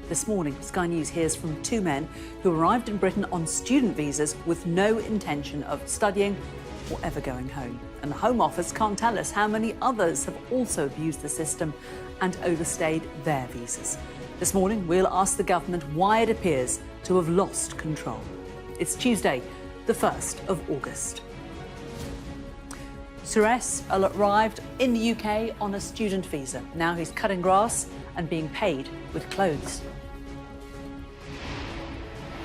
This morning, Sky News hears from two men who arrived in Britain on student visas with no intention of studying or ever going home. And the Home Office can't tell us how many others have also abused the system and overstayed their visas. This morning, we'll ask the government why it appears to have lost control. It's Tuesday, the 1st of August. Souza arrived in the UK on a student visa. Now he's cutting grass and being paid with clothes.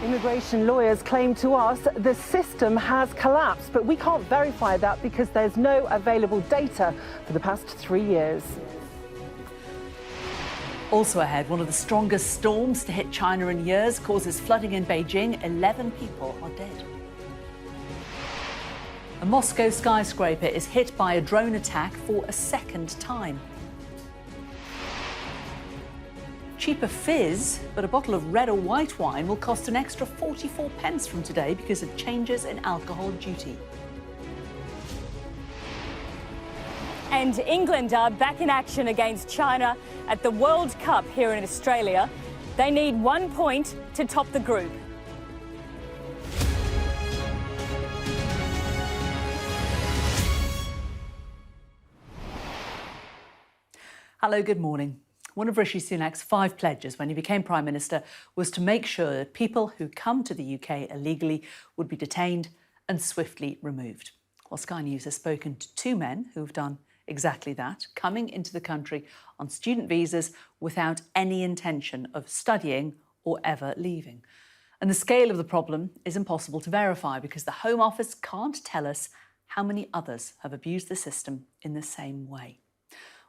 Immigration lawyers claim to us the system has collapsed, but we can't verify that because there's no available data for the past 3 years. Also ahead, one of the strongest storms to hit China in years causes flooding in Beijing. 11 people are dead. A Moscow skyscraper is hit by a drone attack for a second time. Cheaper fizz, but a bottle of red or white wine will cost an extra 44 pence from today because of changes in alcohol duty. And England are back in action against China at the World Cup here in Australia. They need 1 point to top the group. Hello, good morning. One of Rishi Sunak's 5 pledges when he became Prime Minister was to make sure that people who come to the UK illegally would be detained and swiftly removed. Well, Sky News has spoken to 2 men who've done exactly that, coming into the country on student visas without any intention of studying or ever leaving. And the scale of the problem is impossible to verify because the Home Office can't tell us how many others have abused the system in the same way.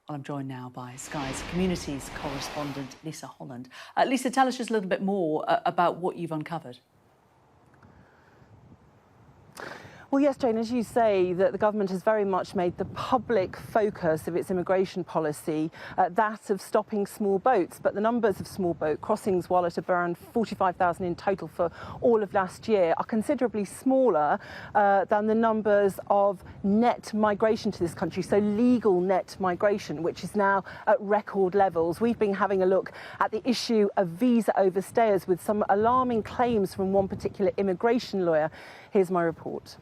Well, I'm joined now by Sky's communities correspondent, Lisa Holland. Lisa, tell us just a little bit more about what you've uncovered. Well, yes, Jane, as you say, that the government has very much made the public focus of its immigration policy that of stopping small boats. But the numbers of small boat crossings, while at around 45,000 in total for all of last year, are considerably smaller than the numbers of net migration to this country, so legal net migration, which is now at record levels. We've been having a look at the issue of visa overstayers with some alarming claims from one particular immigration lawyer. Here's my report.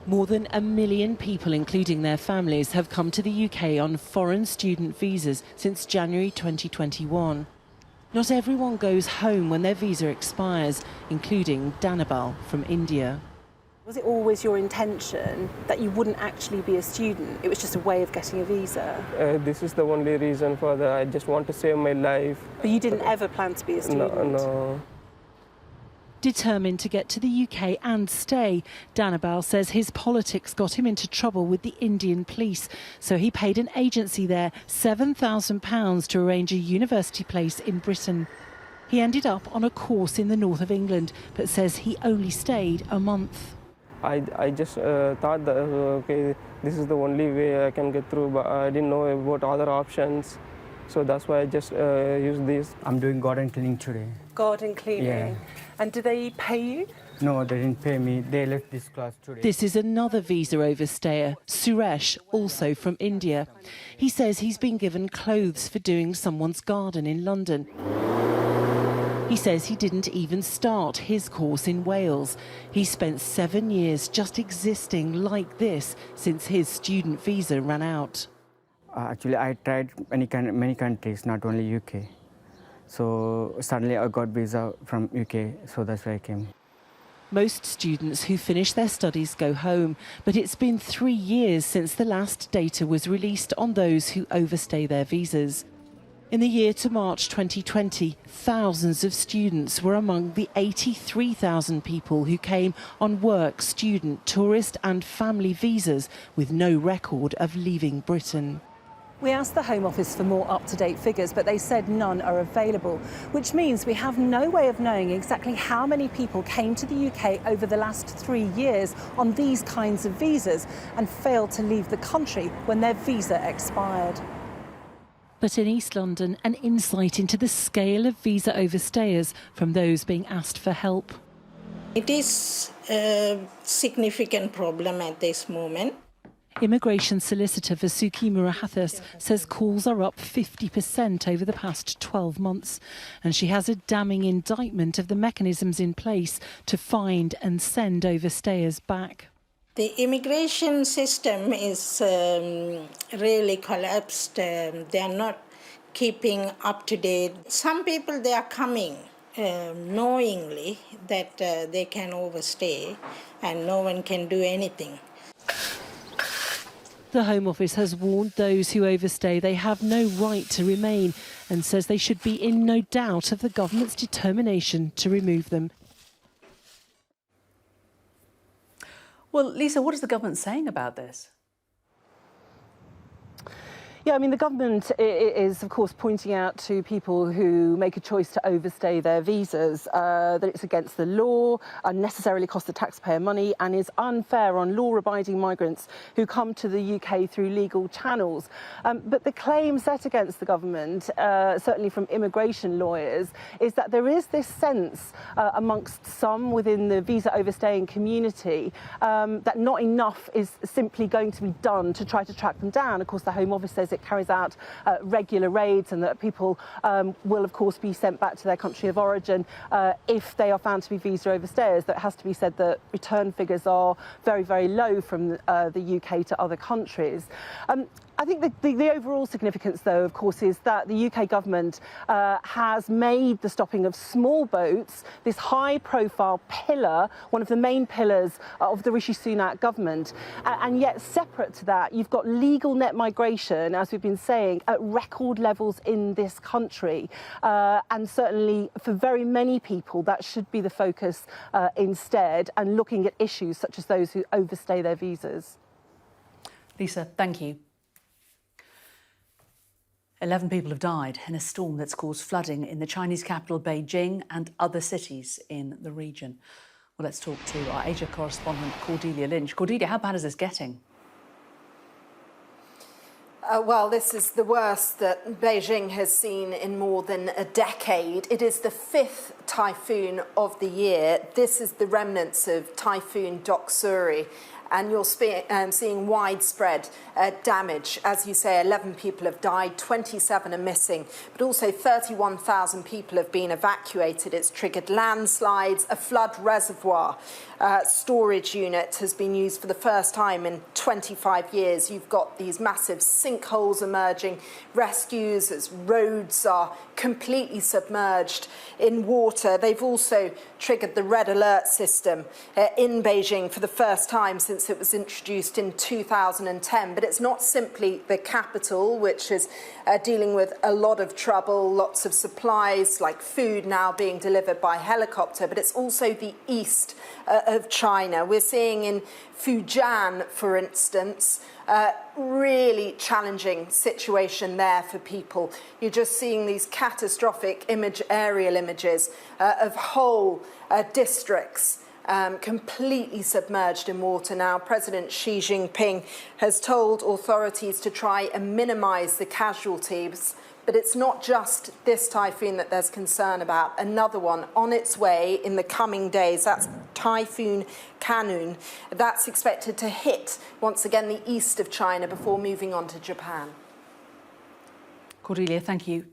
More than 1 million people, including their families, have come to the UK on foreign student visas since January 2021. Not everyone goes home when their visa expires, including Danabal from India. Was it always your intention that you wouldn't actually be a student? It was just a way of getting a visa? This is the only reason for that. I just want to save my life. But you didn't ever plan to be a student? No. Determined to get to the UK and stay, Danabal says his politics got him into trouble with the Indian police, so he paid an agency there £7,000 to arrange a university place in Britain. He ended up on a course in the north of England, but says he only stayed a month. I just thought that, okay, this is the only way I can get through, but I didn't know about other options. So that's why I just used this. I'm doing garden cleaning today. Garden cleaning? Yeah. And do they pay you? No, they didn't pay me. They left this class today. This is another visa overstayer, Suresh, also from India. He says he's been given clothes for doing someone's garden in London. He says he didn't even start his course in Wales. He spent 7 years just existing like this since his student visa ran out. Actually, I tried many countries, not only UK. So suddenly I got visa from UK, so that's why I came. Most students who finish their studies go home, but it's been 3 years since the last data was released on those who overstay their visas. In the year to March 2020, thousands of students were among the 83,000 people who came on work, student, tourist and family visas with no record of leaving Britain. We asked the Home Office for more up-to-date figures, but they said none are available, which means we have no way of knowing exactly how many people came to the UK over the last 3 years on these kinds of visas and failed to leave the country when their visa expired. But in East London, an insight into the scale of visa overstayers from those being asked for help. It is a significant problem at this moment. Immigration solicitor Vasuki Murahathis says calls are up 50% over the past 12 months, and she has a damning indictment of the mechanisms in place to find and send overstayers back. The immigration system is really collapsed. They are not keeping up to date. Some people, they are coming knowingly that they can overstay and no one can do anything. The Home Office has warned those who overstay they have no right to remain and says they should be in no doubt of the government's determination to remove them. Well, Lisa, what is the government saying about this? Yeah, I mean, the government is, of course, pointing out to people who make a choice to overstay their visas that it's against the law, unnecessarily costs the taxpayer money, and is unfair on law-abiding migrants who come to the UK through legal channels. But the claim set against the government, certainly from immigration lawyers, is that there is this sense amongst some within the visa overstaying community that not enough is simply going to be done to try to track them down. Of course, the Home Office says it carries out regular raids and that people will, of course, be sent back to their country of origin if they are found to be visa overstayers. That has to be said that return figures are very, very low from the UK to other countries. I think the overall significance, though, of course, is that the UK government has made the stopping of small boats this high-profile pillar, one of the main pillars of the Rishi Sunak government. And yet, separate to that, you've got legal net migration, as we've been saying, at record levels in this country. And certainly, for very many people, that should be the focus instead, and looking at issues such as those who overstay their visas. Lisa, thank you. 11 people have died in a storm that's caused flooding in the Chinese capital Beijing and other cities in the region. Well, let's talk to our Asia correspondent Cordelia Lynch. Cordelia, how bad is this getting? Well, this is the worst that Beijing has seen in more than a decade. It is the 5th typhoon of the year. This is the remnants of Typhoon Doksuri. And you're seeing widespread damage. As you say, 11 people have died, 27 are missing, but also 31,000 people have been evacuated. It's triggered landslides, a flood reservoir storage unit has been used for the first time in 25 years. You've got these massive sinkholes emerging, rescues as roads are completely submerged in water. They've also triggered the red alert system in Beijing for the first time since it was introduced in 2010. But it's not simply the capital, which is dealing with a lot of trouble, lots of supplies like food now being delivered by helicopter, but it's also the east of China. We're seeing in Fujian, for instance, really challenging situation there for people. You're just seeing these catastrophic aerial images of whole districts completely submerged in water now. President Xi Jinping has told authorities to try and minimize the casualties. But it's not just this typhoon that there's concern about. Another one on its way in the coming days, that's Typhoon Kanun. That's expected to hit, once again, the east of China before moving on to Japan. Cordelia, thank you.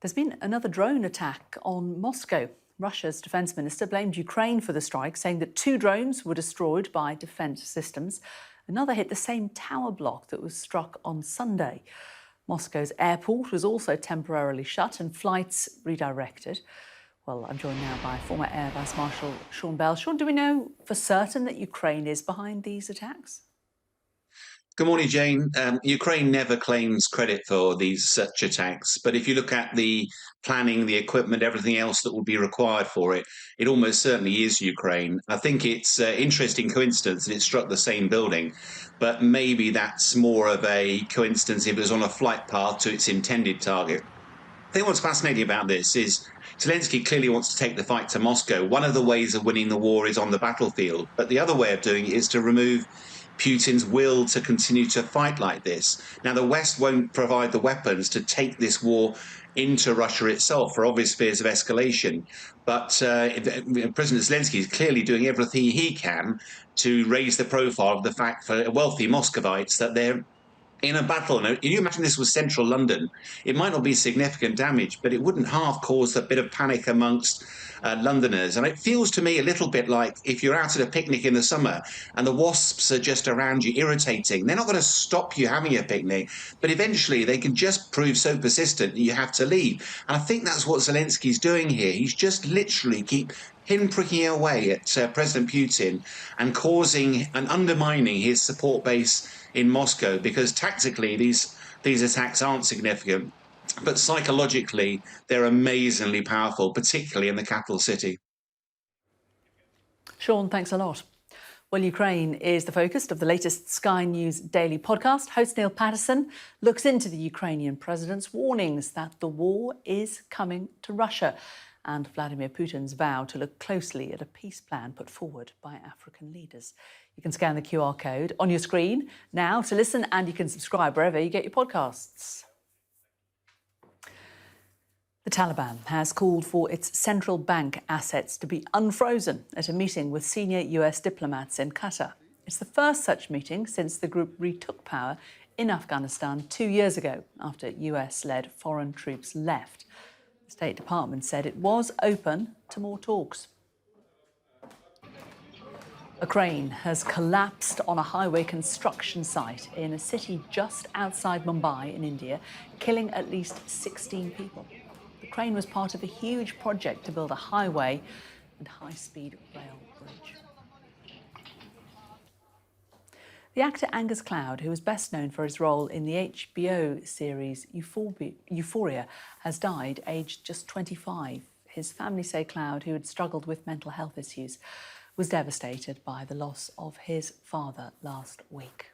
There's been another drone attack on Moscow. Russia's defence minister blamed Ukraine for the strike, saying that 2 drones were destroyed by defence systems. Another hit the same tower block that was struck on Sunday. Moscow's airport was also temporarily shut and flights redirected. Well, I'm joined now by former Air Vice Marshal Sean Bell. Sean, do we know for certain that Ukraine is behind these attacks? Good morning, Jane. Ukraine never claims credit for such attacks, but if you look at the planning, the equipment, everything else that would be required for it, it almost certainly is Ukraine. I think it's an interesting coincidence that it struck the same building, but maybe that's more of a coincidence if it was on a flight path to its intended target. I think what's fascinating about this is Zelensky clearly wants to take the fight to Moscow. One of the ways of winning the war is on the battlefield, but the other way of doing it is to remove Putin's will to continue to fight like this. Now, the West won't provide the weapons to take this war into Russia itself for obvious fears of escalation. But President Zelensky is clearly doing everything he can to raise the profile of the fact for wealthy Muscovites that they're in a battle. Now, can you imagine this was central London? It might not be significant damage, but it wouldn't half cause a bit of panic amongst Londoners. And it feels to me a little bit like if you're out at a picnic in the summer and the wasps are just around you irritating, they're not going to stop you having a picnic, but eventually they can just prove so persistent that you have to leave. And I think that's what Zelensky's doing here. He's just literally keep pinpricking away at President Putin and causing and undermining his support base in Moscow, because tactically these attacks aren't significant, but psychologically they're amazingly powerful, particularly in the capital city. Sean, thanks a lot. Well, Ukraine is the focus of the latest Sky News Daily podcast. Host Neil Patterson looks into the Ukrainian president's warnings that the war is coming to Russia and Vladimir Putin's vow to look closely at a peace plan put forward by African leaders. You can scan the QR code on your screen now to listen, and you can subscribe wherever you get your podcasts. The Taliban has called for its central bank assets to be unfrozen at a meeting with senior US diplomats in Qatar. It's the first such meeting since the group retook power in Afghanistan 2 years ago after US-led foreign troops left. The State Department said it was open to more talks. A crane has collapsed on a highway construction site in a city just outside Mumbai in India, killing at least 16 people. The crane was part of a huge project to build a highway and high-speed rail bridge. The actor Angus Cloud, who is best known for his role in the HBO series Euphoria, has died aged just 25. His family say Cloud, who had struggled with mental health issues, was devastated by the loss of his father last week.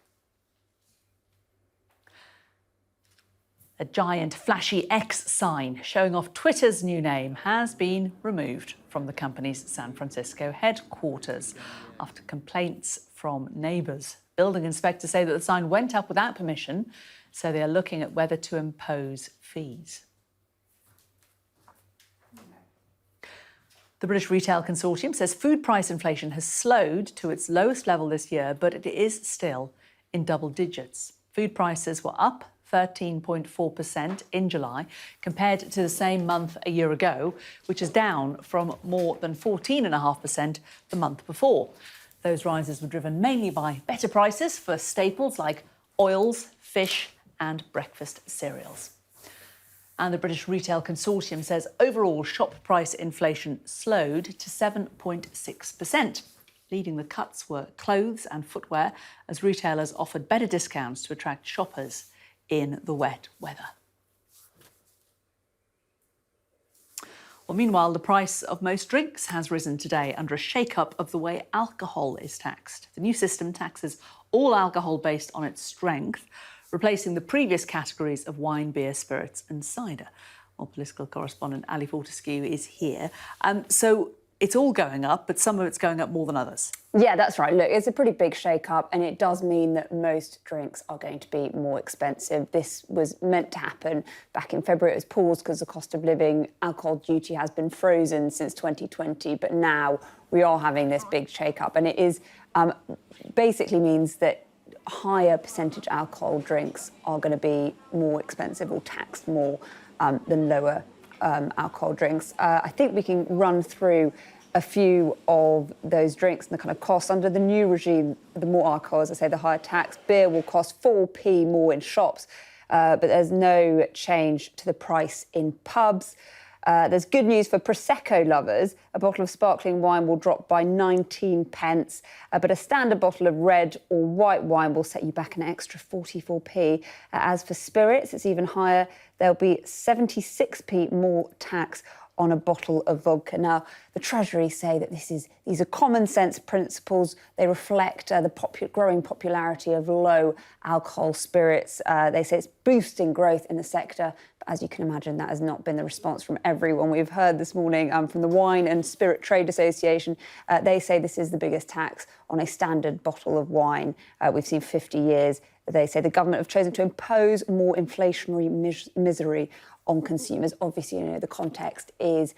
A giant flashy X sign showing off Twitter's new name has been removed from the company's San Francisco headquarters after complaints from neighbours. Building inspectors say that the sign went up without permission, so they are looking at whether to impose fees. The British Retail Consortium says food price inflation has slowed to its lowest level this year, but it is still in double digits. Food prices were up 13.4% in July compared to the same month a year ago, which is down from more than 14.5% the month before. Those rises were driven mainly by better prices for staples like oils, fish and breakfast cereals. And the British Retail Consortium says overall shop price inflation slowed to 7.6%. Leading the cuts were clothes and footwear, as retailers offered better discounts to attract shoppers in the wet weather. Well, meanwhile, the price of most drinks has risen today under a shake-up of the way alcohol is taxed. The new system taxes all alcohol based on its strength, replacing the previous categories of wine, beer, spirits and cider. Well, political correspondent Ali Fortescue is here. So it's all going up, but some of it's going up more than others. Yeah, that's right. Look, it's a pretty big shake-up, and it does mean that most drinks are going to be more expensive. This was meant to happen back in February. It was paused because the cost of living alcohol duty has been frozen since 2020, but now we are having this big shake-up, and it is basically means that higher percentage alcohol drinks are going to be more expensive or taxed more than lower alcohol drinks. I think we can run through a few of those drinks and the kind of costs. Under the new regime, the more alcohol, as I say, the higher tax. Beer will cost 4p more in shops, but there's no change to the price in pubs. There's good news for Prosecco lovers. A bottle of sparkling wine will drop by 19 pence, but a standard bottle of red or white wine will set you back an extra 44p. As for spirits, it's even higher. There'll be 76p more tax on a bottle of vodka. Now, the Treasury say that these are common sense principles. They reflect the growing popularity of low alcohol spirits. They say it's boosting growth in the sector, but As you can imagine, that has not been the response from everyone. We've heard this morning from the Wine and Spirit Trade Association. They say this is the biggest tax on a standard bottle of wine we've seen 50 years. They say the government have chosen to impose more inflationary misery on consumers. Obviously, the context is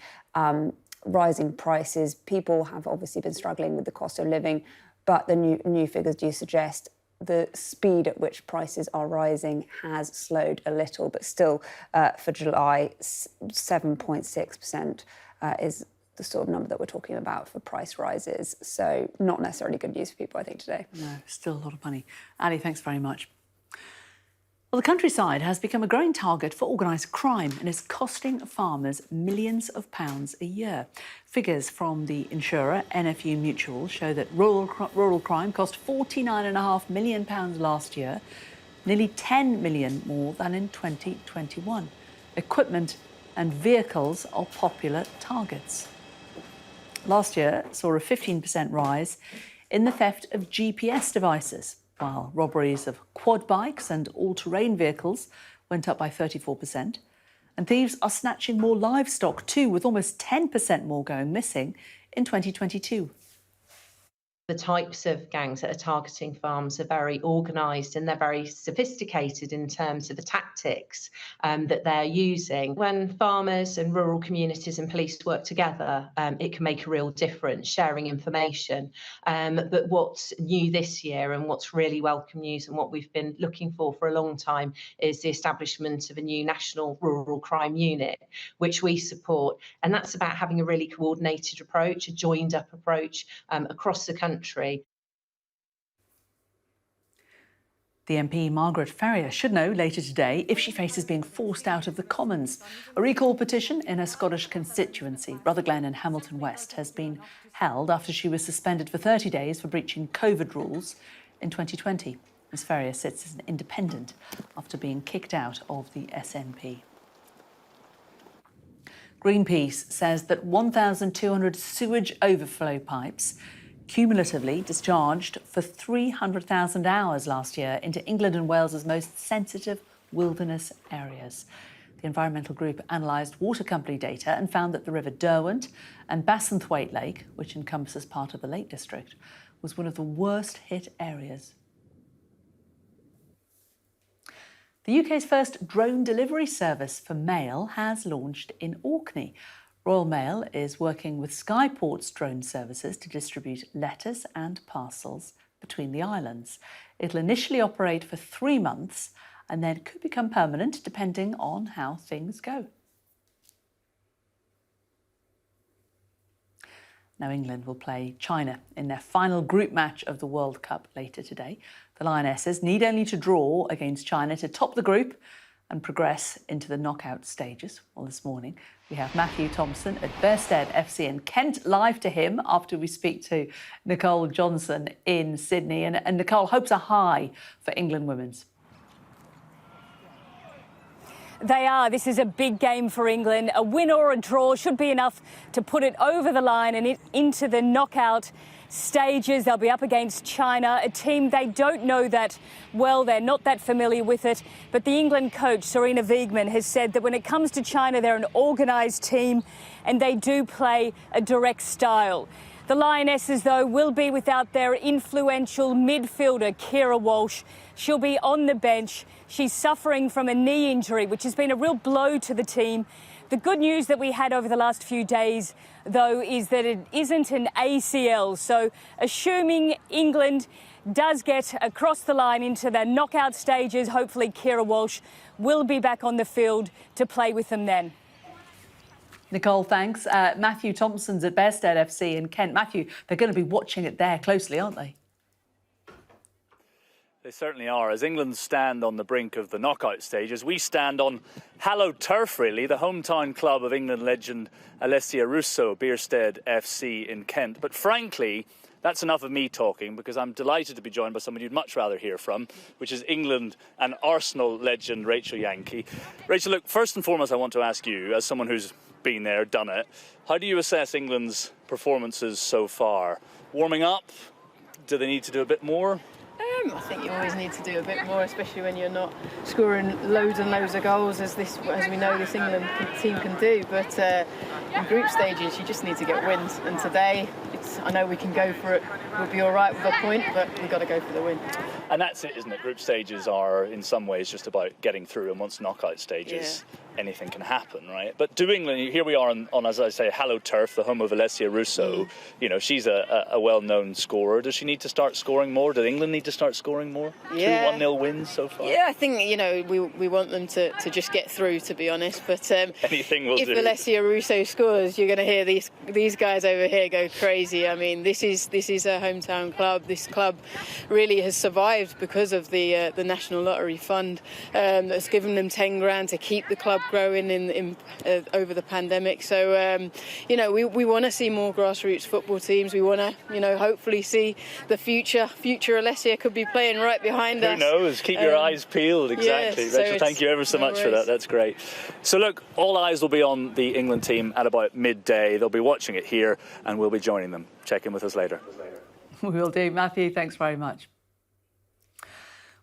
rising prices. People have obviously been struggling with the cost of living, but the new figures do suggest the speed at which prices are rising has slowed a little, but still for July, 7.6% is the sort of number that we're talking about for price rises. So not necessarily good news for people, I think, today. No, still a lot of money. Ali, thanks very much. Well, the countryside has become a growing target for organised crime and is costing farmers millions of pounds a year. Figures from the insurer NFU Mutual show that rural crime cost £49.5 million last year, nearly 10 million more than in 2021. Equipment and vehicles are popular targets. Last year saw a 15% rise in the theft of GPS devices, while robberies of quad bikes and all-terrain vehicles went up by 34%. And thieves are snatching more livestock too, with almost 10% more going missing in 2022. The types of gangs that are targeting farms are very organised and they're very sophisticated in terms of the tactics that they're using. When farmers and rural communities and police work together, it can make a real difference, sharing information. But what's new this year and what's really welcome news and what we've been looking for a long time is the establishment of a new national rural crime unit, which we support. And that's about having a really coordinated approach, a joined up approach across the country. The MP Margaret Ferrier should know later today if she faces being forced out of the Commons. A recall petition in her Scottish constituency, Rutherglen and Hamilton West, has been held after she was suspended for 30 days for breaching COVID rules in 2020. Ms Ferrier sits as an independent after being kicked out of the SNP. Greenpeace says that 1,200 sewage overflow pipes cumulatively discharged for 300,000 hours last year into England and Wales's most sensitive wilderness areas. The environmental group analysed water company data and found that the River Derwent and Bassenthwaite Lake, which encompasses part of the Lake District, was one of the worst hit areas. The UK's first drone delivery service for mail has launched in Orkney. Royal Mail is working with Skyport's drone services to distribute letters and parcels between the islands. It'll initially operate for 3 months and then could become permanent depending on how things go. Now England will play China in their final group match of the World Cup later today. The Lionesses need only to draw against China to top the group and progress into the knockout stages. Well, this morning we have Matthew Thompson at Bearsted FC in Kent live to him after we speak to Nicole Johnson in Sydney. And Nicole, hopes are high for England women's. They are. This is a big game for England. A win or a draw should be enough to put it over the line and into the knockout stages. They'll be up against China, a team they don't know that well. They're not that familiar with it. But the England coach, Sarina Wiegman, has said that when it comes to China, they're an organised team and they do play a direct style. The Lionesses, though, will be without their influential midfielder, Keira Walsh. She'll be on the bench. She's suffering from a knee injury, which has been a real blow to the team. The good news that we had over the last few days, though, is that it isn't an ACL. So assuming England does get across the line into their knockout stages, hopefully Keira Walsh will be back on the field to play with them then. Nicole, thanks. Matthew Thompson's at Bearsted FC in Kent. Matthew, they're going to be watching it there closely, aren't they? They certainly are. As England stand on the brink of the knockout stages, we stand on hallowed turf, really, the hometown club of England legend Alessia Russo, Bearsted FC in Kent. But frankly, that's enough of me talking, because I'm delighted to be joined by someone you'd much rather hear from, which is England and Arsenal legend Rachel Yankee. Rachel, look, first and foremost, I want to ask you, as someone who's been there, done it, how do you assess England's performances so far? Warming up? Do they need to do a bit more? I think you always need to do a bit more, especially when you're not scoring loads and loads of goals as we know this England team can do. But in group stages, you just need to get wins. And today, I know we can go for it. We'll be all right with a point, but we've got to go for the win. And that's it, isn't it? Group stages are, in some ways, just about getting through, and once knockout stages, anything can happen, right? But do England, here we are on, as I say, Hello Turf, the home of Alessia Russo. You know, she's a well-known scorer. Does she need to start scoring more? Does England need to start scoring more? Yeah. 2 1-0 wins so far? Yeah, I think, you know, we want them to just get through, to be honest. But anything will if do. Alessia Russo scores, you're going to hear these guys over here go crazy. I mean, this is a hometown club. This club really has survived because of the National Lottery Fund that's given them 10 grand to keep the club growing in over the pandemic. So, you know, we want to see more grassroots football teams. We want to, you know, hopefully see the future Alessia could be playing right behind us. Who knows? Keep your eyes peeled, exactly. Yeah, so Rachel, thank you ever so much for that. That's great. So look, all eyes will be on the England team at about midday. They'll be watching it here and we'll be joining them. Check in with us later. We will do. Matthew, thanks very much.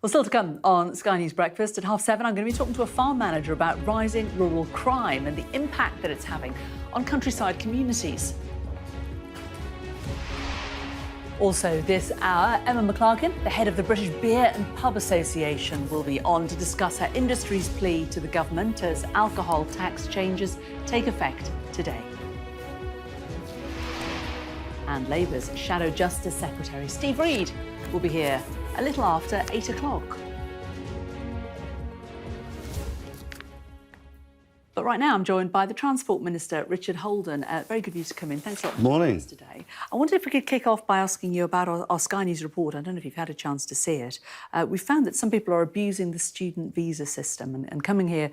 Well, still to come on Sky News Breakfast at 7:30, I'm going to be talking to a farm manager about rising rural crime and the impact that it's having on countryside communities. Also this hour, Emma McClarkin, the head of the British Beer and Pub Association, will be on to discuss her industry's plea to the government as alcohol tax changes take effect today. And Labour's Shadow Justice Secretary Steve Reid will be here a little after 8 o'clock. But right now I'm joined by the Transport Minister, Richard Holden. Very good of you to come in. Thanks a lot for joining us today. I wondered if we could kick off by asking you about our Sky News report. I don't know if you've had a chance to see it. We found that some people are abusing the student visa system and coming here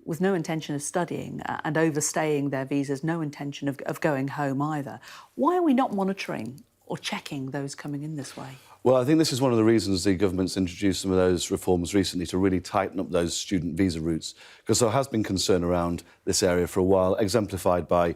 with no intention of studying and overstaying their visas, no intention of going home either. Why are we not monitoring or checking those coming in this way? Well, I think this is one of the reasons the government's introduced some of those reforms recently to really tighten up those student visa routes, because there has been concern around this area for a while, exemplified by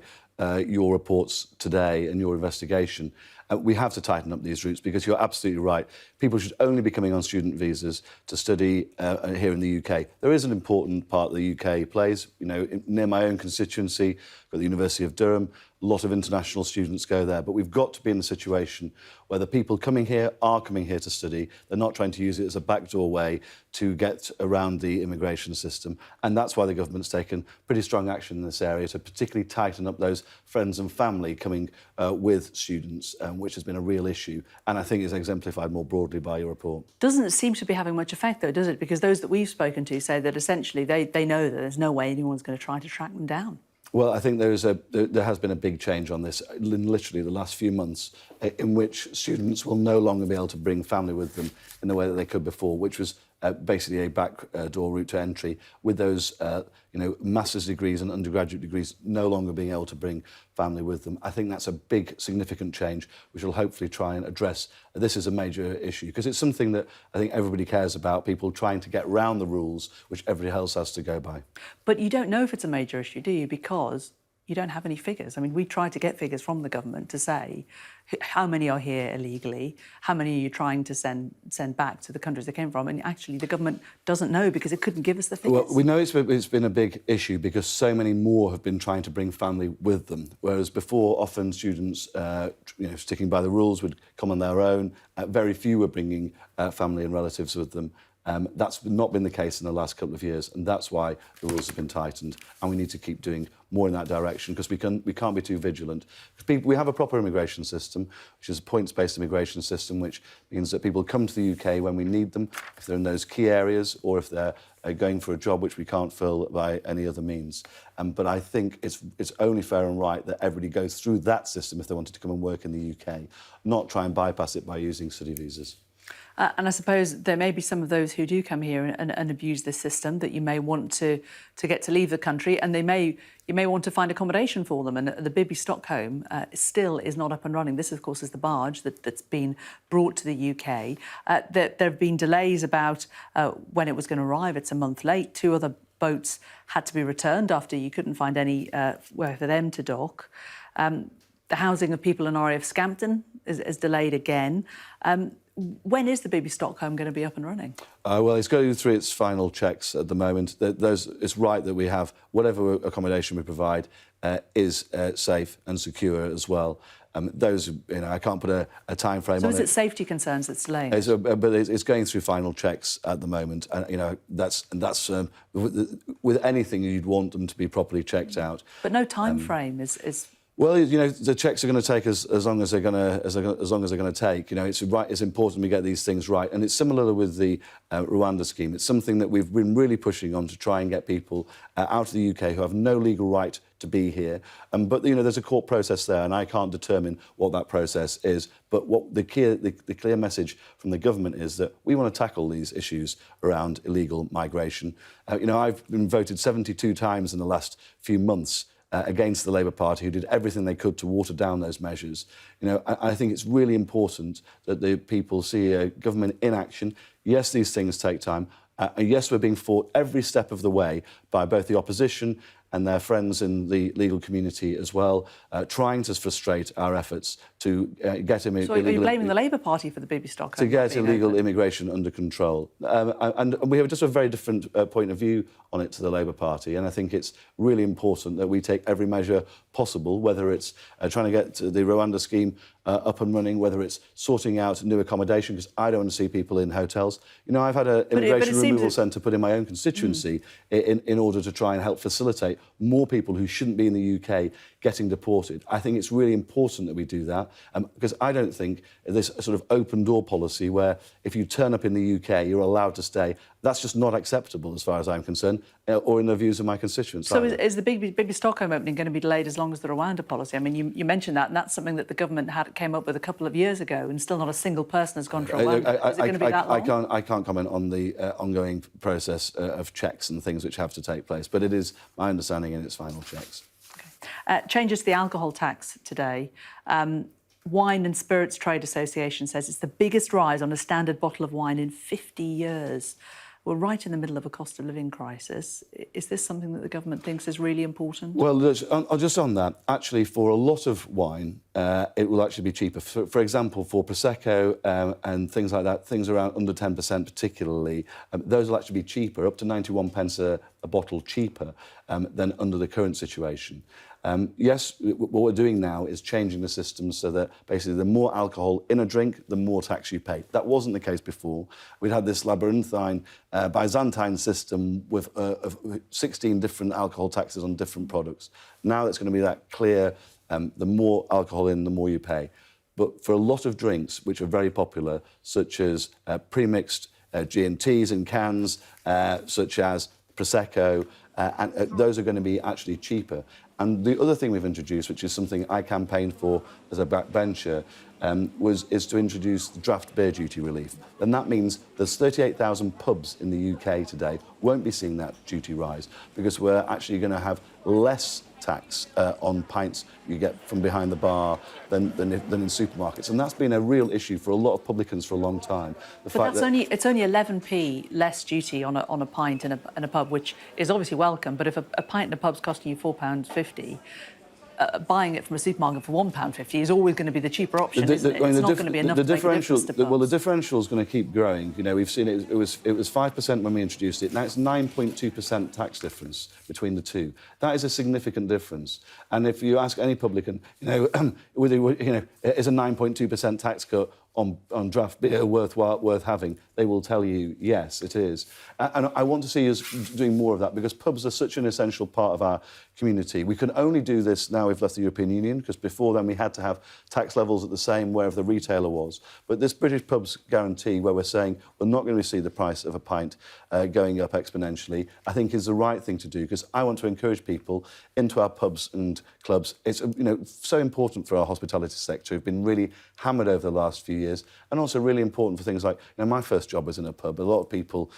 your reports today and your investigation. We have to tighten up these routes because you're absolutely right. People should only be coming on student visas to study here in the UK. There is an important part that the UK plays. You know, near my own constituency, got the University of Durham, a lot of international students go there. But we've got to be in a situation where the people coming here are coming here to study. They're not trying to use it as a backdoor way to get around the immigration system. And that's why the government's taken pretty strong action in this area to particularly tighten up those friends and family coming with students, which has been a real issue. And I think is exemplified more broadly by your report. Doesn't seem to be having much effect, though, does it? Because those that we've spoken to say that essentially they know that there's no way anyone's going to try to track them down. Well, I think there has been a big change on this in literally the last few months, in which students will no longer be able to bring family with them in the way that they could before, which was basically a backdoor route to entry, with those master's degrees and undergraduate degrees no longer being able to bring family with them. I think that's a big, significant change, which will hopefully try and address. This is a major issue, because it's something that I think everybody cares about, people trying to get around the rules, which everybody else has to go by. But you don't know if it's a major issue, do you? Because you don't have any figures. I mean, we tried to get figures from the government to say how many are here illegally, how many are you trying to send back to the countries they came from, and actually the government doesn't know because it couldn't give us the figures. Well, we know it's been a big issue because so many more have been trying to bring family with them, whereas before often students, sticking by the rules, would come on their own. Very few were bringing family and relatives with them. That's not been the case in the last couple of years, and that's why the rules have been tightened, and we need to keep doing more in that direction, because we can't be too vigilant. We have a proper immigration system, which is a points-based immigration system, which means that people come to the UK when we need them, if they're in those key areas, or if they're going for a job which we can't fill by any other means. But I think it's only fair and right that everybody goes through that system if they wanted to come and work in the UK, not try and bypass it by using study visas. And I suppose there may be some of those who do come here and abuse this system that you may want to get to leave the country, and you may want to find accommodation for them. And the Bibby Stockholm still is not up and running. This, of course, is the barge that's been brought to the UK. There have been delays about when it was going to arrive. It's a month late. 2 other boats had to be returned after you couldn't find anywhere for them to dock. The housing of people in RAF Scampton is delayed again. when is the BB Stockholm going to be up and running? Well, it's going through its final checks at the moment. It's right that we have whatever accommodation we provide is safe and secure as well. Those, I can't put a time frame on it. So is it safety concerns that's delaying? But it's going through final checks at the moment, and that's with anything you'd want them to be properly checked out. But no time frame is. Well, the checks are going to take as long as they're going to take. It's important we get these things right, and it's similar with the Rwanda scheme. It's something that we've been really pushing on to try and get people out of the UK who have no legal right to be here. But there's a court process there, and I can't determine what that process is. But what the clear message from the government is that we want to tackle these issues around illegal migration. I've been voted 72 times in the last few months against the Labour Party, who did everything they could to water down those measures. I think it's really important that the people see a government in action. Yes, these things take time. Yes, we're being fought every step of the way by both the opposition and their friends in the legal community as well, trying to frustrate our efforts to get illegal... So are you blaming the Labour Party for the BB Stockholm? To get illegal immigration under control. And we have just a very different point of view on it to the Labour Party, and I think it's really important that we take every measure possible, whether it's trying to get the Rwanda scheme up and running, whether it's sorting out new accommodation, because I don't want to see people in hotels. I've had an immigration removal centre put in my own constituency in order to try and help facilitate more people who shouldn't be in the UK getting deported. I think it's really important that we do that, because I don't think this sort of open door policy where if you turn up in the UK, you're allowed to stay, that's just not acceptable as far as I'm concerned, or in the views of my constituents. So is the BB Stockholm opening going to be delayed as long as the Rwanda policy? I mean, you mentioned that, and that's something that the government came up with a couple of years ago, and still not a single person has gone to Rwanda. Is it going to be that long? I can't comment on the ongoing process of checks and things which have to take place, but it is my understanding in its final checks. Okay. Changes to the alcohol tax today. Wine and Spirits Trade Association says it's the biggest rise on a standard bottle of wine in 50 years. We're right in the middle of a cost of living crisis. Is this something that the government thinks is really important? Well, just on that, actually, for a lot of wine, it will actually be cheaper. For example, for Prosecco and things like that, things around under 10% particularly, those will actually be cheaper, up to 91 pence a bottle cheaper than under the current situation. Yes, what we're doing now is changing the system so that basically the more alcohol in a drink, the more tax you pay. That wasn't the case before. We'd had this labyrinthine, Byzantine system with 16 different alcohol taxes on different products. Now it's going to be that clear, the more alcohol in, the more you pay. But for a lot of drinks, which are very popular, such as pre-mixed G&Ts in cans, such as Prosecco, and those are going to be actually cheaper. And the other thing we've introduced, which is something I campaigned for as a backbencher, is to introduce the draft beer duty relief. And that means there's 38,000 pubs in the UK today won't be seeing that duty rise, because we're actually going to have less tax on pints you get from behind the bar than in supermarkets. And that's been a real issue for a lot of publicans for a long time. But it's only 11p less duty on a pint in a pub, which is obviously welcome. But if a pint in a pub's costing you £4.50, buying it from a supermarket for £1.50 is always going to be the cheaper option, isn't it? It's not going to be enough to make a difference to pubs. Well, the differential is going to keep growing. We've seen it. It was 5% when we introduced it. Now it's 9.2% tax difference between the two. That is a significant difference. And if you ask any publican, is a 9.2% tax cut on draft beer worth having, they will tell you, yes, it is. And I want to see us doing more of that, because pubs are such an essential part of our community. We can only do this now we've left the European Union, because before then we had to have tax levels at the same wherever the retailer was. But this British pubs guarantee, where we're saying we're not going to see the price of a pint going up exponentially, I think is the right thing to do, because I want to encourage people into our pubs and clubs. It's so important for our hospitality sector. We've been really hammered over the last few years, and also really important for things like, my first job was in a pub. A lot of people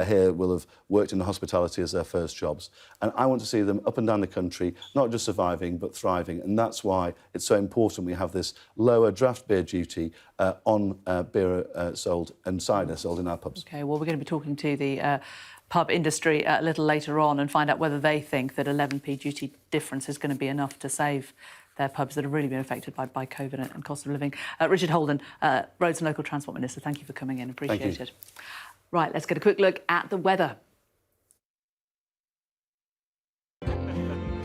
here will have worked in hospitality as their first jobs, and I want to see them up and down the country, not just surviving but thriving, and that's why it's so important we have this lower draft beer duty on beer sold and cider sold in our pubs. OK, well, we're going to be talking to the pub industry a little later on and find out whether they think that 11p duty difference is going to be enough to save their pubs that have really been affected by COVID and cost of living. Richard Holden, Roads and Local Transport Minister, thank you for coming in. Appreciate it. Right, let's get a quick look at the weather.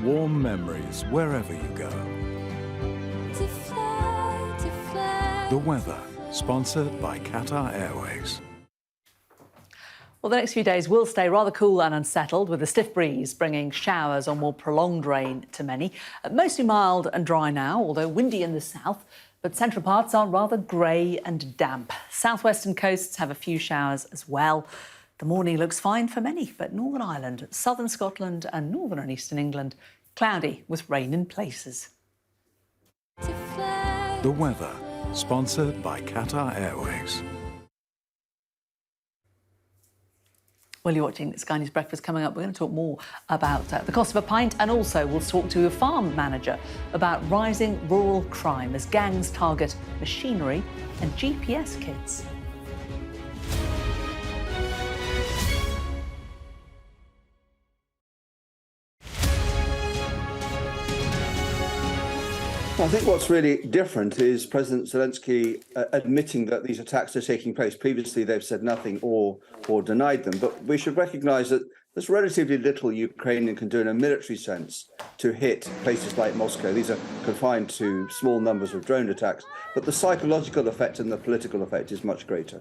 Warm memories wherever you go. The weather, sponsored by Qatar Airways. Well, the next few days will stay rather cool and unsettled, with a stiff breeze bringing showers or more prolonged rain to many. Mostly mild and dry now, although windy in the south, but central parts are rather grey and damp. Southwestern coasts have a few showers as well. The morning looks fine for many, but Northern Ireland, southern Scotland and northern and eastern England, cloudy with rain in places. The weather, sponsored by Qatar Airways. Well, you're watching Sky News Breakfast. Coming up, we're going to talk more about the cost of a pint, and also we'll talk to a farm manager about rising rural crime as gangs target machinery and GPS kids. I think what's really different is President Zelensky admitting that these attacks are taking place. Previously, they've said nothing or denied them. But we should recognise that there's relatively little Ukraine can do in a military sense to hit places like Moscow. These are confined to small numbers of drone attacks. But the psychological effect and the political effect is much greater.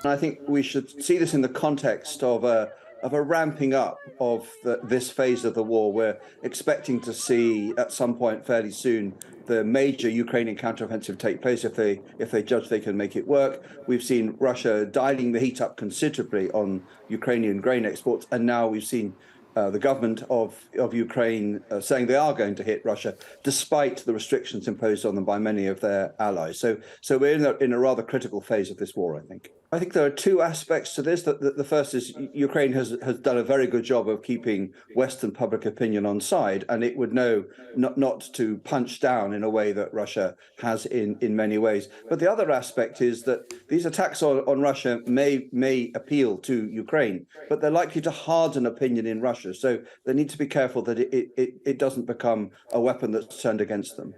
And I think we should see this in the context of a ramping up of this phase of the war. We're expecting to see at some point fairly soon the major Ukrainian counteroffensive take place if they judge they can make it work. We've seen Russia dialing the heat up considerably on Ukrainian grain exports, and now we've seen the government of Ukraine saying they are going to hit Russia, despite the restrictions imposed on them by many of their allies. So we're in a rather critical phase of this war, I think. I think there are two aspects to this. The first is Ukraine has done a very good job of keeping Western public opinion on side, and it would know not to punch down in a way that Russia has in many ways. But the other aspect is that these attacks on Russia may appeal to Ukraine, but they're likely to harden opinion in Russia. So they need to be careful that it doesn't become a weapon that's turned against them.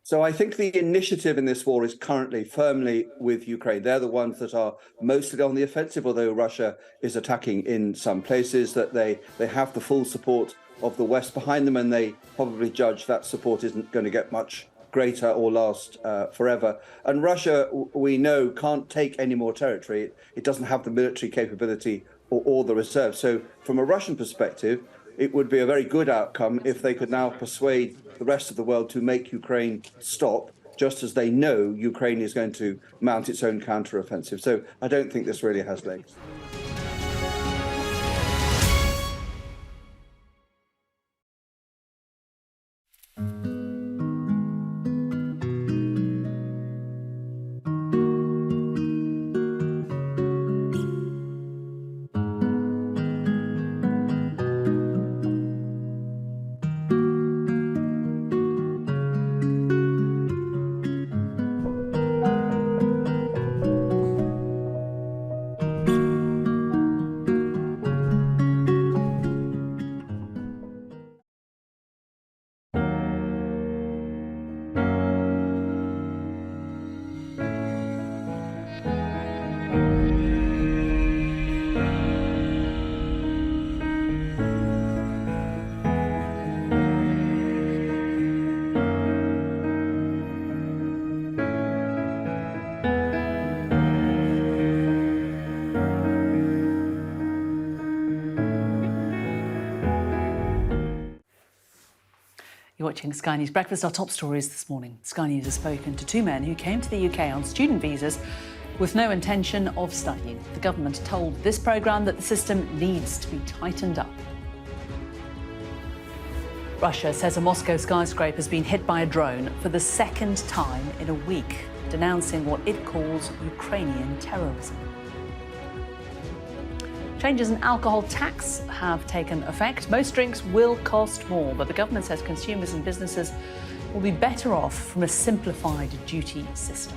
So I think the initiative in this war is currently firmly with Ukraine. They're the ones that are mostly on the offensive, although Russia is attacking in some places, that they have the full support of the West behind them, and they probably judge that support isn't going to get much greater or last forever. And Russia, we know, can't take any more territory. It doesn't have the military capability or the reserve. So from a Russian perspective, it would be a very good outcome if they could now persuade the rest of the world to make Ukraine stop, just as they know Ukraine is going to mount its own counteroffensive. So I don't think this really has legs. You're watching Sky News Breakfast. Our top stories this morning. Sky News has spoken to two men who came to the UK on student visas with no intention of studying. The government told this programme that the system needs to be tightened up. Russia says a Moscow skyscraper has been hit by a drone for the second time in a week, denouncing what it calls Ukrainian terrorism. Changes in alcohol tax have taken effect. Most drinks will cost more, but the government says consumers and businesses will be better off from a simplified duty system.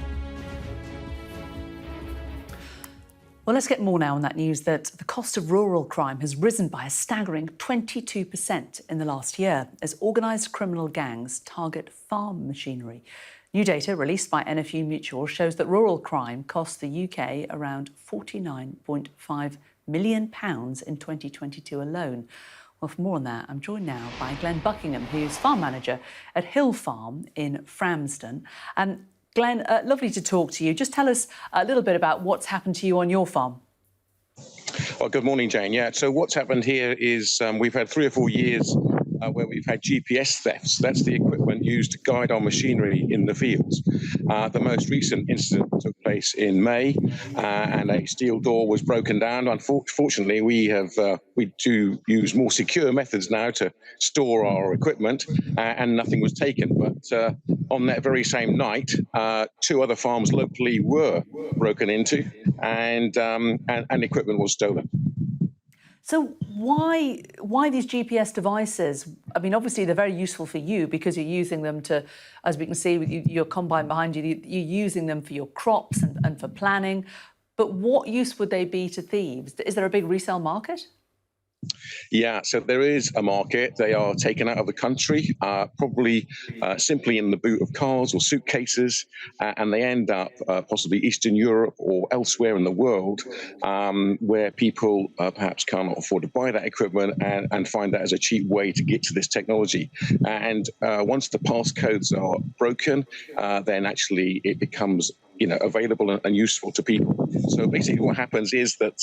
Well, let's get more now on that news that the cost of rural crime has risen by a staggering 22% in the last year as organised criminal gangs target farm machinery. New data released by NFU Mutual shows that rural crime cost the UK around £49.5 million in 2022 alone. Well, for more on that, I'm joined now by Glenn Buckingham, who's farm manager at Hill Farm in Framsden. Glenn, lovely to talk to you. Just tell us a little bit about what's happened to you on your farm. Well, good morning, Jane. Yeah, so what's happened here is we've had 3 or 4 years where we've had GPS thefts. That's the equipment used to guide our machinery in the fields. The most recent incident took place in May, and a steel door was broken down. Unfortunately, we do use more secure methods now to store our equipment, and nothing was taken. But on that very same night, 2 other farms locally were broken into, and equipment was stolen. So why these GPS devices? I mean, obviously they're very useful for you because you're using them to, as we can see with your combine behind you, you're using them for your crops and for planning. But what use would they be to thieves? Is there a big resale market? Yeah, so there is a market. They are taken out of the country, probably simply in the boot of cars or suitcases, and they end up possibly Eastern Europe or elsewhere in the world where people perhaps can't afford to buy that equipment and find that as a cheap way to get to this technology. And once the passcodes are broken, then actually it becomes available and useful to people. So basically what happens is that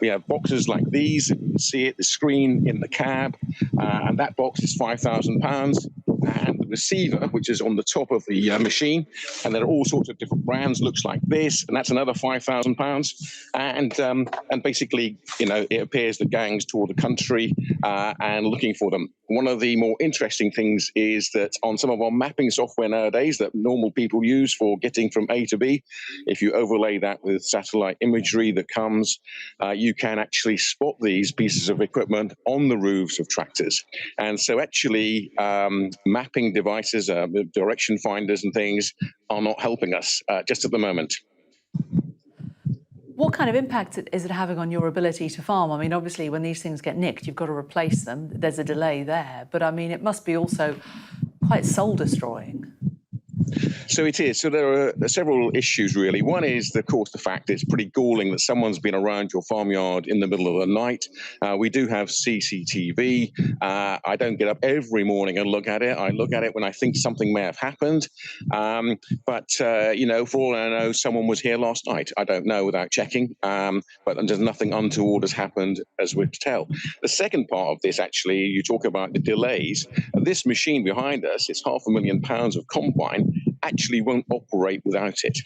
we have boxes like these, you can see it, the screen in the cab, and that box is £5,000. And the receiver, which is on the top of the machine, and there are all sorts of different brands, looks like this, and that's another £5,000. And basically, it appears the gangs tour the country and looking for them. One of the more interesting things is that on some of our mapping software nowadays that normal people use for getting from A to B, if you overlay that with satellite imagery that comes, you can actually spot these pieces of equipment on the roofs of tractors. And so actually, mapping devices, direction finders and things are not helping us just at the moment. What kind of impact is it having on your ability to farm? I mean, obviously, when these things get nicked, you've got to replace them. There's a delay there. But, I mean, it must be also quite soul-destroying. So it is. So there are several issues, really. One is, of course, the fact it's pretty galling that someone's been around your farmyard in the middle of the night. We do have CCTV. I don't get up every morning and look at it. I look at it when I think something may have happened. But for all I know, someone was here last night. I don't know without checking. But there's nothing untoward has happened, as we're to tell. The second part of this, actually, you talk about the delays. This machine behind us, it's £500,000 of combine, actually won't operate without it.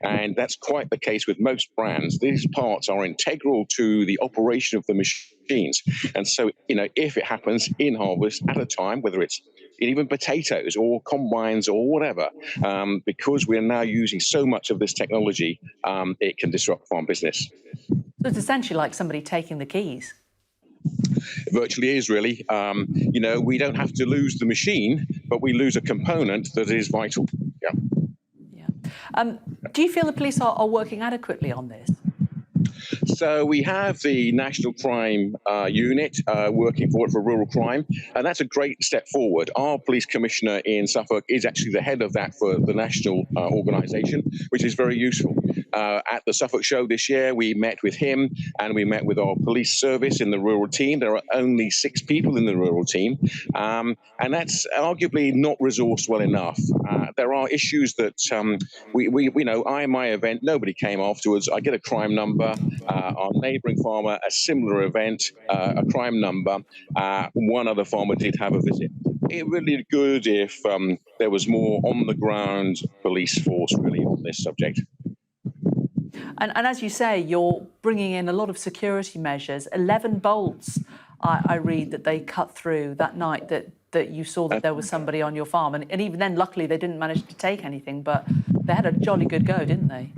And that's quite the case with most brands. These parts are integral to the operation of the machines. And so, if it happens in harvest at a time, whether it's even potatoes or combines or whatever, because we're now using so much of this technology, it can disrupt farm business. So it's essentially like somebody taking the keys. It virtually is, really. We don't have to lose the machine, but we lose a component that is vital. Do you feel the police are working adequately on this? So we have the National Crime Unit working forward for rural crime, and that's a great step forward. Our police commissioner in Suffolk is actually the head of that for the national organisation, which is very useful. At the Suffolk show this year, we met with him and we met with our police service in the rural team. There are only 6 people in the rural team, and that's arguably not resourced well enough. There are issues that I, in my event, nobody came afterwards. I get a crime number. Our neighbouring farmer, a similar event, a crime number. One other farmer did have a visit. It would be good if there was more on-the-ground police force really on this subject. And as you say, you're bringing in a lot of security measures. 11 bolts, I read, that they cut through that night that you saw that there was somebody on your farm. And even then, luckily, they didn't manage to take anything, but they had a jolly good go, didn't they?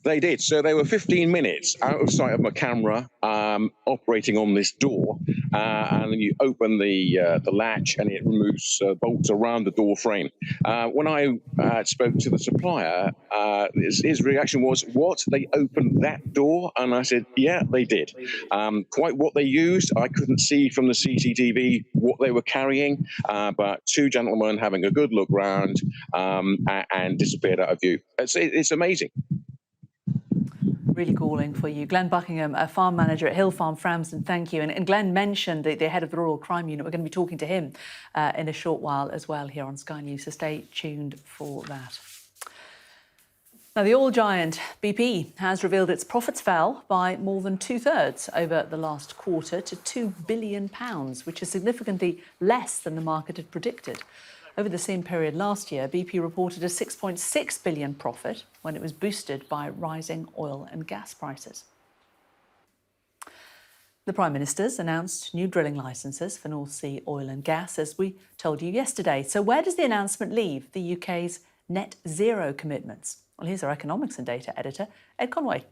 They did. So they were 15 minutes out of sight of my camera operating on this door. and then you open the latch, and it removes bolts around the door frame. When I spoke to the supplier, his reaction was, "What? They opened that door?" And I said, "Yeah, they did." Quite what they used, I couldn't see from the CCTV what they were carrying, but two gentlemen having a good look round and disappeared out of view. It's amazing. Really galling for you. Glenn Buckingham, a farm manager at Hill Farm, Framsden, thank you. And Glenn mentioned the head of the Rural Crime Unit. We're going to be talking to him in a short while as well here on Sky News, so stay tuned for that. Now, the oil giant BP has revealed its profits fell by more than 2/3 over the last quarter to £2 billion, which is significantly less than the market had predicted. Over the same period last year, BP reported a £6.6 billion profit when it was boosted by rising oil and gas prices. The Prime Minister's announced new drilling licences for North Sea oil and gas, as we told you yesterday. So where does the announcement leave the UK's net zero commitments? Well, here's our economics and data editor, Ed Conway.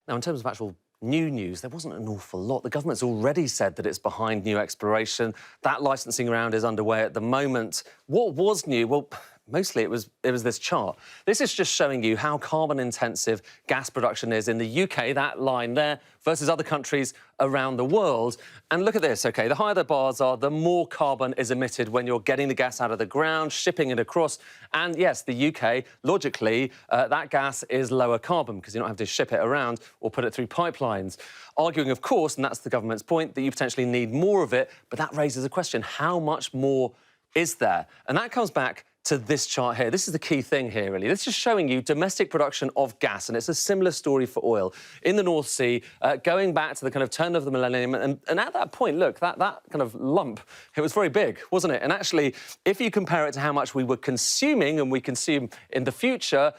Now, in terms of actual new news, there wasn't an awful lot. The government's already said that it's behind new exploration. That licensing round is underway at the moment. What was new? Well, mostly it was this chart. This is just showing you how carbon-intensive gas production is in the UK, that line there, versus other countries around the world. And look at this, OK? The higher the bars are, the more carbon is emitted when you're getting the gas out of the ground, shipping it across. And yes, the UK, logically, that gas is lower carbon because you don't have to ship it around or put it through pipelines. Arguing, of course, and that's the government's point, that you potentially need more of it. But that raises a question, how much more is there? And that comes back to this chart here. This is the key thing here, really. This is showing you domestic production of gas, and it's a similar story for oil in the North Sea, going back to the kind of turn of the millennium. And at that point, look, that kind of lump, it was very big, wasn't it? And actually, if you compare it to how much we were consuming and we consume in the future,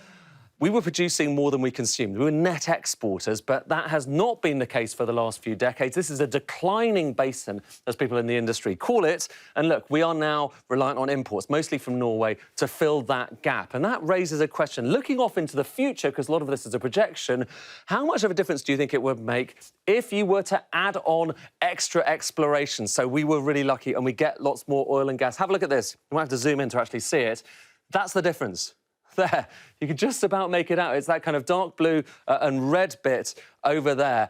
we were producing more than we consumed. We were net exporters, but that has not been the case for the last few decades. This is a declining basin, as people in the industry call it. And look, we are now reliant on imports, mostly from Norway, to fill that gap. And that raises a question. Looking off into the future, because a lot of this is a projection, how much of a difference do you think it would make if you were to add on extra exploration? So we were really lucky and we get lots more oil and gas. Have a look at this. You might have to zoom in to actually see it. That's the difference. There, you can just about make it out. It's that kind of dark blue and red bit over there.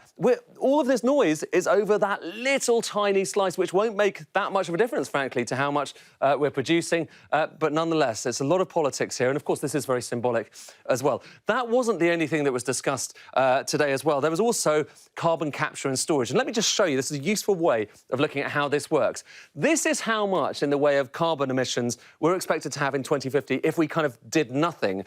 All of this noise is over that little tiny slice, which won't make that much of a difference, frankly, to how much we're producing. But nonetheless, there's a lot of politics here. And, of course, this is very symbolic as well. That wasn't the only thing that was discussed today as well. There was also carbon capture and storage. And let me just show you, this is a useful way of looking at how this works. This is how much in the way of carbon emissions we're expected to have in 2050 if we kind of did nothing.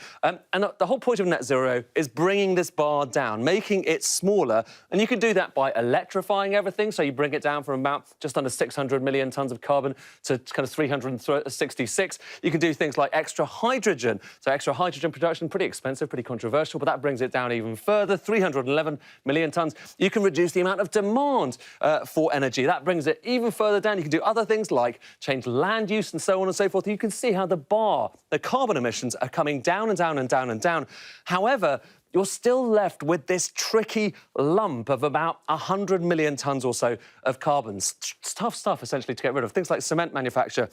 And the whole point of net zero is bringing this bar down, making it smaller. And you can do that by electrifying everything. So you bring it down from about just under 600 million tonnes of carbon to kind of 366. You can do things like extra hydrogen. So extra hydrogen production, pretty expensive, pretty controversial, but that brings it down even further, 311 million tonnes. You can reduce the amount of demand for energy. That brings it even further down. You can do other things like change land use and so on and so forth. You can see how the bar, the carbon emissions, are coming down and down and down and down. However, you're still left with this tricky lump of about 100 million tonnes or so of carbon. It's tough stuff, essentially, to get rid of. Things like cement manufacture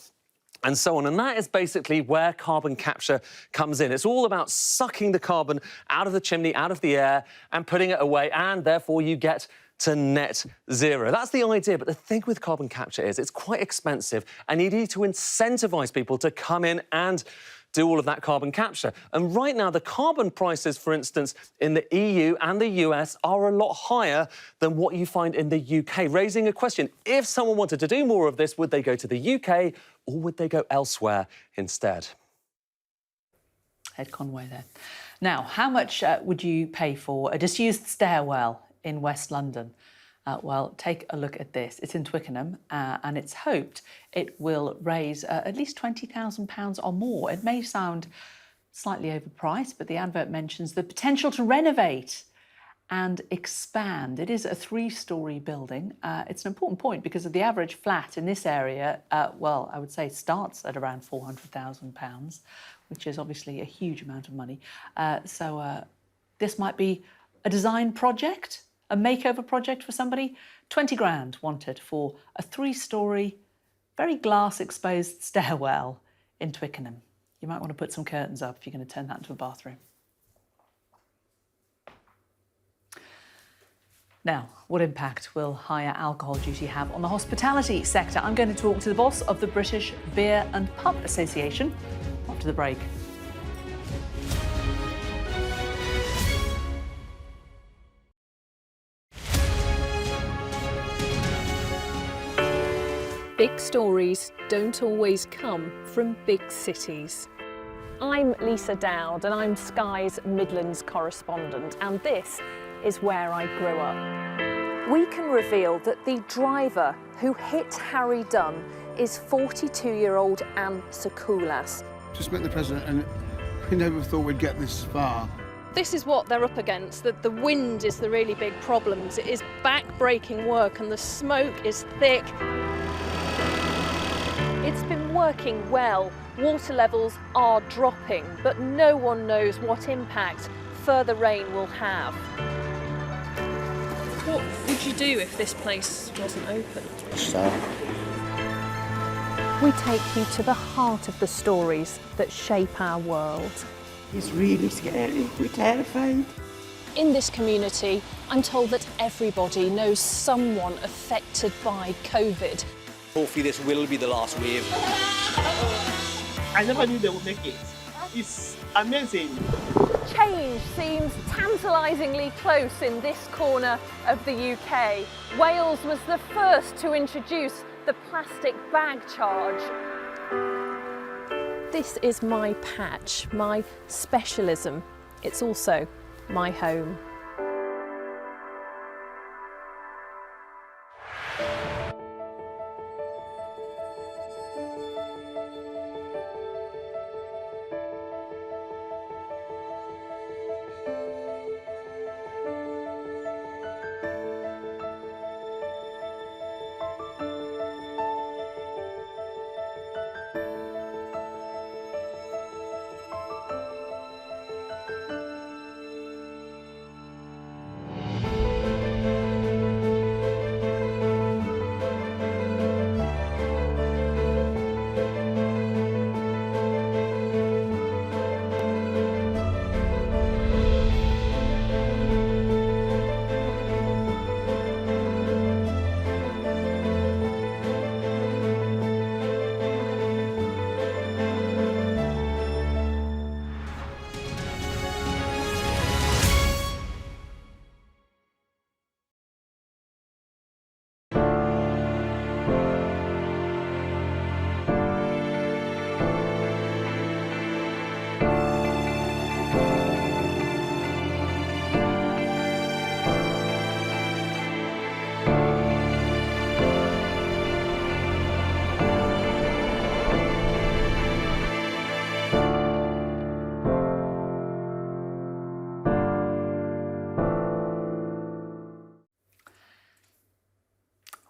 and so on. And that is basically where carbon capture comes in. It's all about sucking the carbon out of the chimney, out of the air, and putting it away, and therefore you get to net zero. That's the idea, but the thing with carbon capture is it's quite expensive, and you need to incentivise people to come in and do all of that carbon capture. And right now, the carbon prices, for instance, in the EU and the US are a lot higher than what you find in the UK, raising a question. If someone wanted to do more of this, would they go to the UK or would they go elsewhere instead? Ed Conway there. Now, how much would you pay for a disused stairwell in West London? Well, take a look at this. It's in Twickenham, and it's hoped it will raise at least £20,000 or more. It may sound slightly overpriced, but the advert mentions the potential to renovate and expand. It is a 3-storey building. It's an important point because of the average flat in this area, well, I would say starts at around £400,000, which is obviously a huge amount of money. So this might be a design project A makeover project for somebody? 20 grand wanted for a 3-storey, very glass-exposed stairwell in Twickenham. You might want to put some curtains up if you're going to turn that into a bathroom. Now, what impact will higher alcohol duty have on the hospitality sector? I'm going to talk to the boss of the British Beer and Pub Association after the break. Big stories don't always come from big cities. I'm Lisa Dowd and I'm Sky's Midlands correspondent, and this is where I grew up. We can reveal that the driver who hit Harry Dunn is 42-year-old Anne Sakulas. Just met the president and we never thought we'd get this far. This is what they're up against, that the wind is the really big problem. It is back-breaking work and the smoke is thick. It's been working well. Water levels are dropping, but no one knows what impact further rain will have. What would you do if this place wasn't open? We take you to the heart of the stories that shape our world. It's really scary. We're terrified. In this community, I'm told that everybody knows someone affected by COVID. Hopefully this will be the last wave. I never knew they would make it. It's amazing. Change seems tantalisingly close in this corner of the UK. Wales was the first to introduce the plastic bag charge. This is my patch, my specialism. It's also my home.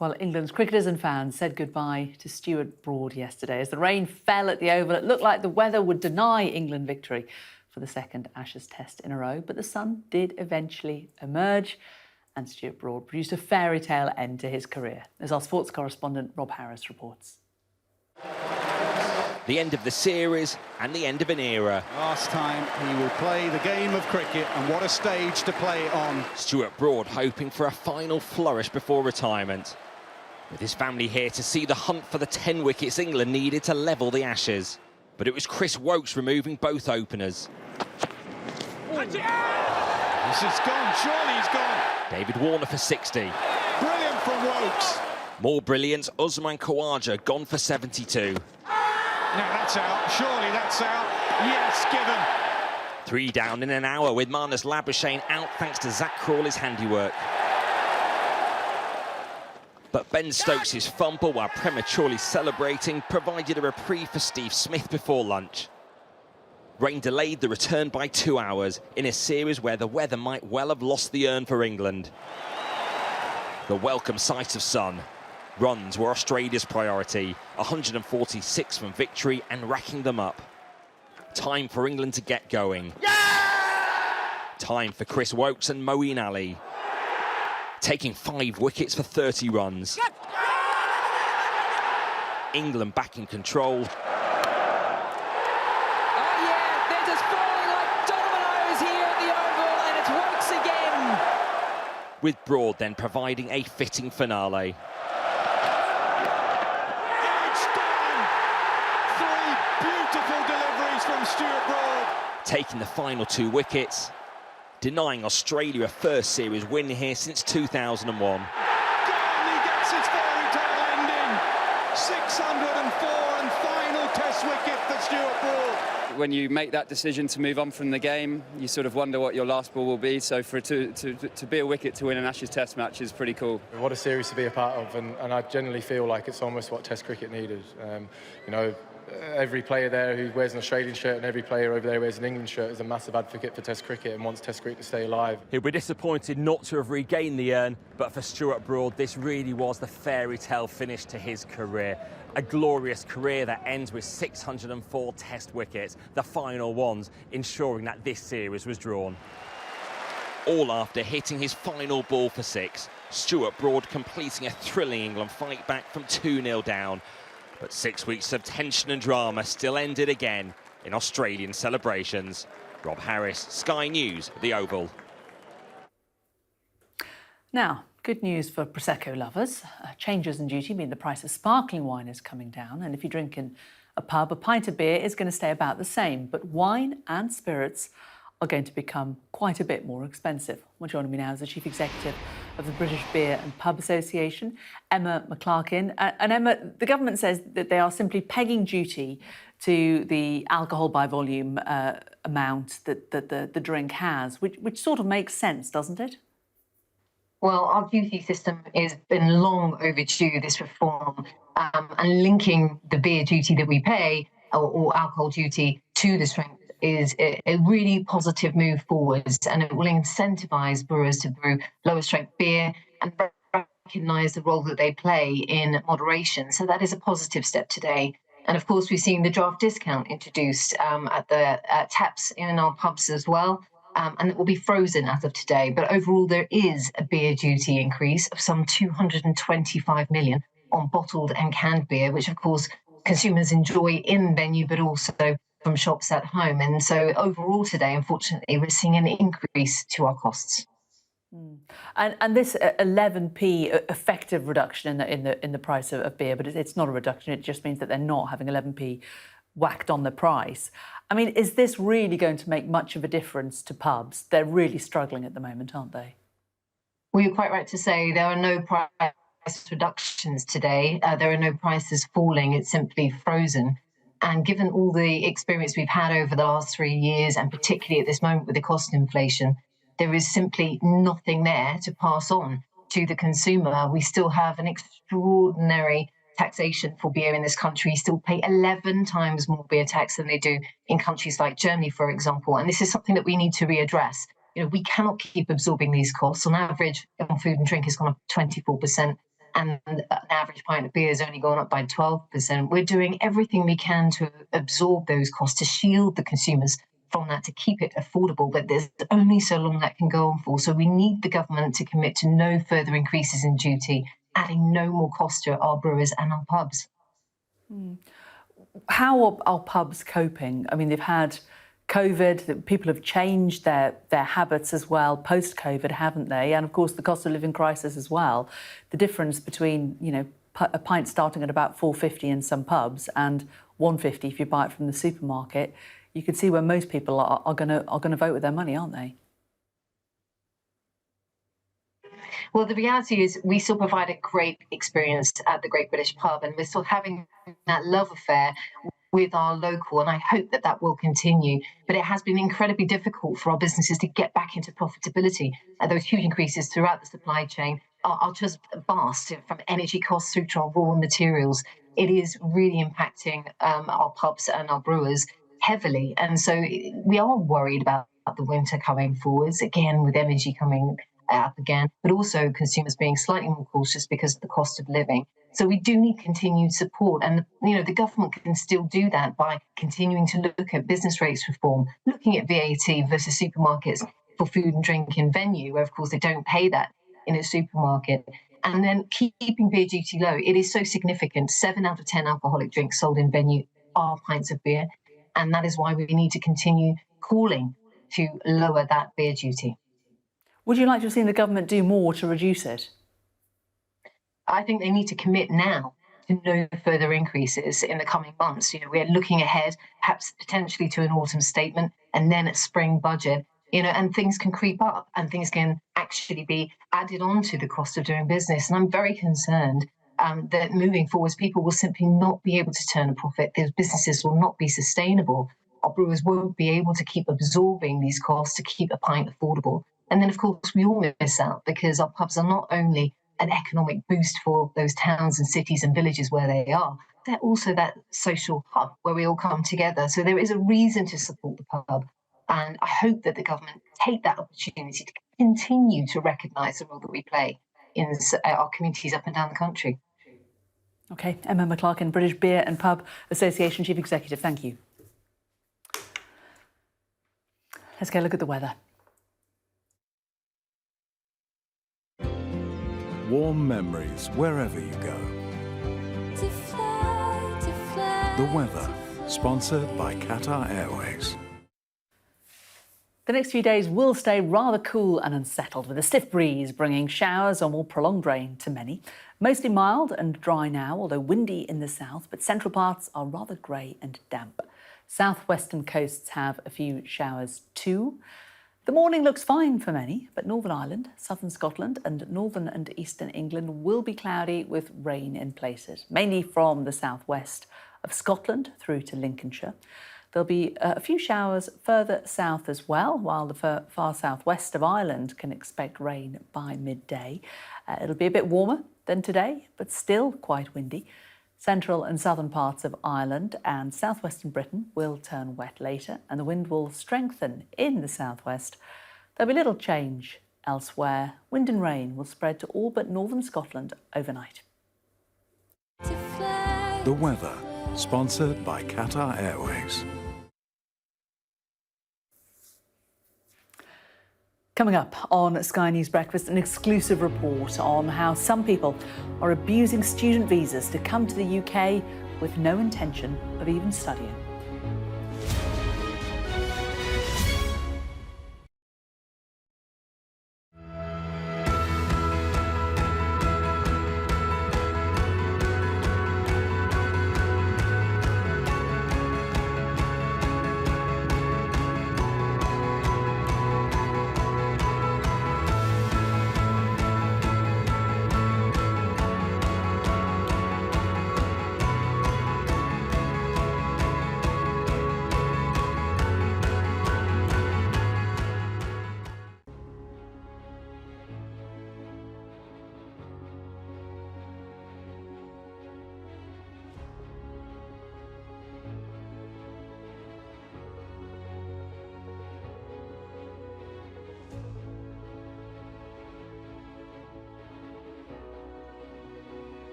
Well, England's cricketers and fans said goodbye to Stuart Broad yesterday. As the rain fell at the Oval, it looked like the weather would deny England victory for the second Ashes test in a row, but the sun did eventually emerge and Stuart Broad produced a fairy tale end to his career, as our sports correspondent Rob Harris reports. The end of the series and the end of an era. Last time he will play the game of cricket, and what a stage to play it on. Stuart Broad hoping for a final flourish before retirement. With his family here to see the hunt for the 10 wickets England needed to level the Ashes. But it was Chris Woakes removing both openers. This is gone, surely he's gone. David Warner for 60. Brilliant from Woakes. More brilliant, Usman Khawaja gone for 72. No, that's out, surely that's out. Yes, given. 3 down in an hour with Marnus Labuschagne out thanks to Zach Crawley's handiwork. But Ben Stokes' fumble while prematurely celebrating provided a reprieve for Steve Smith before lunch. Rain delayed the return by 2 hours in a series where the weather might well have lost the urn for England. The welcome sight of sun. Runs were Australia's priority, 146 from victory and racking them up. Time for England to get going. Yeah! Time for Chris Woakes and Moeen Ali. taking 5 wickets for 30 runs. England back in control. Oh yeah, they're just falling like dominoes here at the Oval, and it's Wokes again. With Broad then providing a fitting finale. It's done! 3 beautiful deliveries from Stuart Broad. Taking the final 2 wickets, denying Australia a first series win here since 2001. He gets his fairy tale ending. 604 and final test wicket for Stuart Broad. When you make that decision to move on from the game, you sort of wonder what your last ball will be. So for to be a wicket to win an Ashes Test match is pretty cool. What a series to be a part of, and I generally feel like it's almost what Test cricket needed. You know, every player there who wears an Australian shirt and every player over there who wears an England shirt is a massive advocate for Test cricket and wants Test cricket to stay alive. He'll be disappointed not to have regained the urn, but for Stuart Broad, this really was the fairy tale finish to his career. A glorious career that ends with 604 Test wickets, the final ones, ensuring that this series was drawn. All after hitting his final ball for 6, Stuart Broad completing a thrilling England fight back from 2-0 down. But 6 weeks of tension and drama still ended again in Australian celebrations. Rob Harris, Sky News, The Oval. Now, good news for Prosecco lovers. Changes in duty mean the price of sparkling wine is coming down, and if you drink in a pub, a pint of beer is going to stay about the same, but wine and spirits are going to become quite a bit more expensive. Well, joining me now is the Chief Executive of the British Beer and Pub Association, Emma McClarkin. And Emma, the government says that they are simply pegging duty to the alcohol by volume amount that the drink has, which sort of makes sense, doesn't it? Well, our duty system has been long overdue, this reform, and linking the beer duty that we pay or alcohol duty to the strength is a really positive move forwards, and it will incentivise brewers to brew lower strength beer and recognise the role that they play in moderation. So that is a positive step today. And of course, we've seen the draft discount introduced at the taps in our pubs as well. And it will be frozen as of today. But overall, there is a beer duty increase of some 225 million on bottled and canned beer, which of course consumers enjoy in venue, but also from shops at home. And so overall today, unfortunately, we're seeing an increase to our costs. And this 11p effective reduction in the price of beer, but it's not a reduction. It just means that they're not having 11p whacked on the price. I mean, is this really going to make much of a difference to pubs? They're really struggling at the moment, aren't they? Well, you're quite right to say there are no price reductions today. There are no prices falling. It's simply frozen. And given all the experience we've had over the last 3 years, and particularly at this moment with the cost inflation, there is simply nothing there to pass on to the consumer. We still have an extraordinary taxation for beer in this country. You still pay 11 times more beer tax than they do in countries like Germany, for example. And this is something that we need to readdress. You know, we cannot keep absorbing these costs. On average, on food and drink has gone up 24%, and an average pint of beer has only gone up by 12%. We're doing everything we can to absorb those costs, to shield the consumers from that, to keep it affordable. But there's only so long that can go on for. So we need the government to commit to no further increases in duty, adding no more cost to our brewers and our pubs. How are pubs coping? I mean, they've had COVID, people have changed their habits as well post-COVID, haven't they? And of course, the cost of living crisis as well. The difference between, you know, a pint starting at about $4.50 in some pubs and $1.50 if you buy it from the supermarket, you can see where most people are going to vote with their money, aren't they? Well, the reality is we still provide a great experience at the Great British Pub, and we're still having that love affair with our local, and I hope that that will continue. But it has been incredibly difficult for our businesses to get back into profitability. Those huge increases throughout the supply chain are just vast, from energy costs through to our raw materials. It is really impacting our pubs and our brewers heavily. And so we are worried about the winter coming forwards, again, with energy coming up again, but also consumers being slightly more cautious because of the cost of living. So we do need continued support, and the government can still do that by continuing to look at business rates reform, looking at VAT versus supermarkets for food and drink in venue, where of course they don't pay that. in a supermarket. And then keeping beer duty low. It is so significant. 7 out of 10 alcoholic drinks sold in venue are pints of beer. And that is why we need to continue calling to lower that beer duty. Would you like to have seen the government do more to reduce it? I think they need to commit now to no further increases in the coming months. We're looking ahead, perhaps potentially to an autumn statement and then a spring budget, and things can creep up and things can actually be added on to the cost of doing business. And I'm very concerned that moving forwards, people will simply not be able to turn a profit. Those businesses will not be sustainable. Our brewers won't be able to keep absorbing these costs to keep a pint affordable. And then, of course, we all miss out because our pubs are not only an economic boost for those towns and cities and villages where they are, they're also that social hub where we all come together. So there is a reason to support the pub. And I hope that the government take that opportunity to continue to recognise the role that we play in our communities up and down the country. OK, Emma McClarkin, British Beer and Pub Association Chief Executive, thank you. Let's go look at the weather. Warm memories wherever you go. The weather, sponsored by Qatar Airways. The next few days will stay rather cool and unsettled, with a stiff breeze bringing showers or more prolonged rain to many. Mostly mild and dry now, although windy in the south, but central parts are rather grey and damp. Southwestern coasts have a few showers too. The morning looks fine for many, but Northern Ireland, southern Scotland and northern and eastern England will be cloudy with rain in places, mainly from the southwest of Scotland through to Lincolnshire. There'll be a few showers further south as well, while the far southwest of Ireland can expect rain by midday. It'll be a bit warmer than today, but still quite windy. Central and southern parts of Ireland and southwestern Britain will turn wet later, and the wind will strengthen in the southwest. There'll be little change elsewhere. Wind and rain will spread to all but northern Scotland overnight. The weather, sponsored by Qatar Airways. Coming up on Sky News Breakfast, an exclusive report on how some people are abusing student visas to come to the UK with no intention of even studying.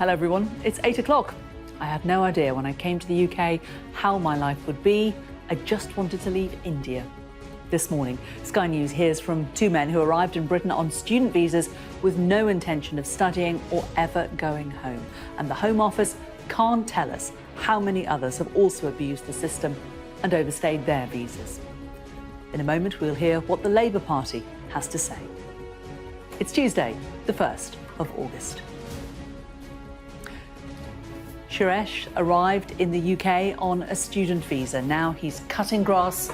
Hello everyone, it's 8 o'clock. I had no idea when I came to the UK how my life would be. I just wanted to leave India. This morning, Sky News hears from two men who arrived in Britain on student visas with no intention of studying or ever going home. And the Home Office can't tell us how many others have also abused the system and overstayed their visas. In a moment, we'll hear what the Labour Party has to say. It's Tuesday, the 1st of August. Suresh arrived in the UK on a student visa. Now he's cutting grass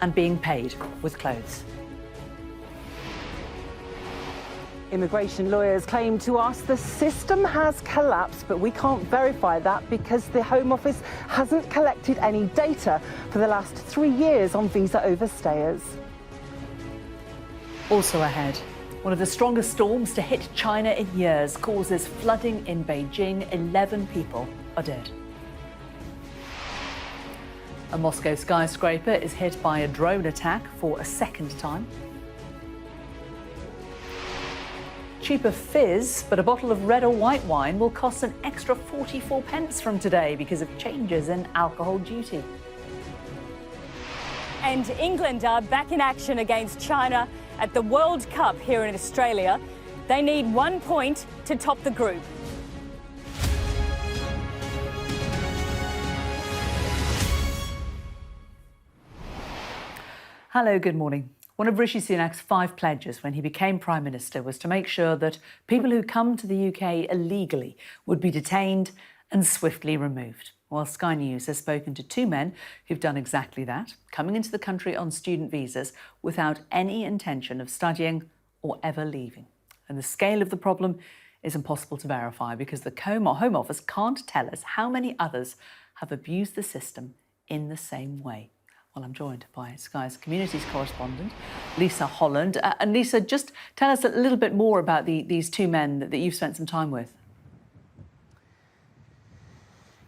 and being paid with clothes. Immigration lawyers claim to us the system has collapsed, but we can't verify that because the Home Office hasn't collected any data for the last 3 years on visa overstayers. Also ahead, one of the strongest storms to hit China in years causes flooding in Beijing. 11 people are dead. A Moscow skyscraper is hit by a drone attack for a second time. Cheaper fizz, but a bottle of red or white wine will cost an extra 44 pence from today because of changes in alcohol duty. And England are back in action against China at the World Cup here in Australia. They need 1 point to top the group. Hello, good morning. One of Rishi Sunak's 5 pledges when he became Prime Minister was to make sure that people who come to the UK illegally would be detained and swiftly removed. Well, Sky News has spoken to 2 men who've done exactly that, coming into the country on student visas without any intention of studying or ever leaving. And the scale of the problem is impossible to verify because the Home Office can't tell us how many others have abused the system in the same way. Well, I'm joined by Sky's communities correspondent, Lisa Holland. And Lisa, just tell us a little bit more about these 2 men that you've spent some time with.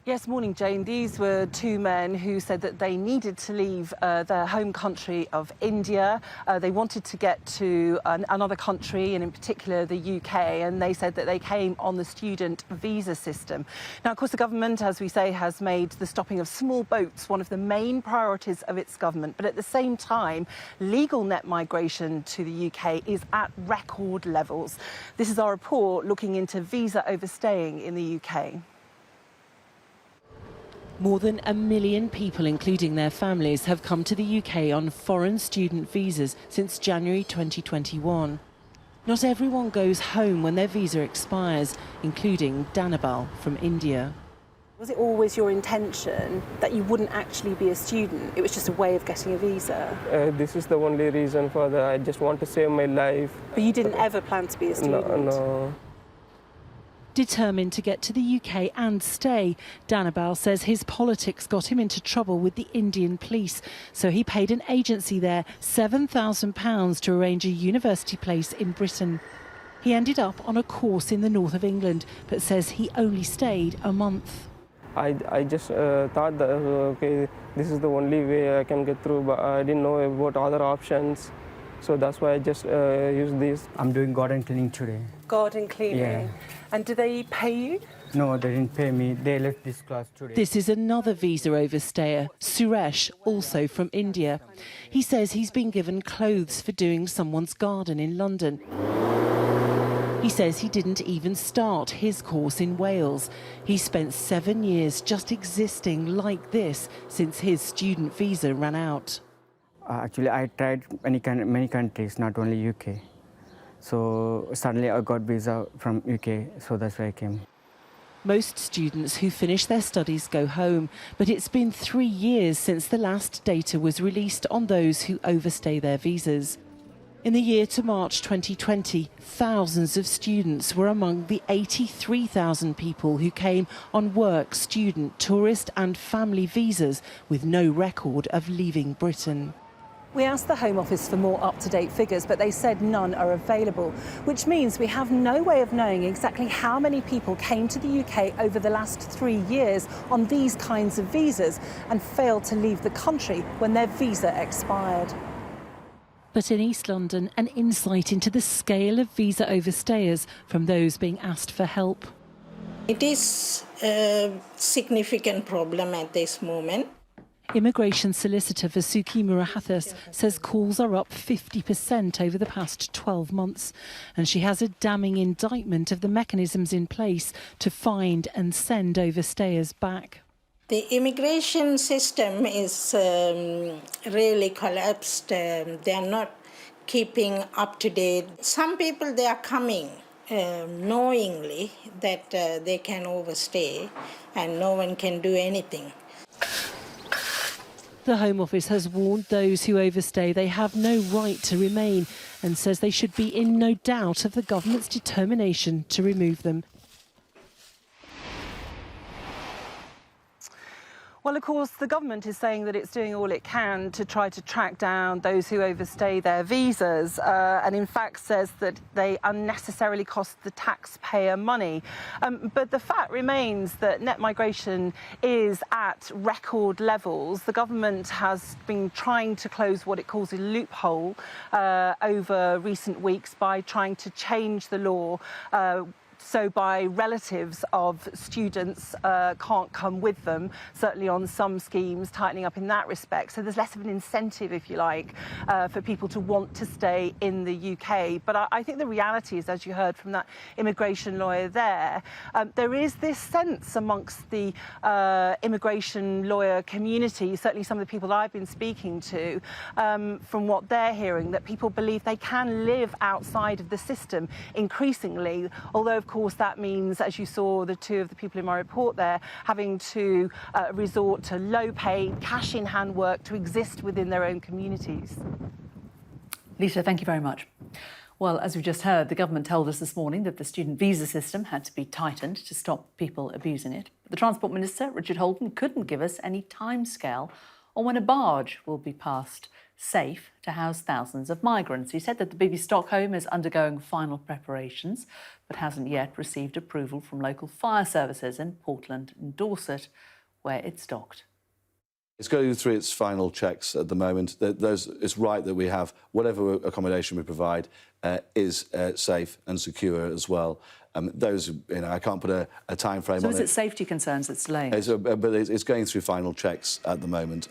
Yes, morning, Jane. These were 2 men who said that they needed to leave their home country of India. They wanted to get to another country, and in particular the UK, and they said that they came on the student visa system. Now, of course, the government, as we say, has made the stopping of small boats one of the main priorities of its government. But at the same time, legal net migration to the UK is at record levels. This is our report looking into visa overstaying in the UK. More than 1 million people, including their families, have come to the UK on foreign student visas since January 2021. Not everyone goes home when their visa expires, including Danabal from India. Was it always your intention that you wouldn't actually be a student? It was just a way of getting a visa? This is the only reason for that. I just want to save my life. But you didn't ever plan to be a student? No. Determined to get to the UK and stay, Danabal says his politics got him into trouble with the Indian police, so he paid an agency there £7,000 to arrange a university place in Britain. He ended up on a course in the north of England, but says he only stayed a month. I just thought that, okay, this is the only way I can get through, but I didn't know about other options. So that's why I just used this. I'm doing garden cleaning today. Garden cleaning? Yeah. And do they pay you? No, they didn't pay me. They left this class today. This is another visa overstayer, Suresh, also from India. He says he's been given clothes for doing someone's garden in London. He says he didn't even start his course in Wales. He spent 7 years just existing like this since his student visa ran out. Actually, I tried many countries, not only UK. So suddenly I got visa from UK, so that's why I came. Most students who finish their studies go home, but it's been 3 years since the last data was released on those who overstay their visas. In the year to March 2020, thousands of students were among the 83,000 people who came on work, student, tourist and family visas with no record of leaving Britain. We asked the Home Office for more up-to-date figures, but they said none are available, which means we have no way of knowing exactly how many people came to the UK over the last 3 years on these kinds of visas and failed to leave the country when their visa expired. But in East London, an insight into the scale of visa overstayers from those being asked for help. It is a significant problem at this moment. Immigration solicitor Vasuki Murahathis says calls are up 50% over the past 12 months, and she has a damning indictment of the mechanisms in place to find and send overstayers back. The immigration system is really collapsed. They are not keeping up to date. Some people, they are coming knowingly that they can overstay and no one can do anything. The Home Office has warned those who overstay they have no right to remain and says they should be in no doubt of the government's determination to remove them. Well, of course, the government is saying that it's doing all it can to try to track down those who overstay their visas, and in fact says that they unnecessarily cost the taxpayer money. But the fact remains that net migration is at record levels. The government has been trying to close what it calls a loophole over recent weeks by trying to change the law so by relatives of students can't come with them, certainly on some schemes, tightening up in that respect. So there's less of an incentive, if you like, for people to want to stay in the UK. But I think the reality is, as you heard from that immigration lawyer there, there is this sense amongst the immigration lawyer community, certainly some of the people I've been speaking to, from what they're hearing, that people believe they can live outside of the system increasingly, although of course that means, as you saw the two of the people in my report there, having to resort to low-paid, cash-in-hand work to exist within their own communities. Lisa, thank you very much. Well, as we just heard, the government told us this morning that the student visa system had to be tightened to stop people abusing it. But the Transport Minister, Richard Holden, couldn't give us any timescale on when a barge will be passed safe to house thousands of migrants. He said that the BB Stockholm is undergoing final preparations but hasn't yet received approval from local fire services in Portland and Dorset, where it's docked. It's going through its final checks at the moment. It's right that we have whatever accommodation we provide is safe and secure as well. I can't put a time frame on it. So is it safety concerns that's delaying? But it's going through final checks at the moment.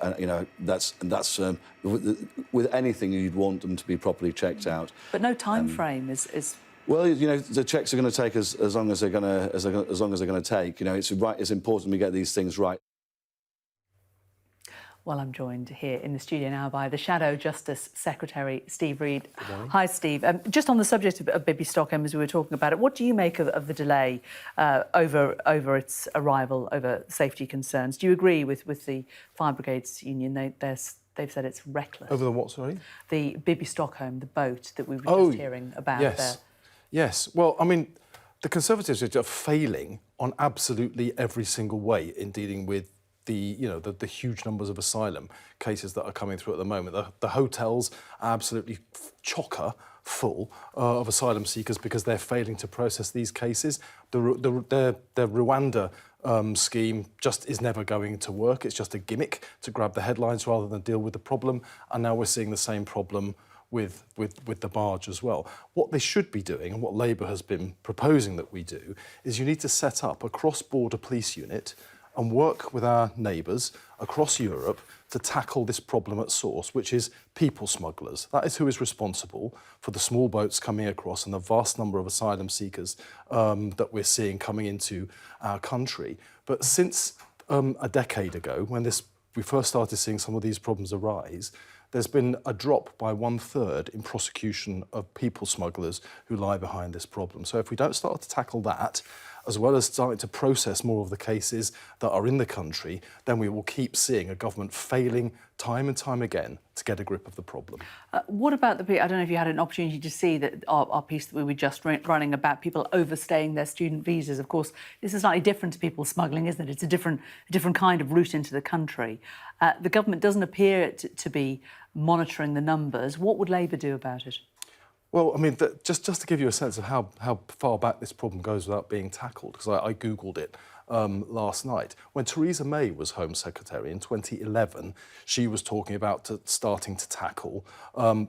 That's with anything you'd want them to be properly checked out. But no time frame is. Well, the checks are going to take as long as they're going to take. It's important we get these things right. Well, I'm joined here in the studio now by the Shadow Justice Secretary, Steve Reid. Hi, Steve. Just on the subject of BB Stockholm, as we were talking about it, what do you make of the delay over its arrival, over safety concerns? Do you agree with the Fire Brigades Union? They've said it's reckless. Over the what, sorry? The BB Stockholm, the boat that we were just hearing about there. Yes. Well, I mean, the Conservatives are just failing on absolutely every single way in dealing with the huge numbers of asylum cases that are coming through at the moment. The hotels are absolutely chocker full of asylum seekers because they're failing to process these cases. Their Rwanda scheme just is never going to work. It's just a gimmick to grab the headlines rather than deal with the problem. And now we're seeing the same problem with the barge as well. What they should be doing, and what Labour has been proposing that we do, is you need to set up a cross-border police unit and work with our neighbours across Europe to tackle this problem at source, which is people smugglers. That is who is responsible for the small boats coming across and the vast number of asylum seekers that we're seeing coming into our country. But since a decade ago, when we first started seeing some of these problems arise, there's been a drop by 1/3 in prosecution of people smugglers who lie behind this problem. So if we don't start to tackle that, as well as starting to process more of the cases that are in the country, then we will keep seeing a government failing time and time again to get a grip of the problem. What about I don't know if you had an opportunity to see that our piece that we were just running about people overstaying their student visas. Of course, this is slightly different to people smuggling, isn't it? It's a different kind of route into the country. The government doesn't appear to be monitoring the numbers. What would Labour do about it? Well, I mean, just to give you a sense of how far back this problem goes without being tackled, because I Googled it last night. When Theresa May was Home Secretary in 2011, she was talking about starting to tackle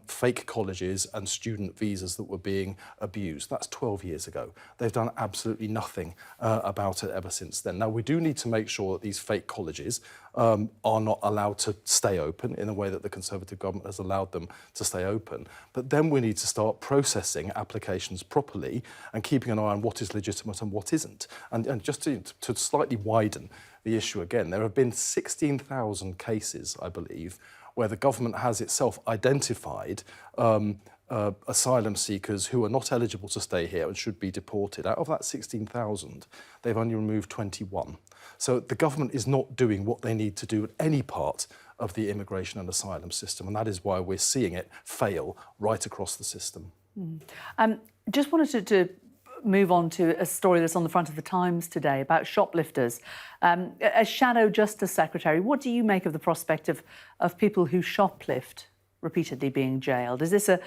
fake colleges and student visas that were being abused. That's 12 years ago. They've done absolutely nothing about it ever since then. Now, we do need to make sure that these fake colleges are not allowed to stay open in a way that the Conservative government has allowed them to stay open. But then we need to start processing applications properly and keeping an eye on what is legitimate and what isn't. And just to slightly widen the issue again, there have been 16,000 cases, I believe, where the government has itself identified asylum seekers who are not eligible to stay here and should be deported. Out of that 16,000, they've only removed 21. So the government is not doing what they need to do at any part of the immigration and asylum system, and that is why we're seeing it fail right across the system. Just wanted to move on to a story that's on the front of the Times today about shoplifters. As Shadow Justice Secretary, what do you make of the prospect of people who shoplift repeatedly being jailed? Is this a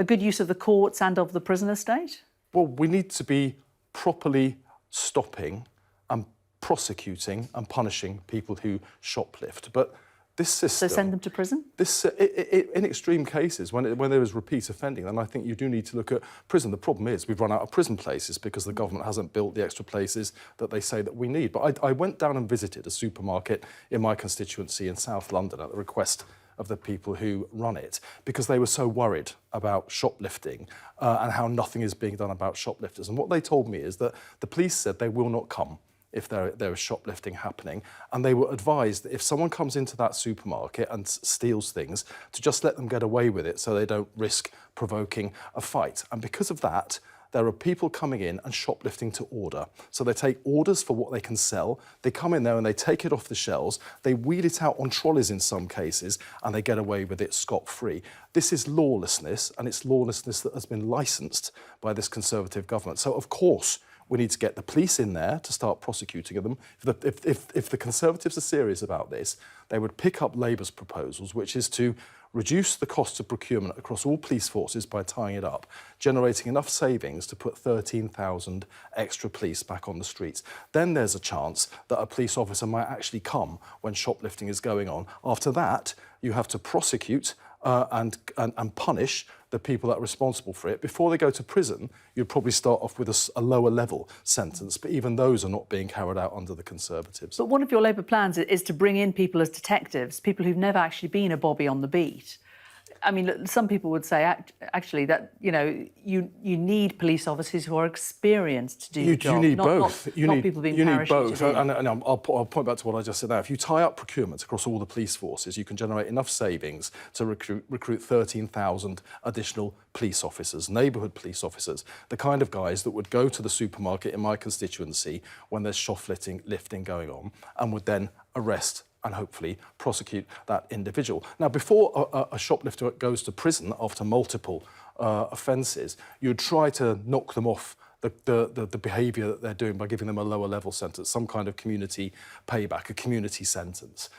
good use of the courts and of the prison estate? Well, we need to be properly stopping and prosecuting and punishing people who shoplift. But this system... So send them to prison? In extreme cases, when there is repeat offending, then I think you do need to look at prison. The problem is we've run out of prison places because the government hasn't built the extra places that they say that we need. But I went down and visited a supermarket in my constituency in South London at the request of the people who run it, because they were so worried about shoplifting and how nothing is being done about shoplifters. And what they told me is that the police said they will not come if there is shoplifting happening, and they were advised that if someone comes into that supermarket and steals things, to just let them get away with it so they don't risk provoking a fight. And because of that, there are people coming in and shoplifting to order. So they take orders for what they can sell, they come in there and they take it off the shelves, they wheel it out on trolleys in some cases, and they get away with it scot-free. This is lawlessness, and it's lawlessness that has been licensed by this Conservative government. So, of course, we need to get the police in there to start prosecuting them. If the Conservatives are serious about this, they would pick up Labour's proposals, which is to reduce the cost of procurement across all police forces by tying it up, generating enough savings to put 13,000 extra police back on the streets. Then there's a chance that a police officer might actually come when shoplifting is going on. After that, you have to prosecute and punish the people that are responsible for it. Before they go to prison, you'd probably start off with a lower level sentence, but even those are not being carried out under the Conservatives. But one of your Labour plans is to bring in people as detectives, people who've never actually been a bobby on the beat. I mean, some people would say, actually, that, you know, you need police officers who are experienced to do the job. You need both. You need both. And I'll point back to what I just said now. If you tie up procurement across all the police forces, you can generate enough savings to recruit 13,000 additional police officers, neighbourhood police officers, the kind of guys that would go to the supermarket in my constituency when there's shoplifting going on and would then arrest and hopefully prosecute that individual. Now, before a shoplifter goes to prison after multiple offences, you'd try to knock them off the behaviour that they're doing by giving them a lower level sentence, some kind of community payback, a community sentence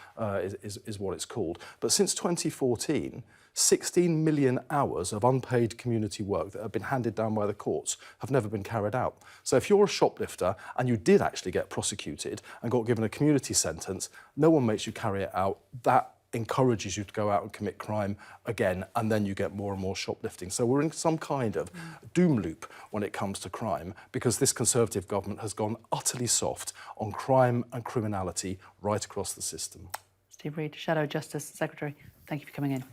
is what it's called. But since 2014, 16 million hours of unpaid community work that have been handed down by the courts have never been carried out. So if you're a shoplifter and you did actually get prosecuted and got given a community sentence, no one makes you carry it out. That encourages you to go out and commit crime again, and then you get more and more shoplifting. So we're in some kind of doom loop when it comes to crime, because this Conservative government has gone utterly soft on crime and criminality right across the system. Steve Reid, Shadow Justice Secretary, thank you for coming in.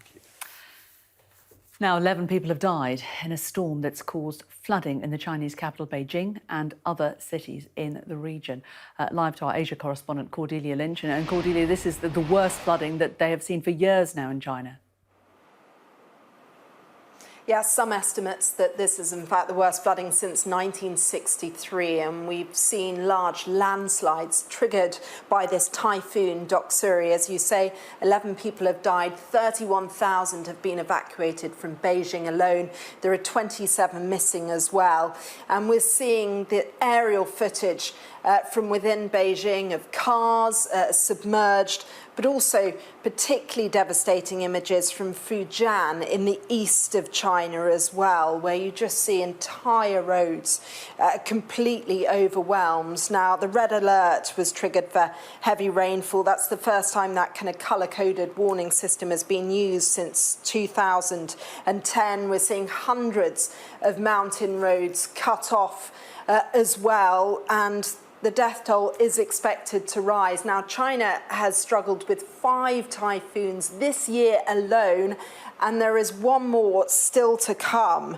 Now, 11 people have died in a storm that's caused flooding in the Chinese capital, Beijing, and other cities in the region. Live to our Asia correspondent, Cordelia Lynch. And Cordelia, this is the worst flooding that they have seen for years now in China. Yes, some estimates that this is in fact the worst flooding since 1963, and we've seen large landslides triggered by this typhoon Doksuri. As you say, 11 people have died, 31,000 have been evacuated from Beijing alone. There are 27 missing as well. And we're seeing the aerial footage from within Beijing of cars submerged, but also particularly devastating images from Fujian in the east of China as well, where you just see entire roads completely overwhelmed. Now, the red alert was triggered for heavy rainfall. That's the first time that kind of colour-coded warning system has been used since 2010. We're seeing hundreds of mountain roads cut off as well, and the death toll is expected to rise. Now, China has struggled with 5 typhoons this year alone, and there is one more still to come.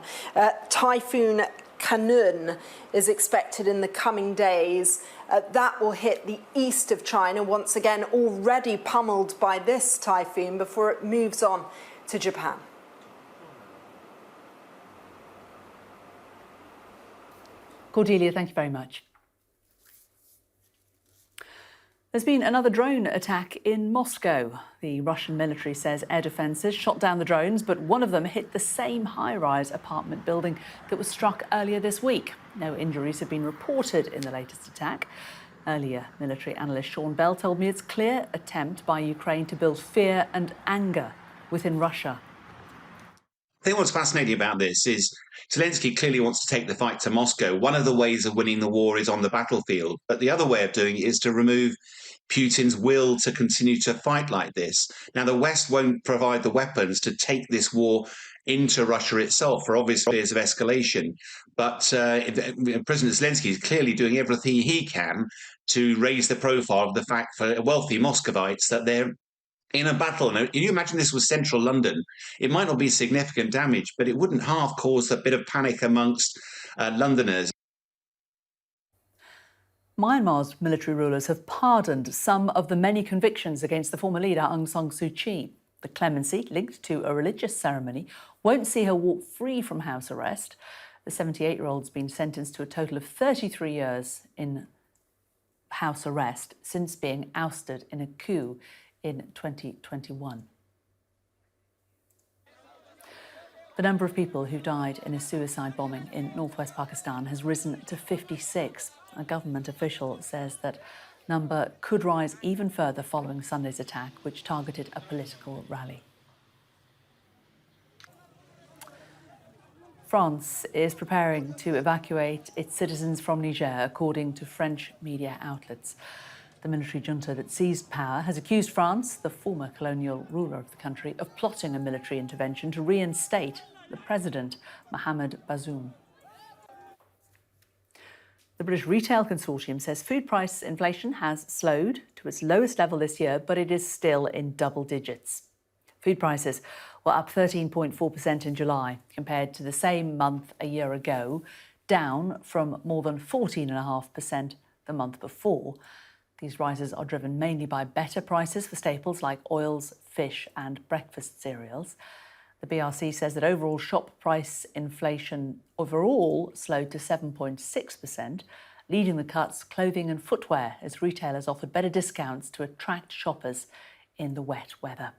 Typhoon Kanun is expected in the coming days. That will hit the east of China, once again already pummeled by this typhoon, before it moves on to Japan. Cordelia, thank you very much. There's been another drone attack in Moscow. The Russian military says air defences shot down the drones, but one of them hit the same high-rise apartment building that was struck earlier this week. No injuries have been reported in the latest attack. Earlier, military analyst Sean Bell told me it's a clear attempt by Ukraine to build fear and anger within Russia. I think what's fascinating about this is Zelensky clearly wants to take the fight to Moscow. One of the ways of winning the war is on the battlefield, but the other way of doing it is to remove Putin's will to continue to fight like this. Now, the West won't provide the weapons to take this war into Russia itself for obvious fears of escalation, but President Zelensky is clearly doing everything he can to raise the profile of the fact for wealthy Muscovites that they're in a battle. Now, can you imagine this was central London? It might not be significant damage, but it wouldn't half cause a bit of panic amongst Londoners. Myanmar's military rulers have pardoned some of the many convictions against the former leader Aung San Suu Kyi. The clemency, linked to a religious ceremony, won't see her walk free from house arrest. The 78-year-old's been sentenced to a total of 33 years in house arrest since being ousted in a coup in 2021. The number of people who died in a suicide bombing in northwest Pakistan has risen to 56. A government official says that number could rise even further following Sunday's attack, which targeted a political rally. France is preparing to evacuate its citizens from Niger, according to French media outlets. The military junta that seized power has accused France, the former colonial ruler of the country, of plotting a military intervention to reinstate the president, Mohamed Bazoum. The British Retail Consortium says food price inflation has slowed to its lowest level this year, but it is still in double digits. Food prices were up 13.4% in July compared to the same month a year ago, down from more than 14.5% the month before. These rises are driven mainly by better prices for staples like oils, fish and breakfast cereals. The BRC says that overall shop price inflation overall slowed to 7.6%. Leading the cuts, clothing and footwear, as retailers offered better discounts to attract shoppers in the wet weather.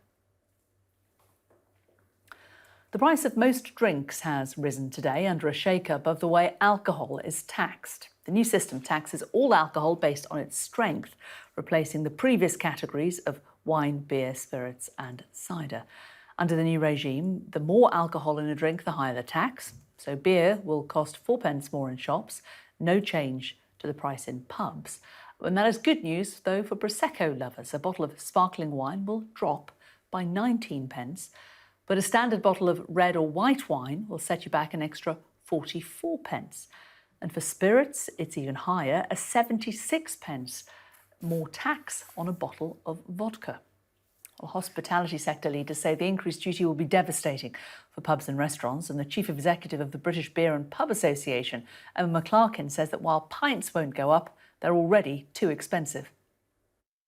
The price of most drinks has risen today under a shake-up of the way alcohol is taxed. The new system taxes all alcohol based on its strength, replacing the previous categories of wine, beer, spirits and cider. Under the new regime, the more alcohol in a drink, the higher the tax. So beer will cost 4p more in shops, no change to the price in pubs. And that is good news, though, for Prosecco lovers. A bottle of sparkling wine will drop by 19p, but a standard bottle of red or white wine will set you back an extra 44p. And for spirits, it's even higher, a 76p more tax on a bottle of vodka. Well, hospitality sector leaders say the increased duty will be devastating for pubs and restaurants, and the chief executive of the British Beer and Pub Association, Emma McClarkin, says that while pints won't go up, they're already too expensive.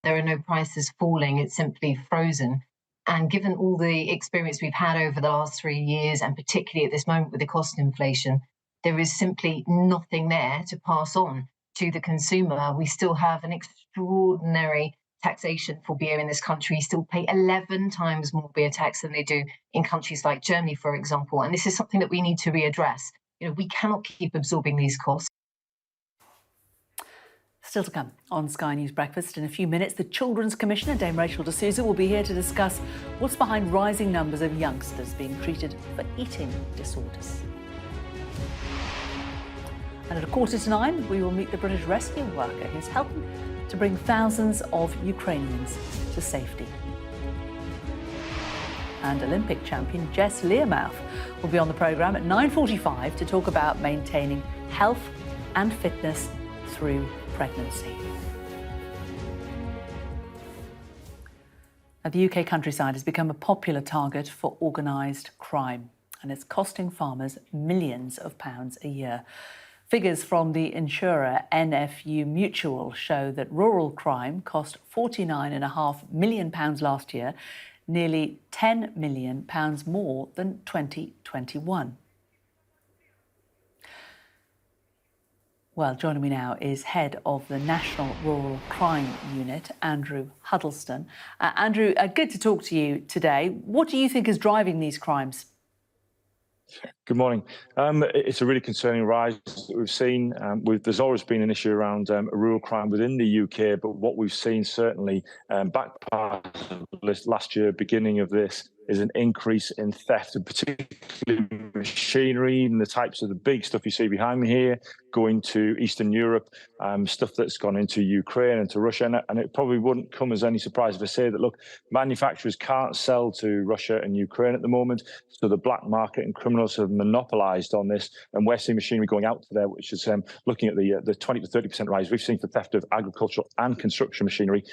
There are no prices falling, it's simply frozen. And given all the experience we've had over the last 3 years, and particularly at this moment with the cost inflation, there is simply nothing there to pass on to the consumer. We still have an extraordinary taxation for beer in this country. You still pay 11 times more beer tax than they do in countries like Germany, for example. And this is something that we need to readdress. We cannot keep absorbing these costs. Still to come on Sky News Breakfast in a few minutes, the Children's Commissioner, Dame Rachel de Souza, will be here to discuss what's behind rising numbers of youngsters being treated for eating disorders. And at 8:45, we will meet the British rescue worker who's helping to bring thousands of Ukrainians to safety. And Olympic champion Jess Learmonth will be on the programme at 9:45 to talk about maintaining health and fitness through pregnancy. Now, the UK countryside has become a popular target for organised crime, and it's costing farmers millions of pounds a year. Figures from the insurer NFU Mutual show that rural crime cost £49.5 million last year, nearly £10 million more than 2021. Well, joining me now is head of the National Rural Crime Unit, Andrew Huddleston. Andrew, good to talk to you today. What do you think is driving these crimes? Good morning. It's a really concerning rise that we've seen. There's always been an issue around rural crime within the UK, but what we've seen certainly back part of last year, beginning of this, is an increase in theft, and particularly machinery and the types of the big stuff you see behind me here, going to Eastern Europe, stuff that's gone into Ukraine and to Russia. And it probably wouldn't come as any surprise if I say that, look, manufacturers can't sell to Russia and Ukraine at the moment, so the black market and criminals have monopolised on this, and we're seeing machinery going out to there, which is looking at the 20 to 30% rise we've seen for theft of agricultural and construction machinery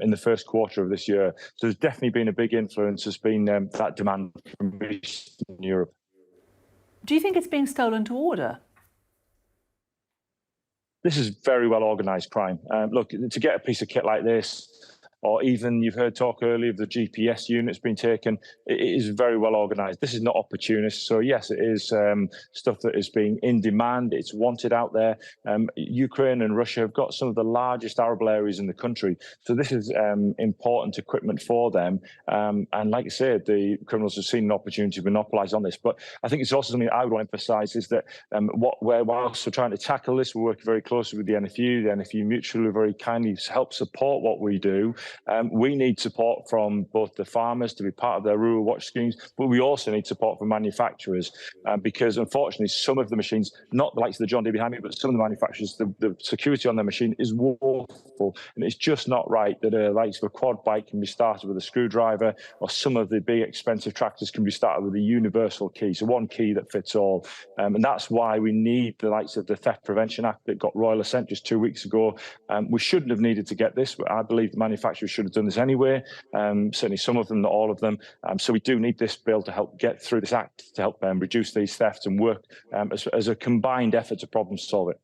in the first quarter of this year. So there's definitely been a big influence. There's been that demand from Eastern Europe. Do you think it's being stolen to order? This is very well organised crime. Look, to get a piece of kit like this, or even you've heard talk earlier of the GPS units being taken, it is very well organised. This is not opportunist. So yes, it is stuff that is being in demand. It's wanted out there. Ukraine and Russia have got some of the largest arable areas in the country. So this is important equipment for them. And like I said, the criminals have seen an opportunity to monopolise on this. But I think it's also something I would want to emphasise is that whilst we're trying to tackle this, we're working very closely with the NFU. The NFU Mutual who very kindly help support what we do. We need support from both the farmers to be part of their rural watch schemes, but we also need support from manufacturers because unfortunately some of the machines, not the likes of the John Deere behind me, but some of the manufacturers, the security on their machine is woeful, and it's just not right that a likes of a quad bike can be started with a screwdriver, or some of the big expensive tractors can be started with a universal key, so one key that fits all. And that's why we need the likes of the Theft Prevention Act that got royal assent just 2 weeks ago. We shouldn't have needed to get this, but I believe the manufacturers should have done this anyway, certainly some of them, not all of them. So we do need this bill to help get through this act, to help reduce these thefts and work as a combined effort to problem solve it.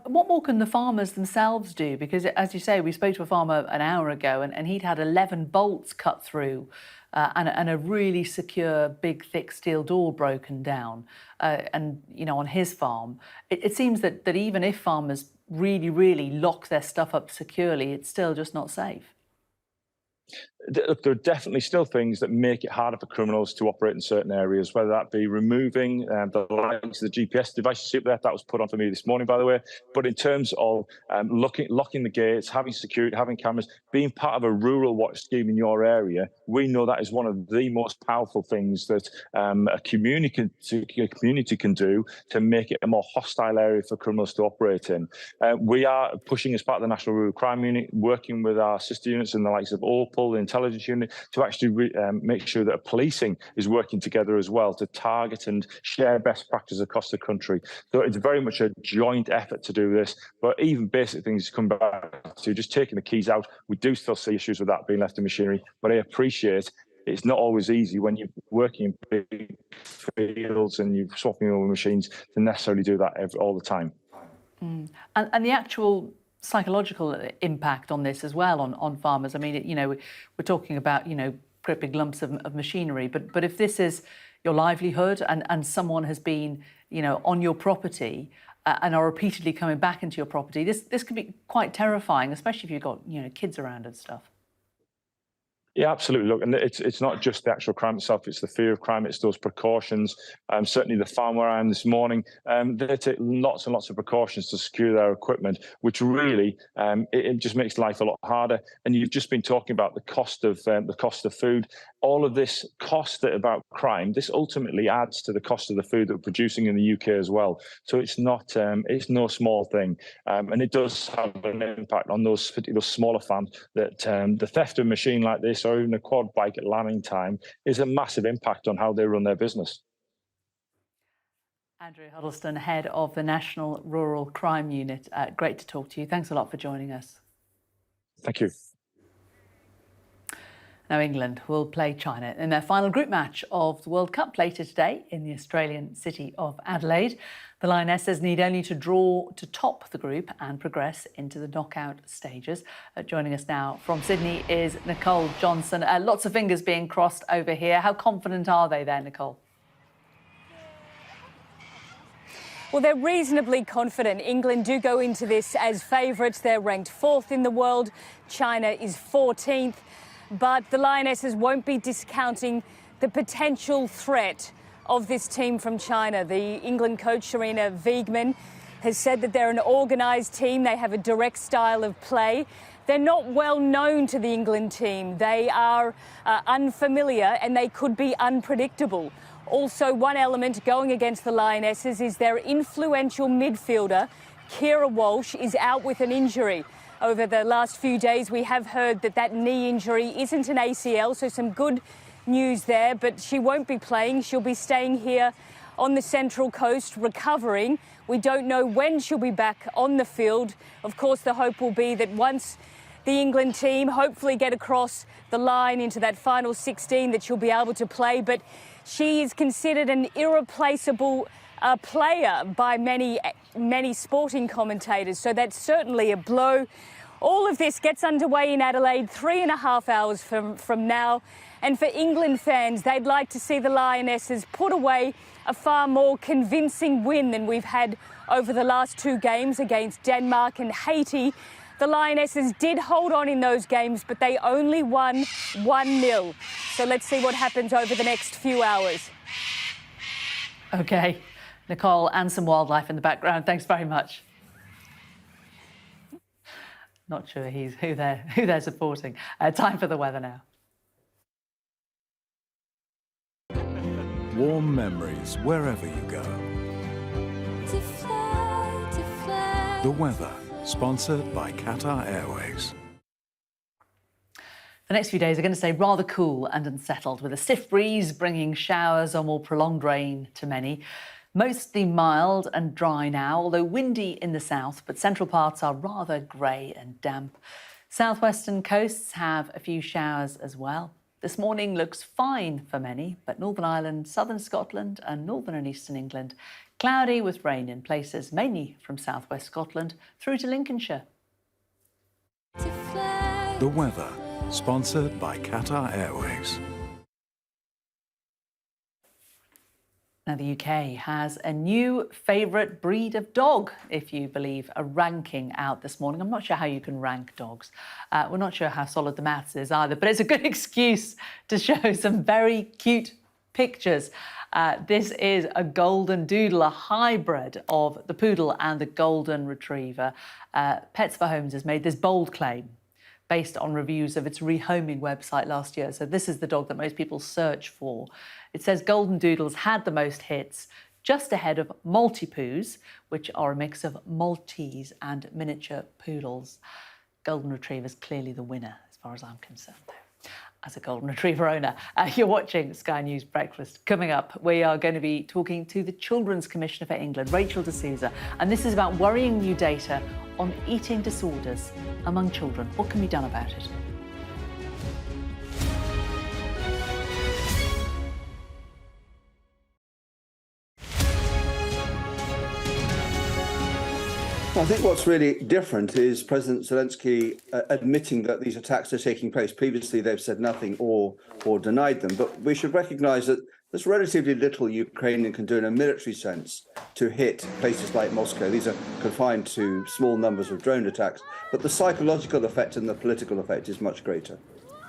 What more can the farmers themselves do? Because, as you say, we spoke to a farmer an hour ago and he'd had 11 bolts cut through and a really secure, big, thick steel door broken down. And, you know, on his farm, it seems that even if farmers really lock their stuff up securely, it's still just not safe. There are definitely still things that make it harder for criminals to operate in certain areas, whether that be removing the likes of the GPS devices there. That was put on for me this morning, by the way. But in terms of locking the gates, having security, having cameras, being part of a rural watch scheme in your area, we know that is one of the most powerful things that a community can do to make it a more hostile area for criminals to operate in. We are pushing as part of the National Rural Crime Unit, working with our sister units in the likes of Opal, the intelligence unit, to actually make sure that policing is working together as well to target and share best practice across the country. So it's very much a joint effort to do this, but even basic things come back to just taking the keys out. We do still see issues with that being left in machinery, but I appreciate it's not always easy when you're working in big fields and you're swapping over machines to necessarily do that all the time. And the actual psychological impact on this as well on farmers. I mean, you know, we're talking about, you know, great big lumps of machinery, but if this is your livelihood and someone has been, you know, on your property and are repeatedly coming back into your property, this can be quite terrifying, especially if you've got, you know, kids around and stuff. Yeah, absolutely. Look, and it's not just the actual crime itself, it's the fear of crime, it's those precautions. Certainly the farm where I am this morning, they take lots and lots of precautions to secure their equipment, which really, it just makes life a lot harder. And you've just been talking about the cost of food. All of this cost about crime, this ultimately adds to the cost of the food that we're producing in the UK as well. So it's not, it's no small thing. And it does have an impact on those smaller farms that the theft of a machine like this or even a quad bike at lambing time is a massive impact on how they run their business. Andrew Huddleston, head of the National Rural Crime Unit. Great to talk to you. Thanks a lot for joining us. Thank you. Now England will play China in their final group match of the World Cup later today in the Australian city of Adelaide. The Lionesses need only to draw to top the group and progress into the knockout stages. Joining us now from Sydney is Nicole Johnson. Lots of fingers being crossed over here. How confident are they there, Nicole? Well, they're reasonably confident. England do go into this as favourites. They're ranked 4th in the world. China is 14th. But the Lionesses won't be discounting the potential threat of this team from China. The England coach, Sarina Wiegman, has said that they're an organised team. They have a direct style of play. They're not well known to the England team. They are unfamiliar and they could be unpredictable. Also, one element going against the Lionesses is their influential midfielder, Keira Walsh, is out with an injury. Over the last few days, we have heard that knee injury isn't an ACL, so some good news there, but she won't be playing. She'll be staying here on the Central Coast recovering. We don't know when she'll be back on the field. Of course, the hope will be that once the England team hopefully get across the line into that final 16 that she'll be able to play, but she is considered an irreplaceable player by many sporting commentators, so that's certainly a blow. All of this gets underway in Adelaide 3.5 hours from now. And for England fans, they'd like to see the Lionesses put away a far more convincing win than we've had over the last 2 games against Denmark and Haiti. The Lionesses did hold on in those games, but they only won 1-0. So let's see what happens over the next few hours. OK. Nicole, and some wildlife in the background. Thanks very much. Not sure who they're supporting. Time for the weather now. Warm memories wherever you go. The weather, sponsored by Qatar Airways. The next few days are going to stay rather cool and unsettled, with a stiff breeze bringing showers or more prolonged rain to many. Mostly mild and dry now, although windy in the south, but central parts are rather grey and damp. Southwestern coasts have a few showers as well. This morning looks fine for many, but Northern Ireland, southern Scotland and northern and eastern England, cloudy with rain in places, mainly from southwest Scotland through to Lincolnshire. The weather, sponsored by Qatar Airways. Now, the UK has a new favourite breed of dog, if you believe a ranking out this morning. I'm not sure how you can rank dogs. We're not sure how solid the maths is either, but it's a good excuse to show some very cute pictures. This is a golden doodle, a hybrid of the poodle and the golden retriever. Pets for Homes has made this bold claim based on reviews of its rehoming website last year. So this is the dog that most people search for. It says Golden Doodles had the most hits, just ahead of Maltipoos, which are a mix of Maltese and miniature poodles. Golden Retriever's clearly the winner, as far as I'm concerned, though. As a Golden Retriever owner, you're watching Sky News Breakfast. Coming up, we are going to be talking to the Children's Commissioner for England, Rachel de Souza, and this is about worrying new data on eating disorders among children. What can be done about it? I think what's really different is President Zelensky admitting that these attacks are taking place. Previously, they've said nothing or denied them. But we should recognise that there's relatively little Ukraine can do in a military sense to hit places like Moscow. These are confined to small numbers of drone attacks. But the psychological effect and the political effect is much greater.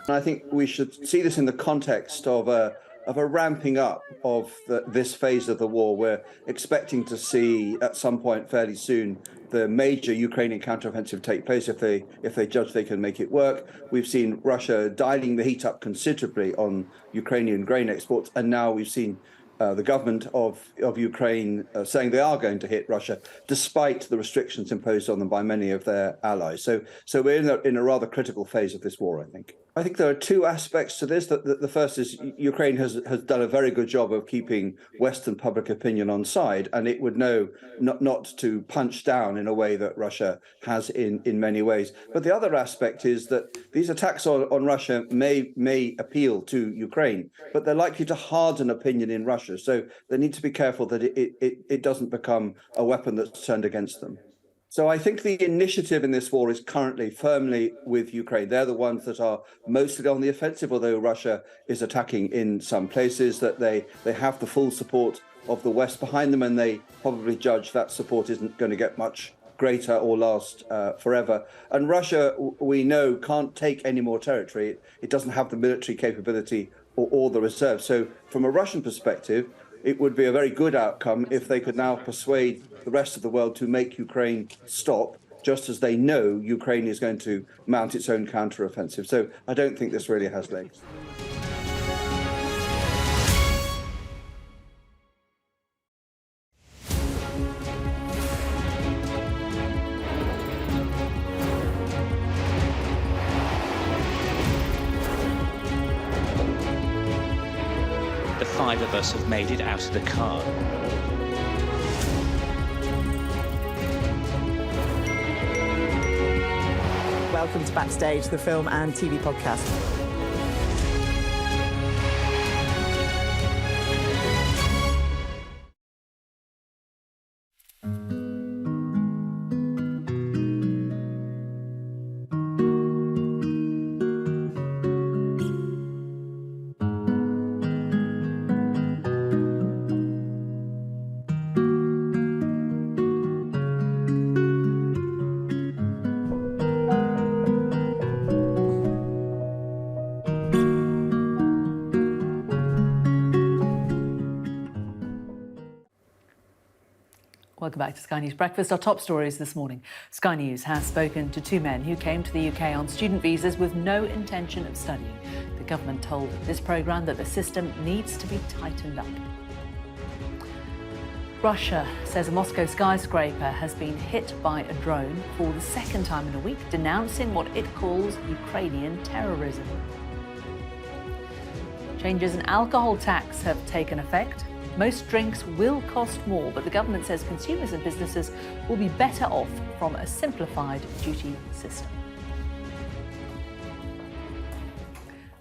And I think we should see this in the context of a ramping up of this phase of the war. We're expecting to see at some point fairly soon the major Ukrainian counteroffensive take place if they judge they can make it work. We've seen Russia dialing the heat up considerably on Ukrainian grain exports, and now we've seen the government of Ukraine saying they are going to hit Russia, despite the restrictions imposed on them by many of their allies. So we're in a rather critical phase of this war, I think. I think there are two aspects to this. The first is Ukraine has done a very good job of keeping Western public opinion on side, and it would know not to punch down in a way that Russia has in many ways. But the other aspect is that these attacks on Russia may appeal to Ukraine, but they're likely to harden opinion in Russia. So they need to be careful that it doesn't become a weapon that's turned against them. So I think the initiative in this war is currently firmly with Ukraine. They're the ones that are mostly on the offensive, although Russia is attacking in some places, that they have the full support of the West behind them, and they probably judge that support isn't going to get much greater or last forever. And Russia, we know, can't take any more territory. It doesn't have the military capability or the reserve. So from a Russian perspective, it would be a very good outcome if they could now persuade the rest of the world to make Ukraine stop, just as they know Ukraine is going to mount its own counteroffensive. So I don't think this really has legs. The five of us have made it out of the car. Welcome to Backstage, the film and TV podcast. Welcome back to Sky News Breakfast. Our top stories this morning. Sky News has spoken to two men who came to the UK on student visas with no intention of studying. The government told this programme that the system needs to be tightened up. Russia says a Moscow skyscraper has been hit by a drone for the second time in a week, denouncing what it calls Ukrainian terrorism. Changes in alcohol tax have taken effect. Most drinks will cost more, but the government says consumers and businesses will be better off from a simplified duty system.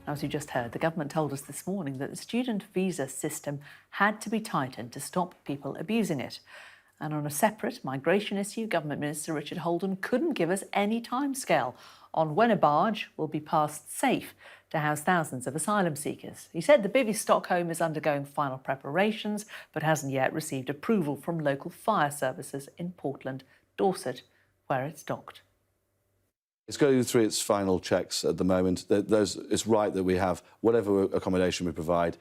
Now, as you just heard, the government told us this morning that the student visa system had to be tightened to stop people abusing it. And on a separate migration issue, Government Minister Richard Holden couldn't give us any timescale on when a barge will be passed safe to house thousands of asylum seekers. He said the Bivvy Stockholm is undergoing final preparations but hasn't yet received approval from local fire services in Portland, Dorset, where it's docked. It's going through its final checks at the moment. It's right that we have whatever accommodation we provide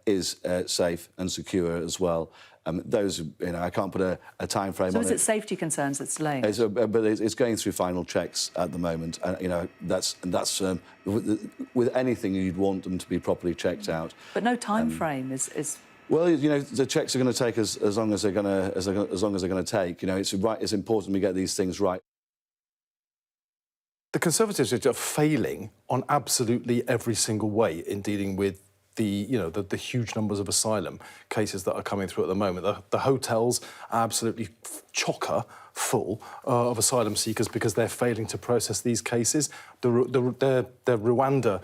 is safe and secure as well. I can't put a time frame on it. So is it safety concerns that's delaying it? But it's going through final checks at the moment. And, that's with anything you'd want them to be properly checked out. But no time frame is. Well, the checks are going to take as long as they're going to take. It's important we get these things right. The Conservatives are just failing on absolutely every single way in dealing with the huge numbers of asylum cases that are coming through at the moment. The hotels are absolutely chocker full of asylum seekers because they're failing to process these cases. The Rwanda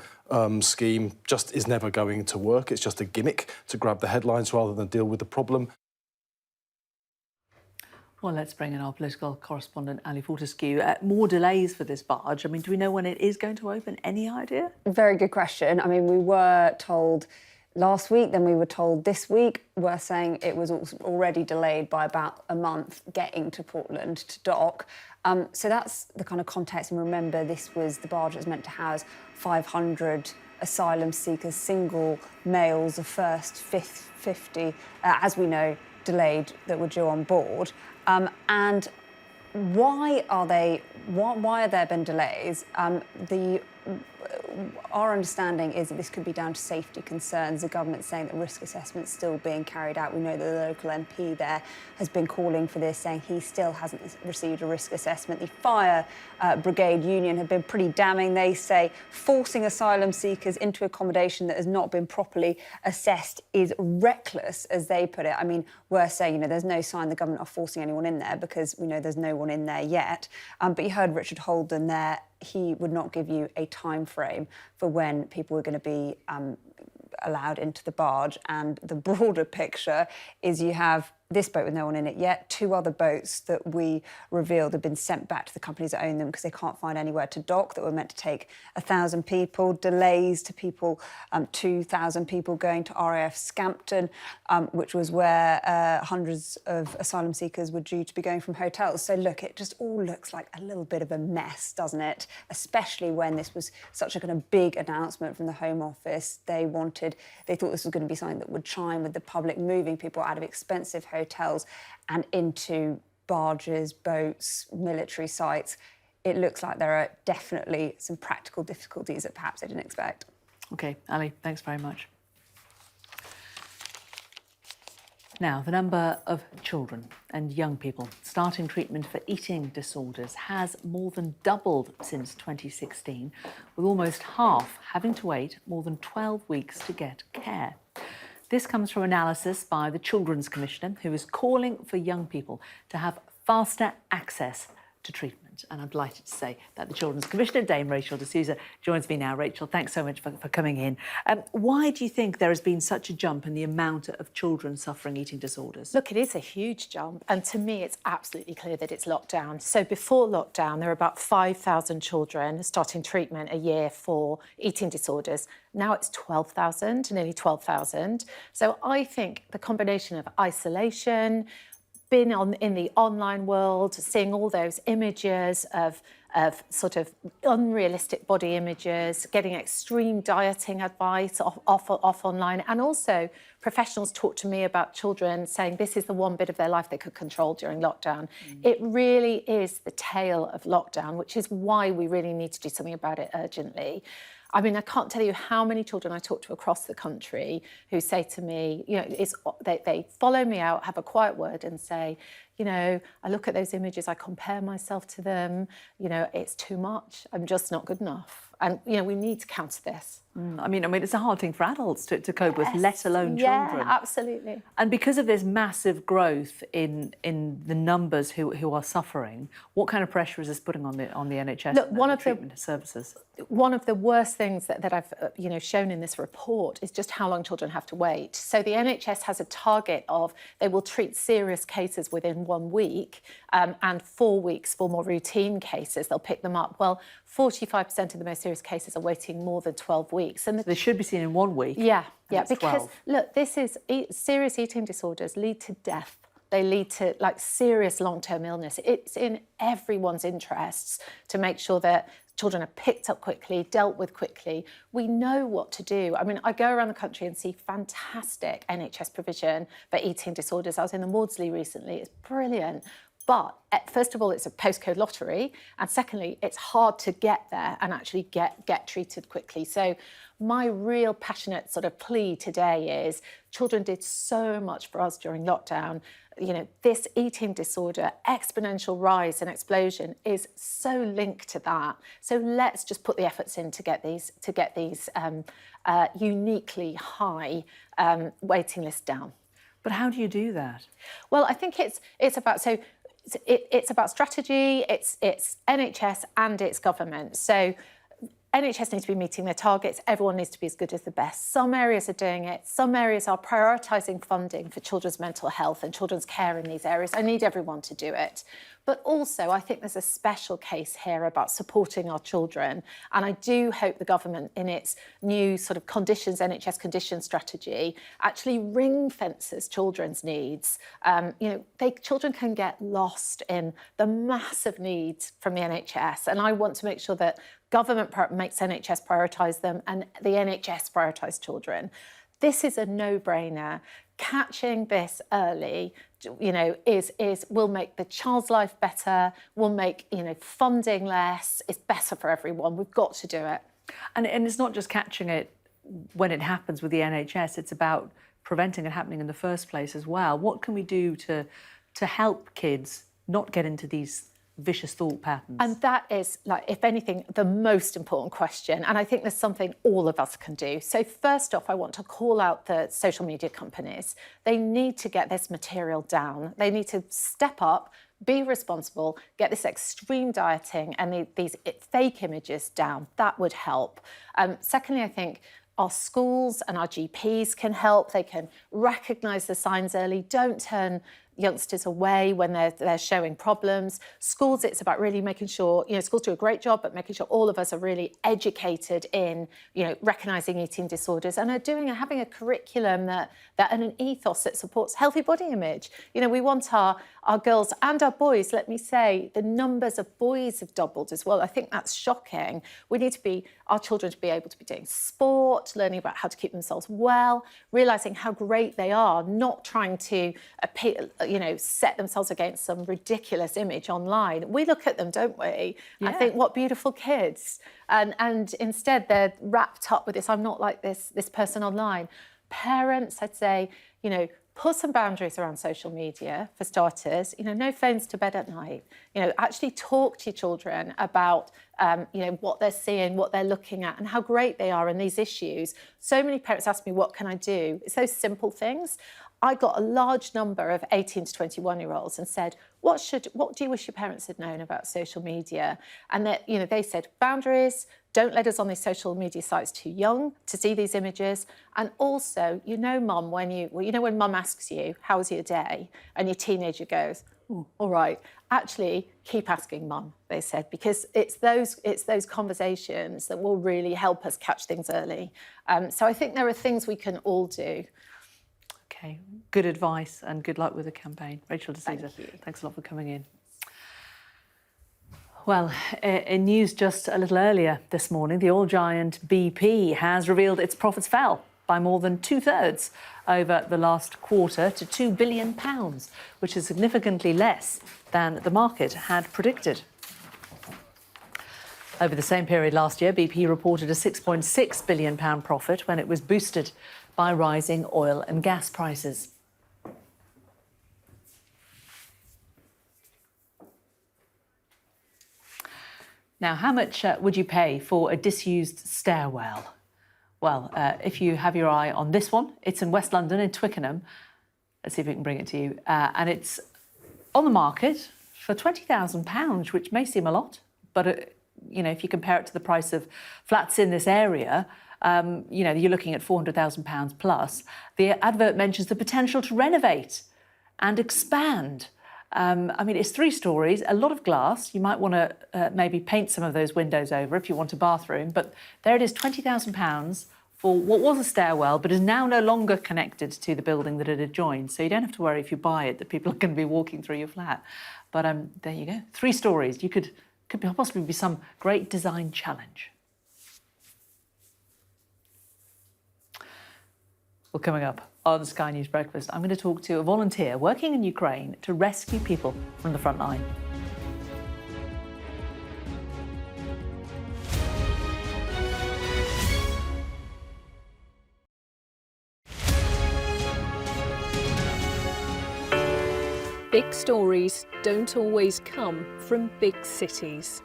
scheme just is never going to work. It's just a gimmick to grab the headlines rather than deal with the problem. Well, let's bring in our political correspondent, Ali Fortescue. More delays for this barge. I mean, do we know when it is going to open? Any idea? Very good question. I mean, we were told last week, then we were told this week. We're saying it was already delayed by about a month getting to Portland to dock. So that's the kind of context. And remember, this was the barge that was meant to house 500 asylum seekers, single males, the first 50, as we know, delayed, that were due on board. And why are there been delays? Our understanding is that this could be down to safety concerns. The government's saying that risk assessment's still being carried out. We know that the local MP there has been calling for this, saying he still hasn't received a risk assessment. The Fire Brigade Union have been pretty damning. They say forcing asylum seekers into accommodation that has not been properly assessed is reckless, as they put it. I mean, we're saying, there's no sign the government are forcing anyone in there because we know there's no one in there yet. But you heard Richard Holden there. He would not give you a time frame for when people were going to be allowed into the barge. And the broader picture is you have this boat with no one in it yet. 2 other boats that we revealed have been sent back to the companies that own them because they can't find anywhere to dock, that were meant to take 1,000 people. Delays to people, 2,000 people going to RAF Scampton, which was where hundreds of asylum seekers were due to be going from hotels. So look, it just all looks like a little bit of a mess, doesn't it? Especially when this was such a kind of big announcement from the Home Office. They thought this was going to be something that would chime with the public, moving people out of expensive hotels and into barges, boats, military sites. It looks like there are definitely some practical difficulties that perhaps they didn't expect. OK, Ali, thanks very much. Now, the number of children and young people starting treatment for eating disorders has more than doubled since 2016, with almost half having to wait more than 12 weeks to get care. This comes from analysis by the Children's Commissioner, who is calling for young people to have faster access to treatment. And I'm delighted to say that the Children's Commissioner, Dame Rachel de Souza, joins me now. Rachel, thanks so much for coming in. Why do you think there has been such a jump in the amount of children suffering eating disorders? Look, it is a huge jump. And to me, it's absolutely clear that it's lockdown. So before lockdown, there were about 5,000 children starting treatment a year for eating disorders. Now it's 12,000, nearly 12,000. So I think the combination of isolation, been in the online world, seeing all those images of sort of unrealistic body images, getting extreme dieting advice off online, and also professionals talk to me about children saying this is the one bit of their life they could control during lockdown. It really is the tail of lockdown, which is why we really need to do something about it urgently. I mean, I can't tell you how many children I talk to across the country who say to me, they follow me out, have a quiet word and say, I look at those images, I compare myself to them, it's too much, I'm just not good enough. And, we need to counter this. I mean, it's a hard thing for adults to cope with, let alone children. Yeah, absolutely. And because of this massive growth in the numbers who are suffering, what kind of pressure is this putting on the NHS? Look, and the treatment services? One of the worst things that I've shown in this report is just how long children have to wait. So the NHS has a target of they will treat serious cases within 1 week and 4 weeks for more routine cases. They'll pick them up. Well, 45% of the most serious cases are waiting more than 12 weeks. And they should be seen in 1 week. Yeah, because 12. Look, serious eating disorders lead to death. They lead to serious long-term illness. It's in everyone's interests to make sure that children are picked up quickly, dealt with quickly. We know what to do. I mean, I go around the country and see fantastic NHS provision for eating disorders. I was in the Maudsley recently. It's brilliant. But first of all, it's a postcode lottery. And secondly, it's hard to get there and actually get treated quickly. So my real passionate sort of plea today is children did so much for us during lockdown. This eating disorder exponential rise and explosion is so linked to that. So let's just put the efforts in to get these uniquely high waiting lists down. But how do you do that? Well, I think it's about strategy. It's NHS and it's government. So NHS needs to be meeting their targets. Everyone needs to be as good as the best. Some areas are doing it. Some areas are prioritising funding for children's mental health and children's care in these areas. I need everyone to do it. But also, I think there's a special case here about supporting our children. And I do hope the government, in its new sort of NHS conditions strategy, actually ring fences children's needs. Children can get lost in the massive needs from the NHS. And I want to make sure that government makes NHS prioritise them and the NHS prioritise children. This is a no-brainer. Catching this early, will make the child's life better, will make, funding less. It's better for everyone. We've got to do it. And it's not just catching it when it happens with the NHS, it's about preventing it happening in the first place as well. What can we do to help kids not get into these vicious thought patterns? And that is, if anything, the most important question. And I think there's something all of us can do. So first off, I want to call out the social media companies. They need to get this material down. They need to step up, be responsible, get this extreme dieting and these fake images down. That would help. Secondly, I think our schools and our GPs can help. They can recognise the signs early. Don't turn youngsters away when they're showing problems. Schools, it's about really making sure, schools do a great job, but making sure all of us are really educated in, recognising eating disorders and are having a curriculum and an ethos that supports healthy body image. We want our girls and our boys, let me say, the numbers of boys have doubled as well. I think that's shocking. We need our children to be able to be doing sport, learning about how to keep themselves well, realising how great they are, not trying to set themselves against some ridiculous image online. We look at them, don't we? Yeah. And think, what beautiful kids. And instead they're wrapped up with this, I'm not like this person online. Parents, I'd say, put some boundaries around social media, for starters. No phones to bed at night. Actually talk to your children about, what they're seeing, what they're looking at, and how great they are in these issues. So many parents ask me, what can I do? It's those simple things. I got a large number of 18 to 21-year-olds and said, what do you wish your parents had known about social media? And that, they said, boundaries, don't let us on these social media sites too young to see these images. And also, Mum, when Mum asks you, how was your day? And your teenager goes, oh, all right. Actually, keep asking Mum, they said, because it's those conversations that will really help us catch things early. So I think there are things we can all do. Okay, good advice and good luck with the campaign. Rachel de Souza, thanks a lot for coming in. Well, in news just a little earlier this morning, the oil giant BP has revealed its profits fell by more than 2/3 over the last quarter to £2 billion, which is significantly less than the market had predicted. Over the same period last year, BP reported a £6.6 billion profit when it was boosted by rising oil and gas prices. Now, how much would you pay for a disused stairwell? Well, if you have your eye on this one, it's in West London, in Twickenham. Let's see if we can bring it to you. And it's on the market for £20,000, which may seem a lot, but if you compare it to the price of flats in this area, you're looking at £400,000 plus. The advert mentions the potential to renovate and expand. It's 3 stories, a lot of glass. You might want to maybe paint some of those windows over if you want a bathroom. But there it is, £20,000 for what was a stairwell, but is now no longer connected to the building that it adjoins. So you don't have to worry if you buy it that people are going to be walking through your flat. But there you go, 3 stories. You could possibly be some great design challenge. Well, coming up on Sky News Breakfast, I'm going to talk to a volunteer working in Ukraine to rescue people from the front line. Big stories don't always come from big cities.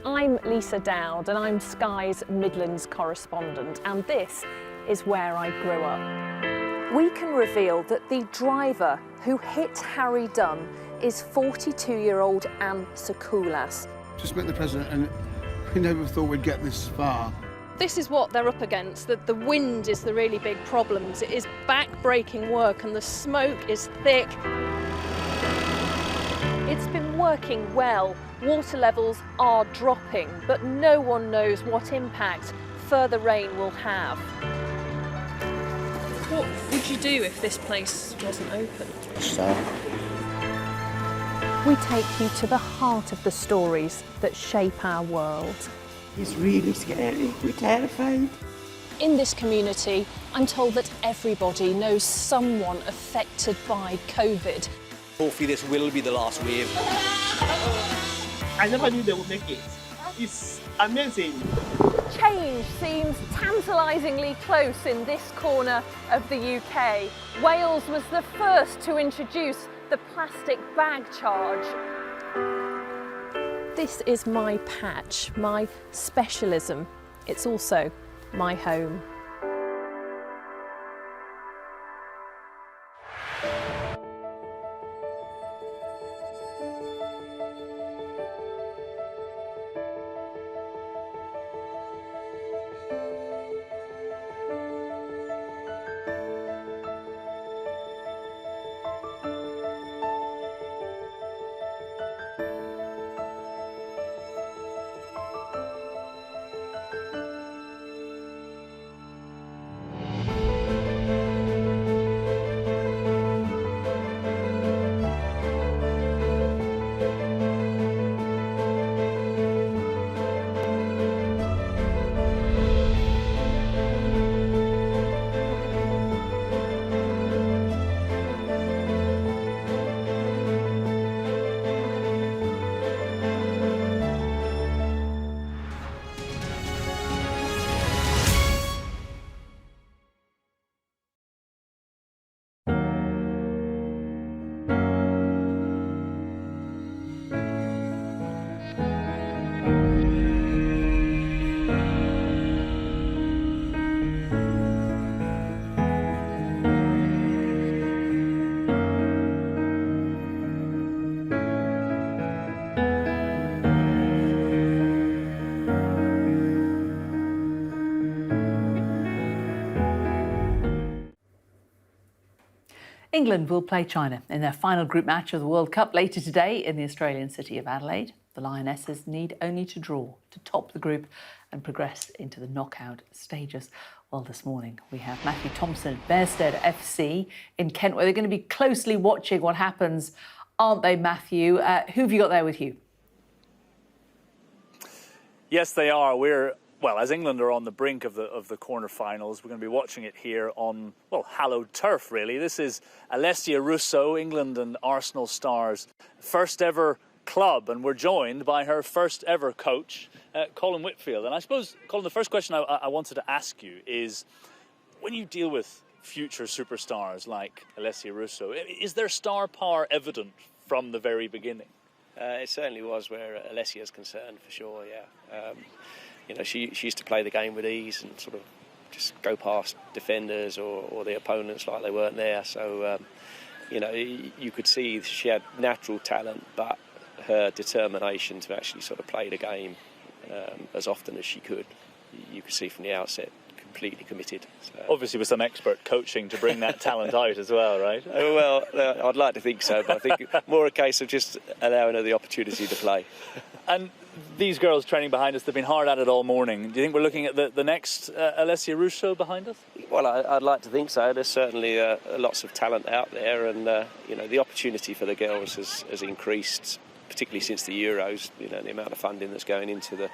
I'm Lisa Dowd and I'm Sky's Midlands correspondent, and this is where I grew up. We can reveal that the driver who hit Harry Dunn is 42-year-old Anne Sakulas. Just met the president and We never thought we'd get this far. This is what they're up against. The wind is the really big problem. It is back-breaking work and the smoke is thick. It's been working well. Water levels are dropping, but no one knows what impact further rain will have. What would you do if this place wasn't open? We take you to the heart of the stories that shape our world. It's really scary. We're terrified. In this community, I'm told that everybody knows someone affected by COVID. Hopefully this will be the last wave. I never knew they would make it. It's amazing. Change seems tantalisingly close in this corner of the UK. Wales was the first to introduce the plastic bag charge. This is my patch, my specialism. It's also my home. England will play China in their final group match of the World Cup later today in the Australian city of Adelaide. The Lionesses need only to draw to top the group and progress into the knockout stages. Well, this morning we have Matthew Thompson at Bearsted FC in Kent, where they're going to be closely watching what happens, aren't they, Matthew? Who have you got there with you? Yes, they are. Well, as England are on the brink of the quarter-finals, we're going to be watching it here on, well, hallowed turf, really. This is Alessia Russo, England and Arsenal stars' first ever club, and we're joined by her first ever coach, Colin Whitfield. And I suppose, Colin, the first question I wanted to ask you is, when you deal with future superstars like Alessia Russo, is their star power evident from the very beginning? It certainly was where Alessia is concerned, for sure, yeah. You know, she used to play the game with ease and sort of just go past defenders or the opponents like they weren't there. So, you know, you could see she had natural talent, but her determination to actually sort of play the game as often as she could, you could see from the outset, completely committed. So. Obviously with some expert coaching to bring that talent out as well, right? Well, I'd like to think so, but I think more a case of just allowing her the opportunity to play. And these girls training behind us, they've been hard at it all morning. Do you think we're looking at the next Alessia Russo behind us? Well, I'd like to think so. There's certainly lots of talent out there, and you know, the opportunity for the girls has increased, particularly since the Euros. You know, the amount of funding that's going into the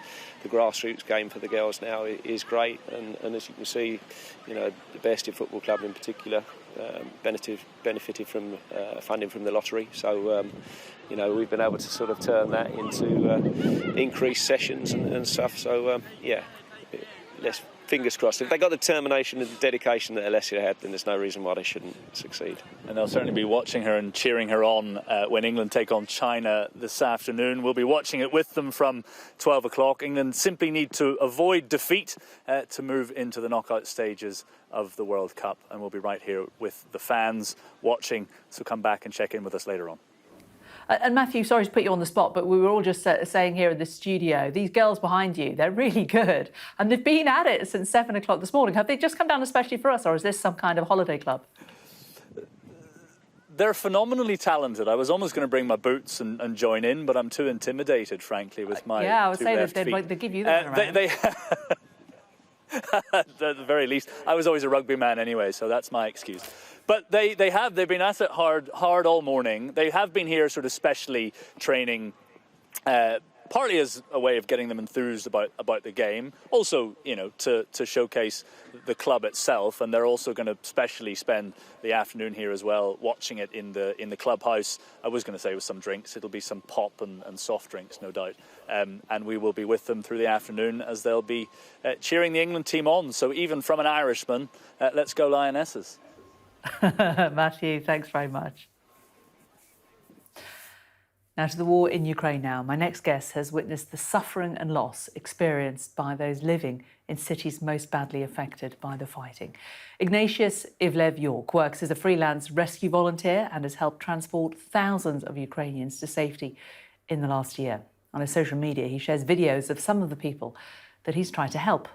grassroots game for the girls now is great, and as you can see, you know, the Bearsted Football Club in particular benefited from funding from the lottery. So, you know, we've been able to sort of turn that into increased sessions and stuff. So, yeah, let's fingers crossed. If they got the determination and the dedication that Alessia had, then there's no reason why they shouldn't succeed. And they'll certainly be watching her and cheering her on when England take on China this afternoon. We'll be watching it with them from 12 o'clock. England simply need to avoid defeat to move into the knockout stages of the World Cup. And we'll be right here with the fans watching. So come back and check in with us later on. And Matthew, sorry to put you on the spot, but we were all just saying here in the studio, these girls behind you, they're really good. And they've been at it since 7 o'clock this morning. Have they just come down especially for us, or is this some kind of holiday club? They're phenomenally talented. I was almost going to bring my boots and join in, but I'm too intimidated, frankly, with my Yeah, I would say that feet. they give you that around. At the very least, I was always a rugby man anyway, so that's my excuse. But they've been at it hard all morning. They have been here sort of specially training, partly as a way of getting them enthused about the game, also, you know, to showcase the club itself. And they're also going to specially spend the afternoon here as well, watching it in the clubhouse. I was going to say with some drinks. It'll be some pop and soft drinks, no doubt. And we will be with them through the afternoon as they'll be cheering the England team on. So even from an Irishman, let's go Lionesses. Matthew, thanks very much. Now to the war in Ukraine now. My next guest has witnessed the suffering and loss experienced by those living in cities most badly affected by the fighting. Ignatius Ivlev-York works as a freelance rescue volunteer and has helped transport thousands of Ukrainians to safety in the last year. On his social media, he shares videos of some of the people that he's tried to help.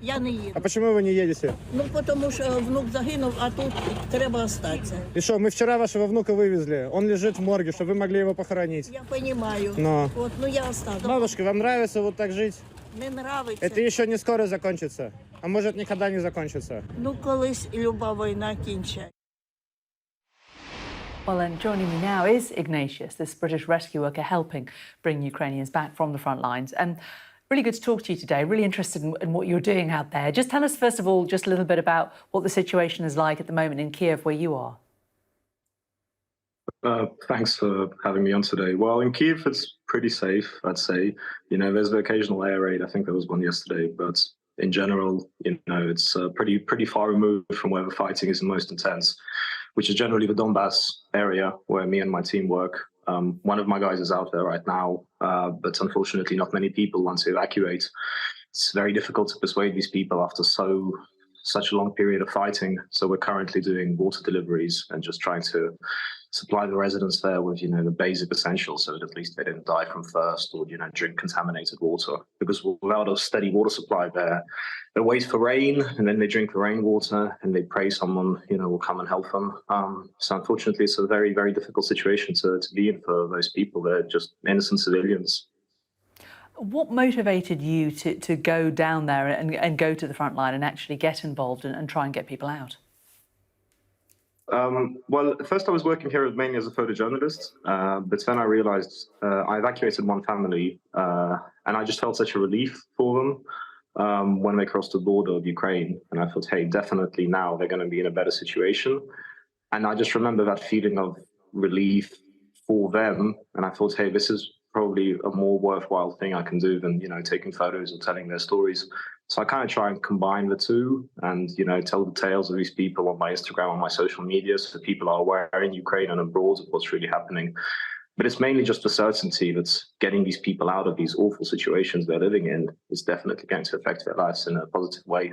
А почему вы не едете? Ну, потому что внук загинул, а тут треба остаться. И что, мы вчера вашего внука вывезли. Он лежит в морге, чтобы вы могли его похоронить. Я понимаю. Но. Вот, ну я останусь. Бабушка, вам нравится вот так жить? Не нравится. Это еще не скоро закончится. А может, никогда не закончится. Ну, колись люба війна кінчає. Well, and joining me now is Ignatius, this British rescue worker helping bring Ukrainians back from the front lines. And really good to talk to you today. Really interested in what you're doing out there. Just tell us, first of all, just a little bit about what the situation is like at the moment in Kiev, where you are. Thanks for having me on today. Well, in Kiev, it's pretty safe, I'd say. You know, there's the occasional air raid. I think there was one yesterday, but in general, you know, it's pretty far removed from where the fighting is most intense, which is generally the Donbass area where me and my team work. One of my guys is out there right now, but unfortunately not many people want to evacuate. It's very difficult to persuade these people after such a long period of fighting. So we're currently doing water deliveries and just trying to supply the residents there with, you know, the basic essentials so that at least they didn't die from thirst or, you know, drink contaminated water. Because without a steady water supply there, they wait for rain and then they drink the rainwater and they pray someone, you know, will come and help them. So unfortunately, it's a very, very difficult situation to be in for those people. They're just innocent civilians. What motivated you to go down there and go to the front line and actually get involved and try and get people out? Well, at first I was working here mainly as a photojournalist, but then I realized I evacuated one family and I just felt such a relief for them when they crossed the border of Ukraine. And I thought, hey, definitely now they're going to be in a better situation. And I just remember that feeling of relief for them. And I thought, hey, this is probably a more worthwhile thing I can do than, you know, taking photos or telling their stories. So I kind of try and combine the two and, you know, tell the tales of these people on my Instagram, on my social media, so people are aware in Ukraine and abroad of what's really happening. But it's mainly just the certainty that getting these people out of these awful situations they're living in is definitely going to affect their lives in a positive way.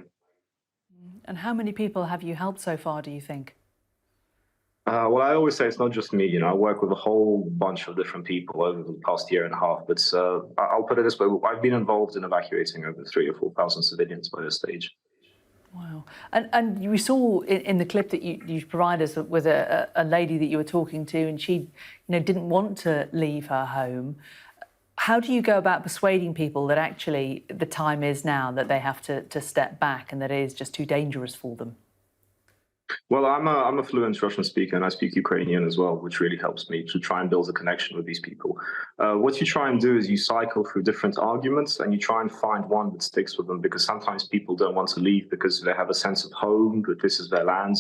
And how many people have you helped so far, do you think? Well, I always say it's not just me. You know, I work with a whole bunch of different people over the past year and a half. But I'll put it this way: I've been involved in evacuating over 3,000 or 4,000 civilians by this stage. Wow! And we saw in the clip that you provided us with a lady that you were talking to, and she, you know, didn't want to leave her home. How do you go about persuading people that actually the time is now that they have to step back and that it is just too dangerous for them? Well, I'm a fluent Russian speaker and I speak Ukrainian as well, which really helps me to try and build a connection with these people. What you try and do is you cycle through different arguments and you try and find one that sticks with them, because sometimes people don't want to leave because they have a sense of home, that this is their land.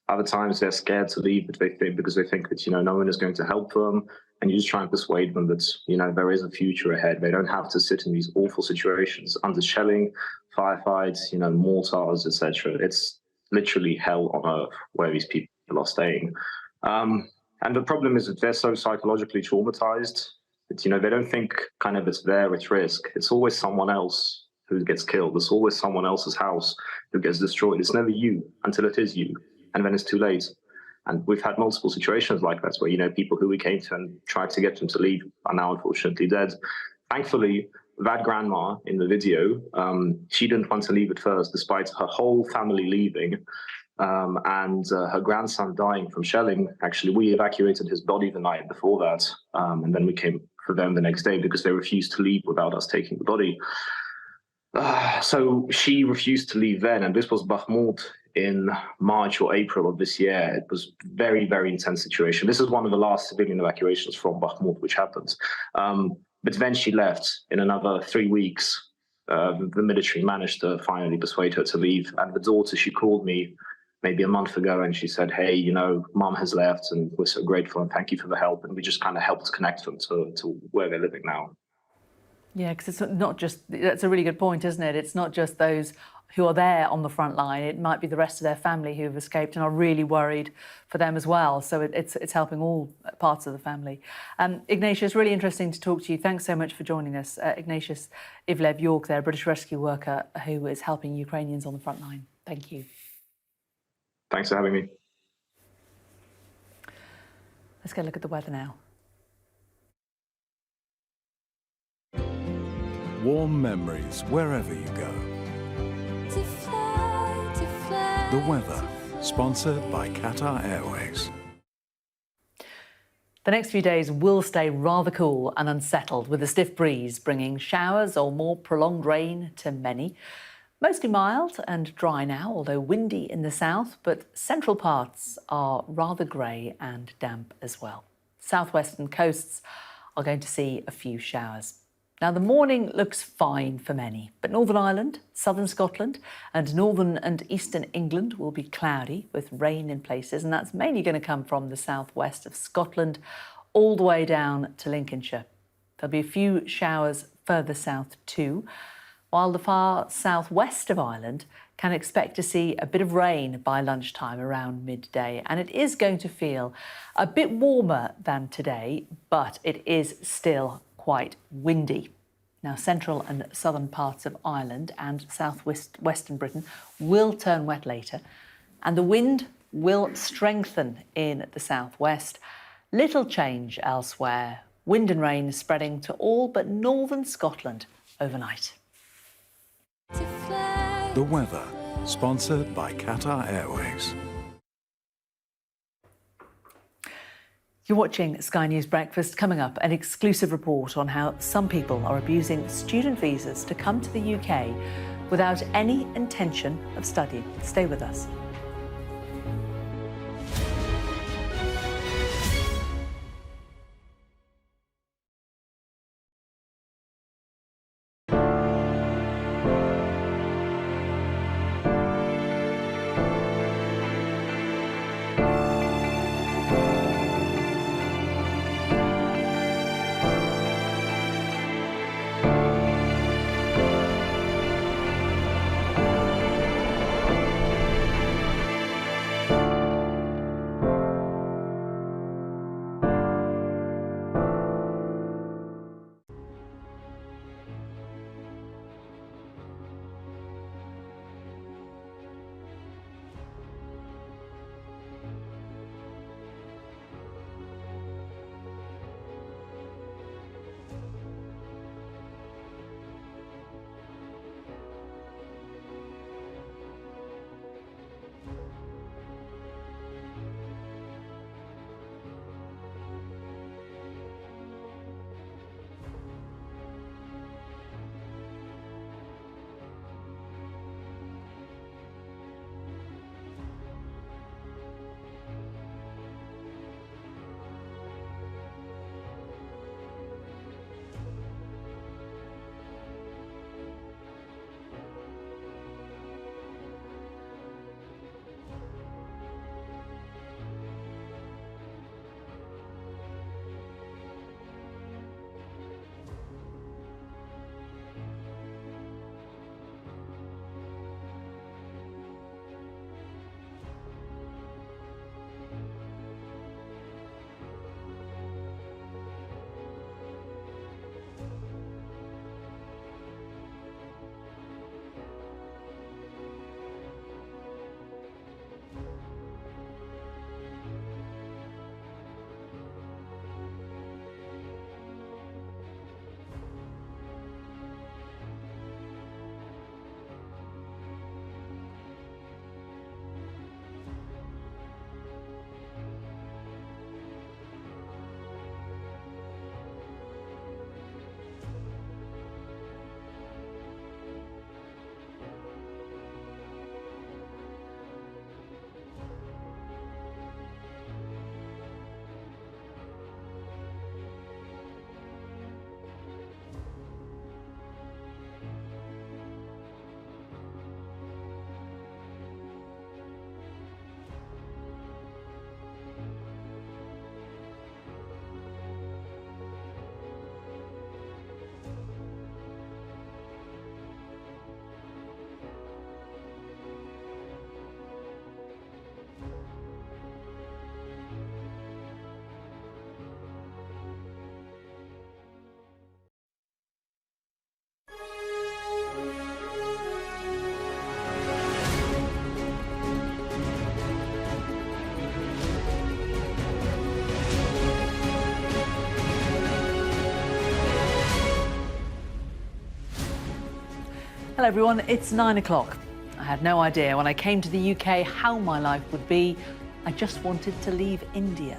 Other times they're scared to leave because they think that, you know, no one is going to help them. And you just try and persuade them that, you know, there is a future ahead. They don't have to sit in these awful situations under shelling, firefights, you know, mortars, etc. It's literally hell on earth where these people are staying. And the problem is that they're so psychologically traumatized that, you know, they don't think kind of it's their risk. It's always someone else who gets killed. It's always someone else's house who gets destroyed. It's never you until it is you. And then it's too late. And we've had multiple situations like that where, you know, people who we came to and tried to get them to leave are now unfortunately dead. Thankfully, that grandma in the video, she didn't want to leave at first, despite her whole family leaving and her grandson dying from shelling. Actually, we evacuated his body the night before that, and then we came for them the next day because they refused to leave without us taking the body. So she refused to leave then, and this was Bakhmut in March or April of this year. It was very, very intense situation. This is one of the last civilian evacuations from Bakhmut which happened. But then she left. In another 3 weeks, the military managed to finally persuade her to leave. And the daughter, she called me maybe a month ago and she said, hey, you know, mom has left and we're so grateful and thank you for the help. And we just kind of helped connect them to where they're living now. Yeah, because it's not just, that's a really good point, isn't it? It's not just those who are there on the front line. It might be the rest of their family who have escaped and are really worried for them as well. So it's helping all parts of the family. Ignatius, really interesting to talk to you. Thanks so much for joining us. Ignatius Ivlev York there, British rescue worker who is helping Ukrainians on the front line. Thank you. Thanks for having me. Let's get a look at the weather now. Warm memories wherever you go. The weather, sponsored by Qatar Airways. The next few days will stay rather cool and unsettled, with a stiff breeze bringing showers or more prolonged rain to many. Mostly mild and dry now, although windy in the south, but central parts are rather grey and damp as well. Southwestern coasts are going to see a few showers. Now, the morning looks fine for many, but Northern Ireland, southern Scotland and northern and eastern England will be cloudy with rain in places, and that's mainly going to come from the southwest of Scotland all the way down to Lincolnshire. There'll be a few showers further south too, while the far southwest of Ireland can expect to see a bit of rain by lunchtime around midday, and it is going to feel a bit warmer than today, but it is still quite windy. Now, central and southern parts of Ireland and southwestern Britain will turn wet later, and the wind will strengthen in the southwest. Little change elsewhere. Wind and rain spreading to all but northern Scotland overnight. The weather, sponsored by Qatar Airways. You're watching Sky News Breakfast. Coming up, an exclusive report on how some people are abusing student visas to come to the UK without any intention of studying. Stay with us. Hello everyone, it's 9 o'clock. I had no idea when I came to the UK how my life would be. I just wanted to leave India.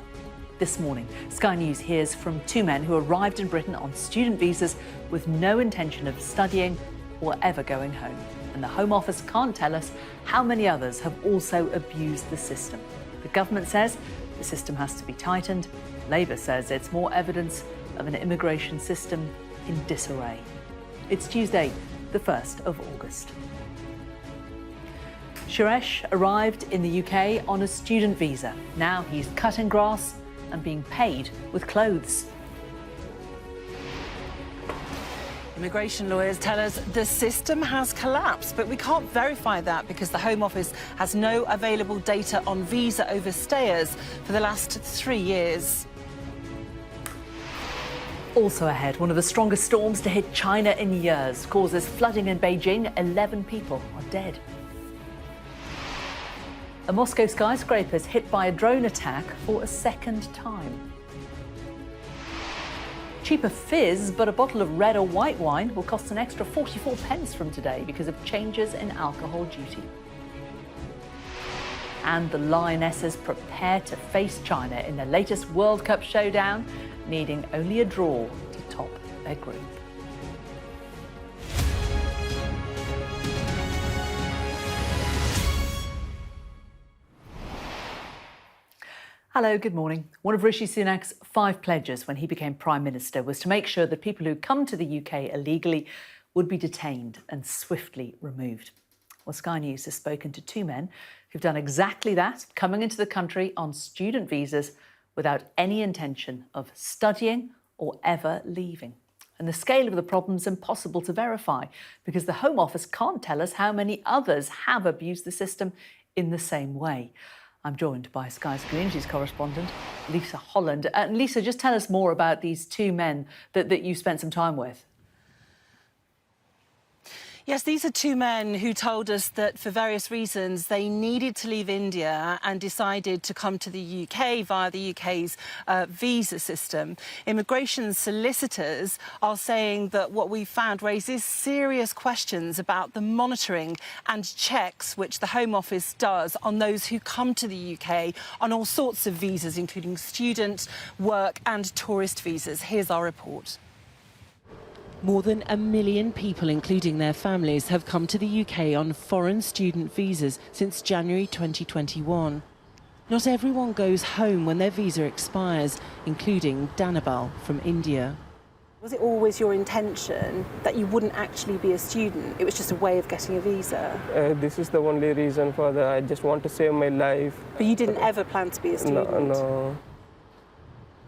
This morning, Sky News hears from two men who arrived in Britain on student visas with no intention of studying or ever going home. And the Home Office can't tell us how many others have also abused the system. The government says the system has to be tightened. Labour says it's more evidence of an immigration system in disarray. It's Tuesday, the 1st of August. Suresh arrived in the UK on a student visa. Now he's cutting grass and being paid with clothes. Immigration lawyers tell us the system has collapsed, but we can't verify that because the Home Office has no available data on visa overstayers for the last 3 years. Also ahead, one of the strongest storms to hit China in years causes flooding in Beijing. 11 people are dead. A Moscow skyscraper is hit by a drone attack for a second time. Cheaper fizz, but a bottle of red or white wine will cost an extra 44 pence from today because of changes in alcohol duty. And the Lionesses prepare to face China in their latest World Cup showdown, needing only a draw to top their group. Hello, good morning. One of Rishi Sunak's 5 pledges when he became Prime Minister was to make sure that people who come to the UK illegally would be detained and swiftly removed. Well, Sky News has spoken to 2 men who've done exactly that, coming into the country on student visas without any intention of studying or ever leaving. And the scale of the problem's impossible to verify because the Home Office can't tell us how many others have abused the system in the same way. I'm joined by Sky's Communities correspondent, Lisa Holland. Lisa, just tell us more about these 2 men that you spent some time with. Yes, these are 2 men who told us that for various reasons they needed to leave India and decided to come to the UK via the UK's visa system. Immigration solicitors are saying that what we found raises serious questions about the monitoring and checks which the Home Office does on those who come to the UK on all sorts of visas, including student, work and tourist visas. Here's our report. More than 1 million people, including their families, have come to the UK on foreign student visas since January 2021. Not everyone goes home when their visa expires, including Danabal from India. Was it always your intention that you wouldn't actually be a student? It was just a way of getting a visa? This is the only reason for that. I just want to save my life. But you didn't ever plan to be a student? No.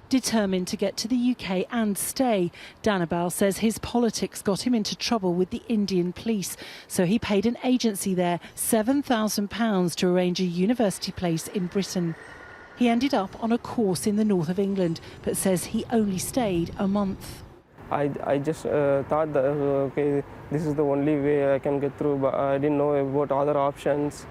Determined to get to the UK and stay, Danabal says his politics got him into trouble with the Indian police, so he paid an agency there £7,000 to arrange a university place in Britain. He ended up on a course in the north of England, but says he only stayed a month. I just thought that, okay, this is the only way I can get through, but I didn't know about other options.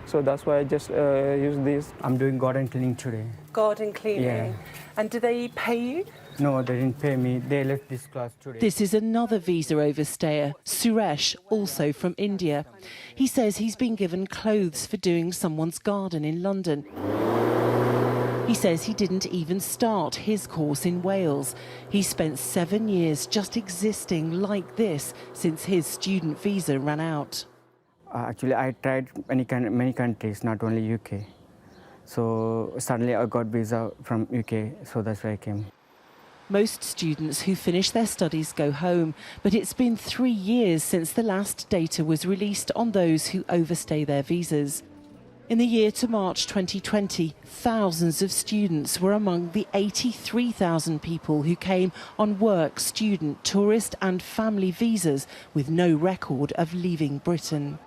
So that's why I just used this. I'm doing garden cleaning today. Garden cleaning? Yeah. And do they pay you? No, they didn't pay me. They left this class today. This is another visa overstayer, Suresh, also from India. He says he's been given clothes for doing someone's garden in London. He says he didn't even start his course in Wales. He spent 7 years just existing like this since his student visa ran out. Actually, I tried many countries, not only UK. So suddenly I got visa from UK, so that's why I came. Most students who finish their studies go home, but it's been 3 years since the last data was released on those who overstay their visas. In the year to March 2020, thousands of students were among the 83,000 people who came on work, student, tourist and family visas with no record of leaving Britain.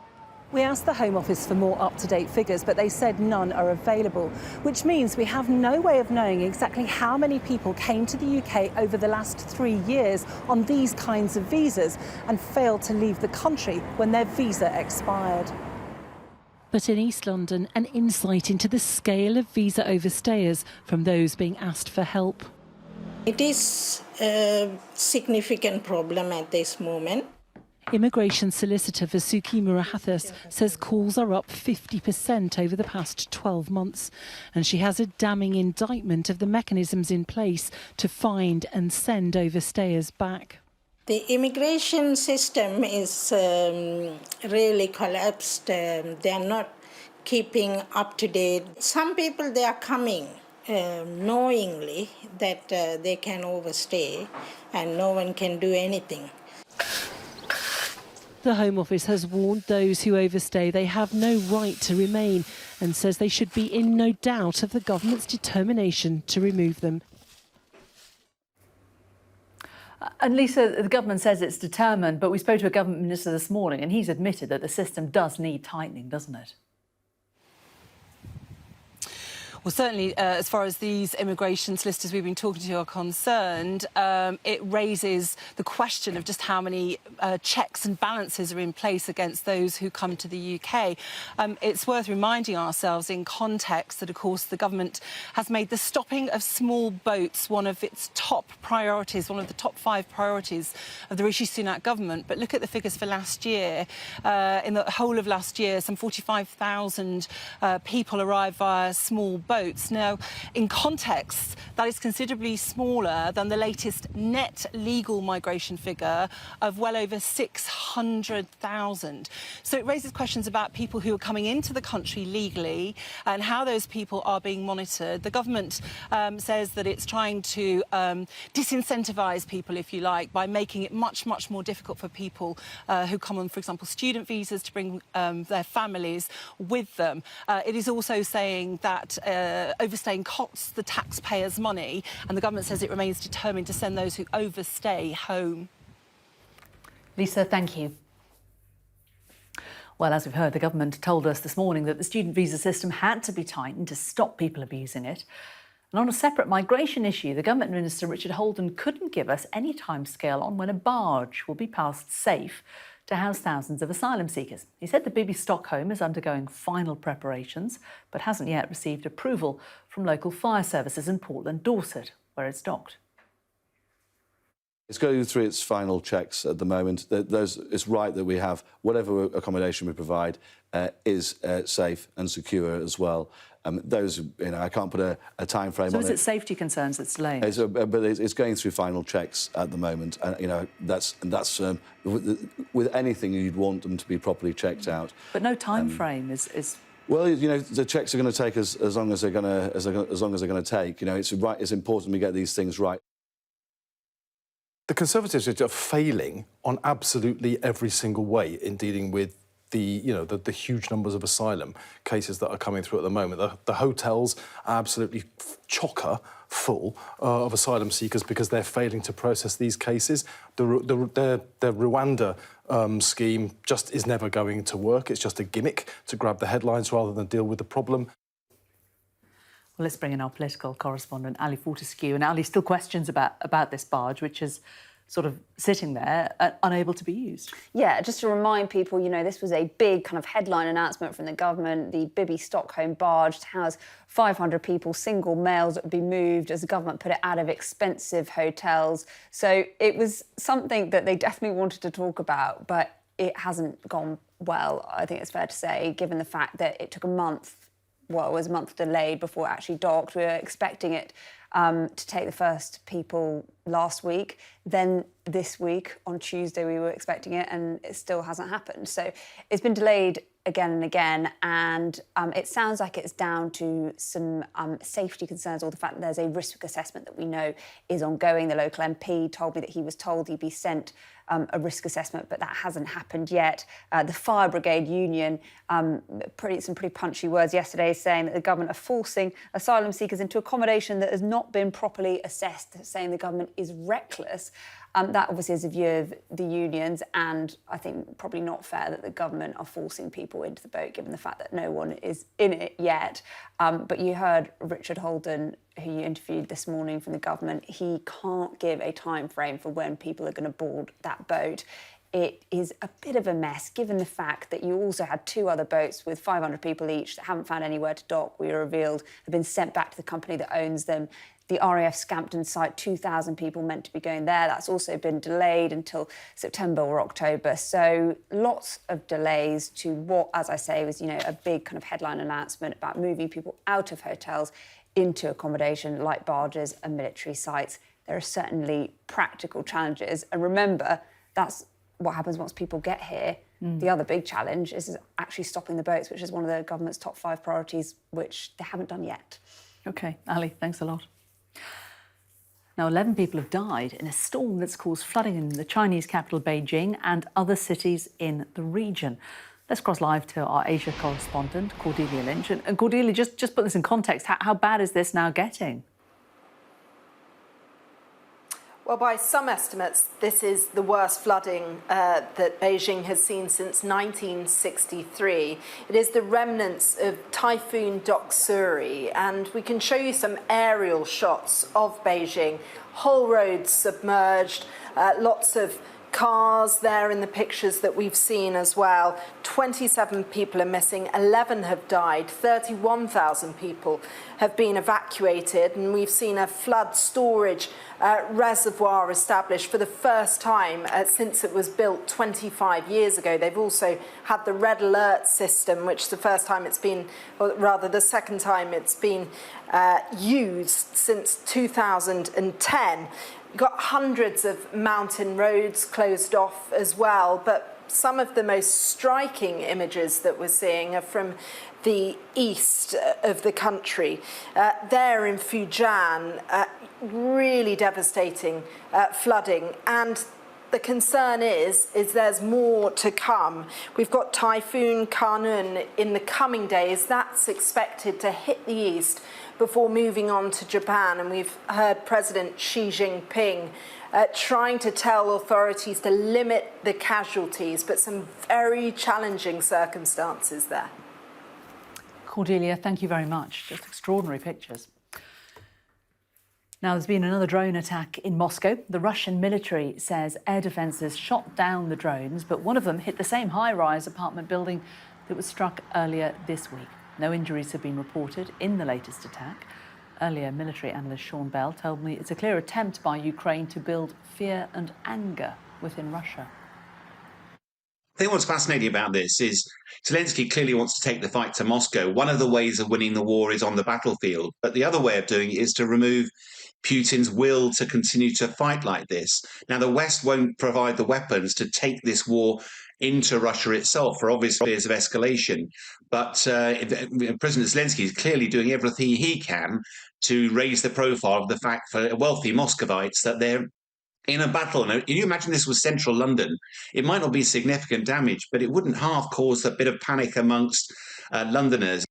We asked the Home Office for more up-to-date figures, but they said none are available, which means we have no way of knowing exactly how many people came to the UK over the last 3 years on these kinds of visas and failed to leave the country when their visa expired. But in East London, an insight into the scale of visa overstayers from those being asked for help. It is a significant problem at this moment. Immigration solicitor Vasuki Murahathis says calls are up 50% over the past 12 months, and she has a damning indictment of the mechanisms in place to find and send overstayers back. The immigration system is really collapsed. They are not keeping up to date. Some people, they are coming knowingly that they can overstay and no one can do anything. The Home Office has warned those who overstay they have no right to remain and says they should be in no doubt of the government's determination to remove them. And Lisa, the government says it's determined, but we spoke to a government minister this morning and he's admitted that the system does need tightening, doesn't it? Well, certainly, as far as these immigration solicitors we've been talking to are concerned, it raises the question of just how many checks and balances are in place against those who come to the UK. It's worth reminding ourselves in context that, of course, the government has made the stopping of small boats one of its top priorities, one of the top 5 priorities of the Rishi Sunak government. But look at the figures for last year. In the whole of last year, some 45,000 people arrived via small boats. Now, in context, that is considerably smaller than the latest net legal migration figure of well over 600,000. So it raises questions about people who are coming into the country legally and how those people are being monitored. The government says that it's trying to disincentivise people, if you like, by making it much, much more difficult for people who come on, for example, student visas to bring their families with them. It is also saying that overstaying costs the taxpayers' money, and the government says it remains determined to send those who overstay home. Lisa, thank you. Well, as we've heard, the government told us this morning that the student visa system had to be tightened to stop people abusing it. And on a separate migration issue, the government minister, Richard Holden, couldn't give us any timescale on when a barge will be passed safe to house thousands of asylum seekers. He said the BB Stockholm is undergoing final preparations, but hasn't yet received approval from local fire services in Portland, Dorset, where it's docked. It's going through its final checks at the moment. It's right that we have whatever accommodation we provide is safe and secure as well. I can't put a time frame on it. So is it safety concerns that's delaying? But it's going through final checks at the moment, and that's with anything you'd want them to be properly checked out. But no time frame is. Well, the checks are going to take as long as they're going to take. It's important we get these things right. The Conservatives are failing on absolutely every single way in dealing with the huge numbers of asylum cases that are coming through at the moment. The hotels are absolutely chocker full of asylum seekers because they're failing to process these cases. The Rwanda scheme just is never going to work. It's just a gimmick to grab the headlines rather than deal with the problem. Well, let's bring in our political correspondent, Ali Fortescue. And Ali, still questions about this barge, which is sort of sitting there, unable to be used. Yeah, just to remind people, this was a big kind of headline announcement from the government, the BB Stockholm barge to house 500 people, single males that would be moved as the government put it out of expensive hotels. So it was something that they definitely wanted to talk about, but it hasn't gone well, I think it's fair to say, given the fact that it took a month. Well, it was a month delayed before it actually docked. We were expecting it to take the first people last week. Then this week, on Tuesday, we were expecting it, and it still hasn't happened. So it's been delayed again and again, and it sounds like it's down to some safety concerns or the fact that there's a risk assessment that we know is ongoing. The local MP told me that he was told he'd be sent a risk assessment, but that hasn't happened yet. The Fire Brigade Union, some pretty punchy words yesterday, saying that the government are forcing asylum seekers into accommodation that has not been properly assessed, saying the government is reckless. That obviously is a view of the unions, and I think probably not fair that the government are forcing people into the boat, given the fact that no one is in it yet. But you heard Richard Holden, who you interviewed this morning from the government. He can't give a time frame for when people are going to board that boat. it is a bit of a mess, given the fact that you also had 2 other boats with 500 people each that haven't found anywhere to dock, we were revealed, have been sent back to the company that owns them. The RAF Scampton site, 2,000 people meant to be going there. That's also been delayed until September or October. So lots of delays to what, as I say, was, a big kind of headline announcement about moving people out of hotels into accommodation like barges and military sites. There are certainly practical challenges. And remember, that's what happens once people get here. The other big challenge is actually stopping the boats, which is one of the government's top 5 priorities, which they haven't done yet. OK, Ali, thanks a lot. Now, 11 people have died in a storm that's caused flooding in the Chinese capital, Beijing, and other cities in the region. Let's cross live to our Asia correspondent, Cordelia Lynch. And Cordelia, just put this in context. How bad is this now getting? Well, by some estimates, this is the worst flooding that Beijing has seen since 1963. It is the remnants of Typhoon Doksuri, and we can show you some aerial shots of Beijing. Whole roads submerged, lots of cars there in the pictures that we've seen as well. 27 people are missing, 11 have died, 31,000 people have been evacuated, and we've seen a flood storage reservoir established for the first time since it was built 25 years ago. They've also had the red alert system, which is the first time it's been, or rather the second time it's been used since 2010. You've got hundreds of mountain roads closed off as well, but some of the most striking images that we're seeing are from the east of the country. There in Fujian, really devastating flooding, and the concern is there's more to come. We've got Typhoon Kanun in the coming days. That's expected to hit the east before moving on to Japan. And we've heard President Xi Jinping trying to tell authorities to limit the casualties, but some very challenging circumstances there. Cordelia, thank you very much. Just extraordinary pictures. Now, there's been another drone attack in Moscow. The Russian military says air defences shot down the drones, but one of them hit the same high-rise apartment building that was struck earlier this week. No injuries have been reported in the latest attack. Earlier, military analyst Sean Bell told me it's a clear attempt by Ukraine to build fear and anger within Russia. I think what's fascinating about this is Zelensky clearly wants to take the fight to Moscow. One of the ways of winning the war is on the battlefield, but the other way of doing it is to remove Putin's will to continue to fight like this. Now, the West won't provide the weapons to take this war into Russia itself for obvious fears of escalation. But President Zelensky is clearly doing everything he can to raise the profile of the fact for wealthy Muscovites that they're in a battle. Now, can you imagine this was central London? It might not be significant damage, but it wouldn't half cause a bit of panic amongst Londoners.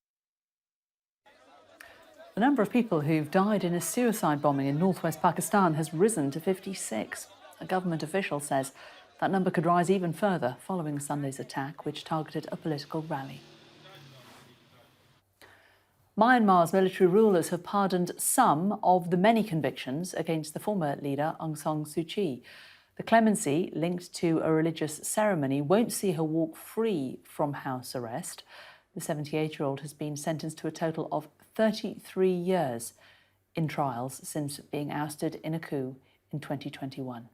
The number of people who've died in a suicide bombing in northwest Pakistan has risen to 56. A government official says that number could rise even further following Sunday's attack, which targeted a political rally. Myanmar's military rulers have pardoned some of the many convictions against the former leader Aung San Suu Kyi. The clemency linked to a religious ceremony won't see her walk free from house arrest. The 78-year-old has been sentenced to a total of 33 years in trials since being ousted in a coup in 2021.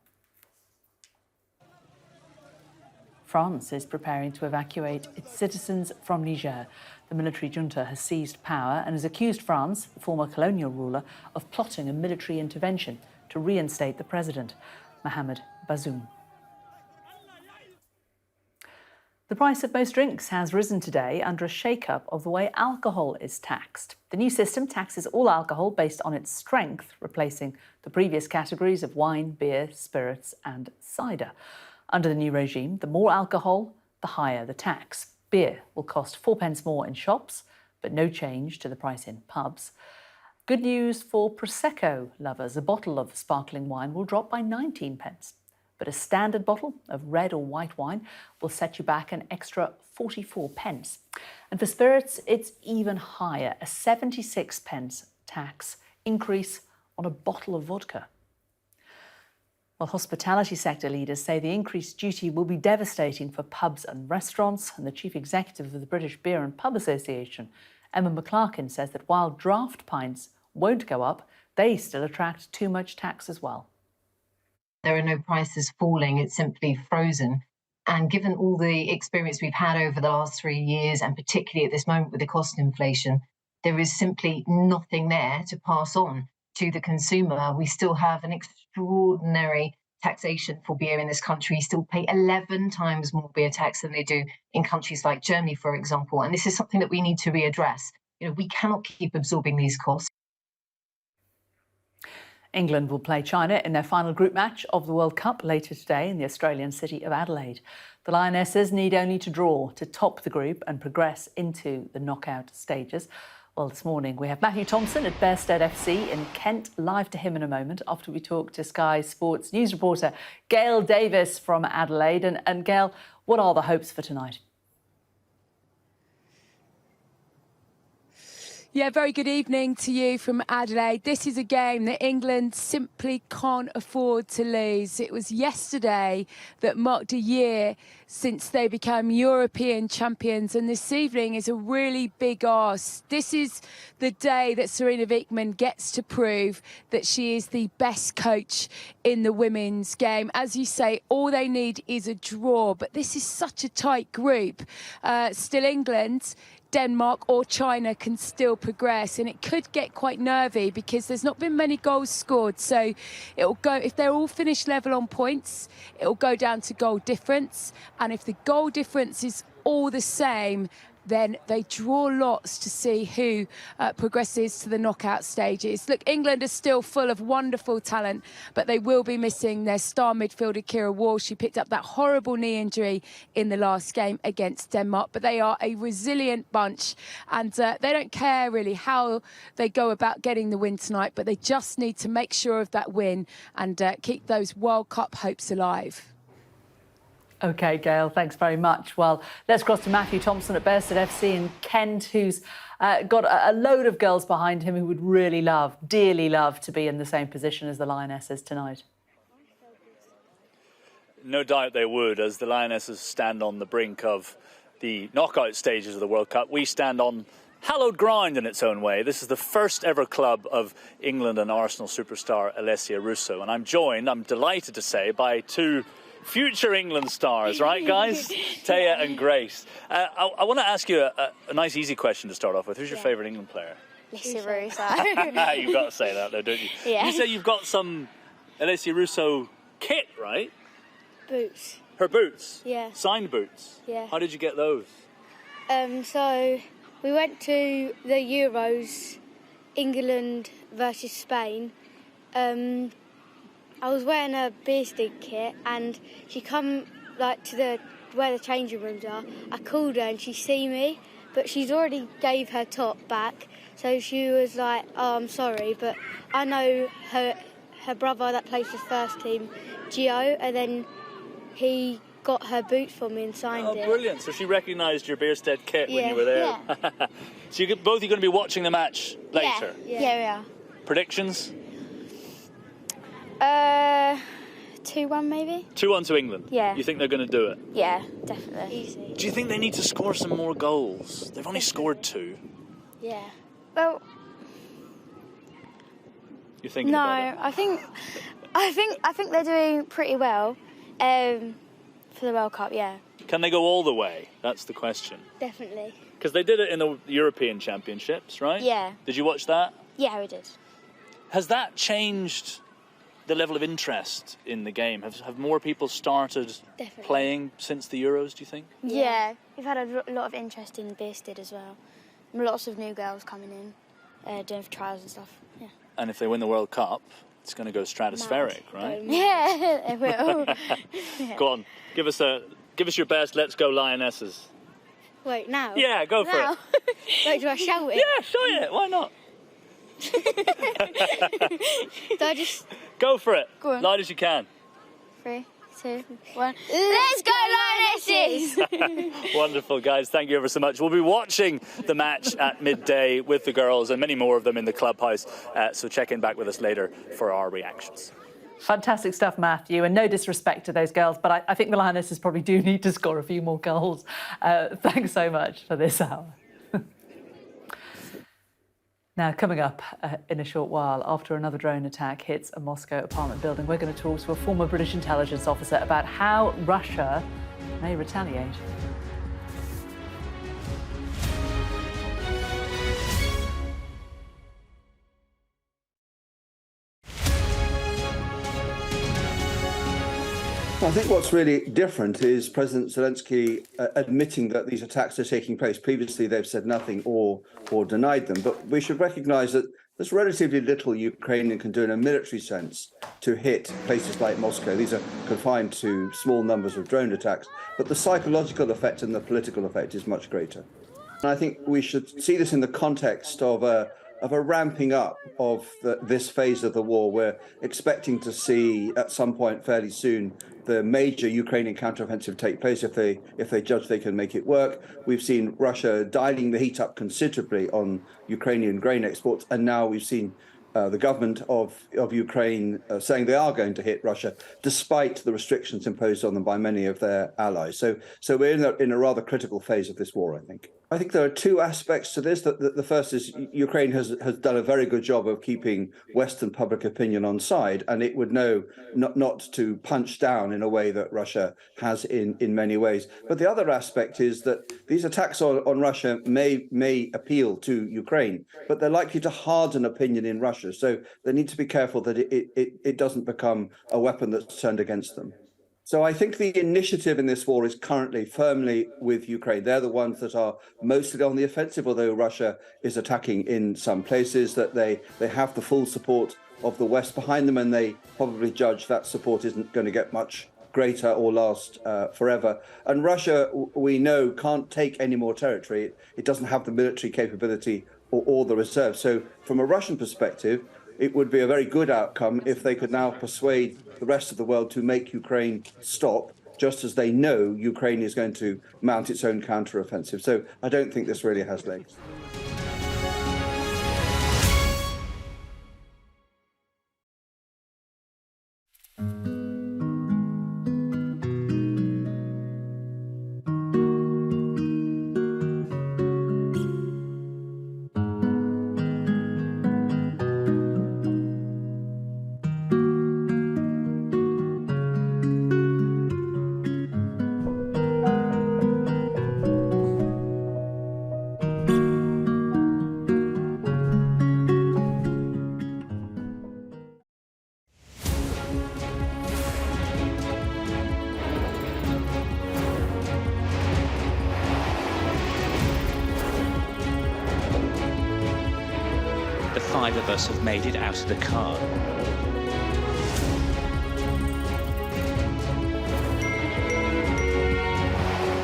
France is preparing to evacuate its citizens from Niger. The military junta has seized power and has accused France, the former colonial ruler, of plotting a military intervention to reinstate the president, Mohamed Bazoum. The price of most drinks has risen today under a shake-up of the way alcohol is taxed. The new system taxes all alcohol based on its strength, replacing the previous categories of wine, beer, spirits and cider. Under the new regime, the more alcohol, the higher the tax. Beer will cost 4 pence more in shops, but no change to the price in pubs. Good news for Prosecco lovers. A bottle of sparkling wine will drop by 19 pence. But a standard bottle of red or white wine will set you back an extra 44 pence. And for spirits, it's even higher, a 76 pence tax increase on a bottle of vodka. Well, hospitality sector leaders say the increased duty will be devastating for pubs and restaurants, and the chief executive of the British Beer and Pub Association, Emma McClarkin, says that while draft pints won't go up, they still attract too much tax as well. There are no prices falling, it's simply frozen. And given all the experience we've had over the last 3 years, and particularly at this moment with the cost inflation, there is simply nothing there to pass on to the consumer. We still have an extraordinary taxation for beer in this country. You still pay 11 times more beer tax than they do in countries like Germany, for example. And this is something that we need to readdress. You know, we cannot keep absorbing these costs. England will play China in their final group match of the World Cup later today in the Australian city of Adelaide. The Lionesses need only to draw to top the group and progress into the knockout stages. Well, this morning we have Matthew Thompson at Bearsted FC in Kent, live to him in a moment after we talk to Sky Sports news reporter Gail Davis from Adelaide. And Gail, what are the hopes for tonight? Yeah, very good evening to you from Adelaide. This is a game that England simply can't afford to lose. It was yesterday that marked a year since they became European champions, and this evening is a really big ask. This is the day that Sarina Wiegman gets to prove that she is the best coach in the women's game. As you say, all they need is a draw, but this is such a tight group. Still England, Denmark or China can still progress, and it could get quite nervy because there's not been many goals scored. So it'll go, if they're all finished level on points, it'll go down to goal difference, and if the goal difference is all the same, then they draw lots to see who progresses to the knockout stages. Look, England is still full of wonderful talent, but they will be missing their star midfielder, Kira Walsh. She picked up that horrible knee injury in the last game against Denmark, but they are a resilient bunch, and they don't care really how they go about getting the win tonight, but they just need to make sure of that win and keep those World Cup hopes alive. OK, Gail, thanks very much. Well, let's cross to Matthew Thompson at Bearsted FC in Kent, who's got a load of girls behind him who would really love, dearly love, to be in the same position as the Lionesses tonight. No doubt they would, as the Lionesses stand on the brink of the knockout stages of the World Cup. We stand on hallowed ground in its own way. This is the first ever club of England and Arsenal superstar Alessia Russo. And I'm joined, I'm delighted to say, by two future England stars, right, guys? Taya and Grace. I want to ask you a nice, easy question to start off with. Who's your favourite England player? Alessia Russo. You've got to say that, though, don't you? Yeah. You say you've got some Alessia Russo kit, right? Boots. Her boots? Yeah. Signed boots? Yeah. How did you get those? So we went to the Euros, England versus Spain. I was wearing a Bearsted kit, and she come like to where the changing rooms are. I called her and she see me, but she's already gave her top back, so she was like, "Oh, I'm sorry," but I know her brother that plays for first team, Gio, and then he got her boots for me and signed it. Oh, brilliant! So she recognised your Bearsted kit when Yeah, you were there. yeah. So both of you going to be watching the match later. Yeah, we are. Predictions? 2-1 maybe? 2-1 to England? Yeah. You think they're going to do it? Yeah, definitely. Easy. Do you think they need to score some more goals? They've only scored 2. Yeah. Well, You're thinking no, about it? I think they're doing pretty well for the World Cup. Yeah. Can they go all the way? That's the question. Definitely. Because they did it in the European Championships, right? Yeah. Did you watch that? Yeah, we did. Has that changed the level of interest in the game? Have more people started Definitely. playing since the Euros, do you think? Yeah, we've had a lot of interest in Bearsted as well. Lots of new girls coming in, doing trials and stuff. Yeah. And if they win the World Cup, it's going to go stratospheric, right? Yeah, it will. Go on, give us your best. Let's go Lionesses. Wait, now? Yeah, go for it. Wait, do I shout it? Yeah, shout it. Why not? Do I just... Go for it. Go on. Loud as you can. 3, 2, 1. Let's go Lionesses! Wonderful, guys. Thank you ever so much. We'll be watching the match at midday with the girls and many more of them in the clubhouse. So check in back with us later for our reactions. Fantastic stuff, Matthew, and no disrespect to those girls, but I think the Lionesses probably do need to score a few more goals. Thanks so much for this hour. Now, coming up in a short while, after another drone attack hits a Moscow apartment building, we're going to talk to a former British intelligence officer about how Russia may retaliate. I think what's really different is President Zelensky admitting that these attacks are taking place. Previously, they've said nothing or denied them. But we should recognize that there's relatively little Ukraine can do in a military sense to hit places like Moscow. These are confined to small numbers of drone attacks. But the psychological effect and the political effect is much greater. And I think we should see this in the context of a ramping up of this phase of the war. We're expecting to see at some point fairly soon the major Ukrainian counteroffensive take place if they judge they can make it work. We've seen Russia dialing the heat up considerably on Ukrainian grain exports, and now we've seen the government of Ukraine saying they are going to hit Russia, despite the restrictions imposed on them by many of their allies. So we're in a rather critical phase of this war, I think. I think there are two aspects to this. The first is Ukraine has done a very good job of keeping Western public opinion on side, and it would know not to punch down in a way that Russia has in many ways. But the other aspect is that these attacks on Russia may appeal to Ukraine, but they're likely to harden opinion in Russia. So they need to be careful that it doesn't become a weapon that's turned against them. So I think the initiative in this war is currently firmly with Ukraine. They're the ones that are mostly on the offensive, although Russia is attacking in some places, that they have the full support of the West behind them, and they probably judge that support isn't going to get much greater or last forever. And Russia, we know, can't take any more territory. It doesn't have the military capability or the reserve. So from a Russian perspective, it would be a very good outcome if they could now persuade the rest of the world to make Ukraine stop, just as they know Ukraine is going to mount its own counteroffensive. So I don't think this really has legs. Five of us have made it out of the car.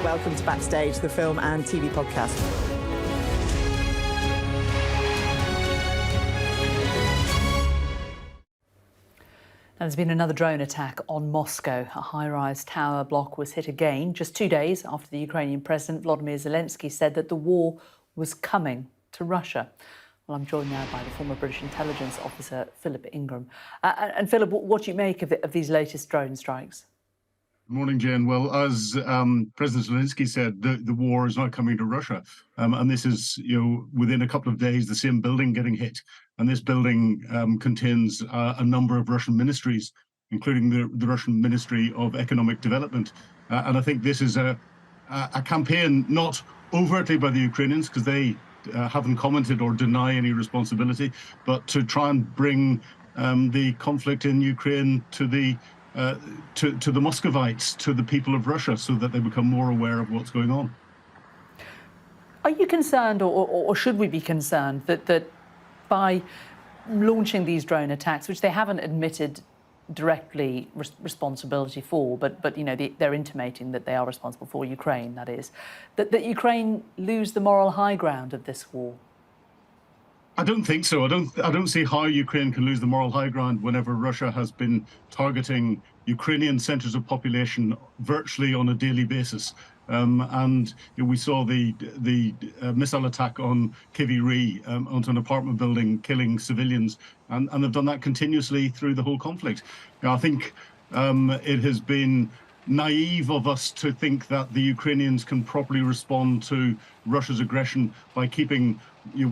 Welcome to Backstage, the film and TV podcast. There's been another drone attack on Moscow. A high-rise tower block was hit again just 2 days after the Ukrainian President Volodymyr Zelensky said that the war was coming to Russia. Well, I'm joined now by the former British intelligence officer, Philip Ingram. And Philip, what do you make of these latest drone strikes? Good morning, Jane. Well, as President Zelensky said, the war is not coming to Russia. And this is, within a couple of days, the same building getting hit. And this building contains a number of Russian ministries, including the Russian Ministry of Economic Development. And I think this is a campaign not overtly by the Ukrainians, because they haven't commented or deny any responsibility, but to try and bring the conflict in Ukraine to the Muscovites, to the people of Russia, so that they become more aware of what's going on. Are you concerned, or should we be concerned, that by launching these drone attacks, which they haven't admitted directly responsibility for, but they're intimating that they are responsible for, Ukraine, that is, that Ukraine lose the moral high ground of this war? I don't think so. I don't see how Ukraine can lose the moral high ground whenever Russia has been targeting Ukrainian centers of population virtually on a daily basis. And we saw the missile attack on Kiviri onto an apartment building, killing civilians, and they've done that continuously through the whole conflict. Now, I think it has been naive of us to think that the Ukrainians can properly respond to Russia's aggression by keeping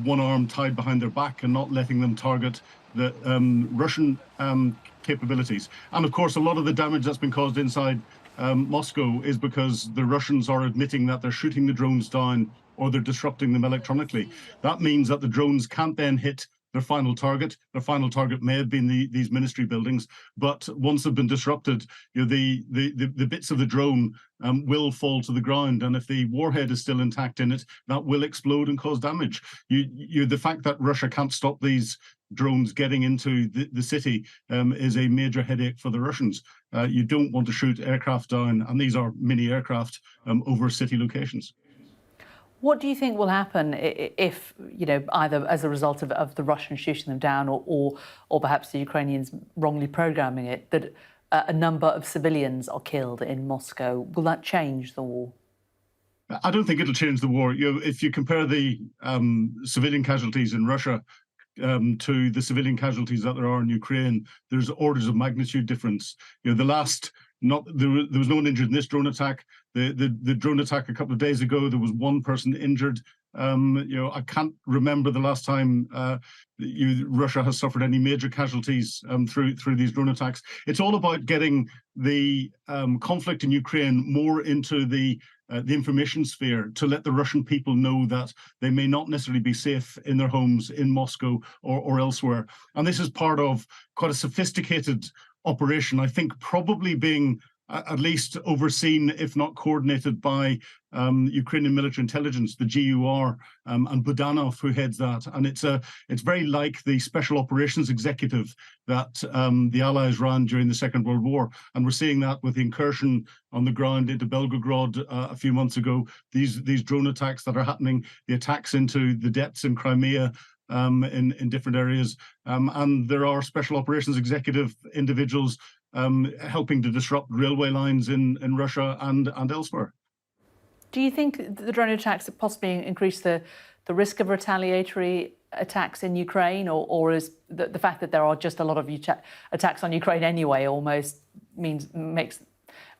one arm tied behind their back and not letting them target the Russian capabilities. And of course, a lot of the damage that's been caused inside Moscow is because the Russians are admitting that they're shooting the drones down or they're disrupting them electronically. That means that the drones can't then hit their final target. Their final target may have been these ministry buildings, but once they've been disrupted, the bits of the drone will fall to the ground, and if the warhead is still intact in it, that will explode and cause damage. The fact that Russia can't stop these drones getting into the city is a major headache for the Russians. You don't want to shoot aircraft down, and these are mini aircraft over city locations. What do you think will happen if, either as a result of the Russians shooting them down or perhaps the Ukrainians wrongly programming it, that a number of civilians are killed in Moscow? Will that change the war? I don't think it'll change the war. If you compare the civilian casualties in Russia to the civilian casualties that there are in Ukraine, there's orders of magnitude difference. There was no one injured in this drone attack. The drone attack a couple of days ago, there was one person injured. I can't remember the last time Russia has suffered any major casualties through these drone attacks. It's all about getting the conflict in Ukraine more into the information sphere, to let the Russian people know that they may not necessarily be safe in their homes in Moscow or elsewhere. And this is part of quite a sophisticated operation, I think, probably being at least overseen, if not coordinated, by Ukrainian military intelligence, the GUR, and Budanov, who heads that. And it's very like the Special Operations Executive that the Allies ran during the Second World War. And we're seeing that with the incursion on the ground into Belgorod a few months ago, these drone attacks that are happening, the attacks into the depths in Crimea, in different areas. And there are Special Operations Executive individuals helping to disrupt railway lines in Russia and elsewhere. Do you think the drone attacks possibly increase the risk of retaliatory attacks in Ukraine, or is the fact that there are just a lot of attacks on Ukraine anyway almost means that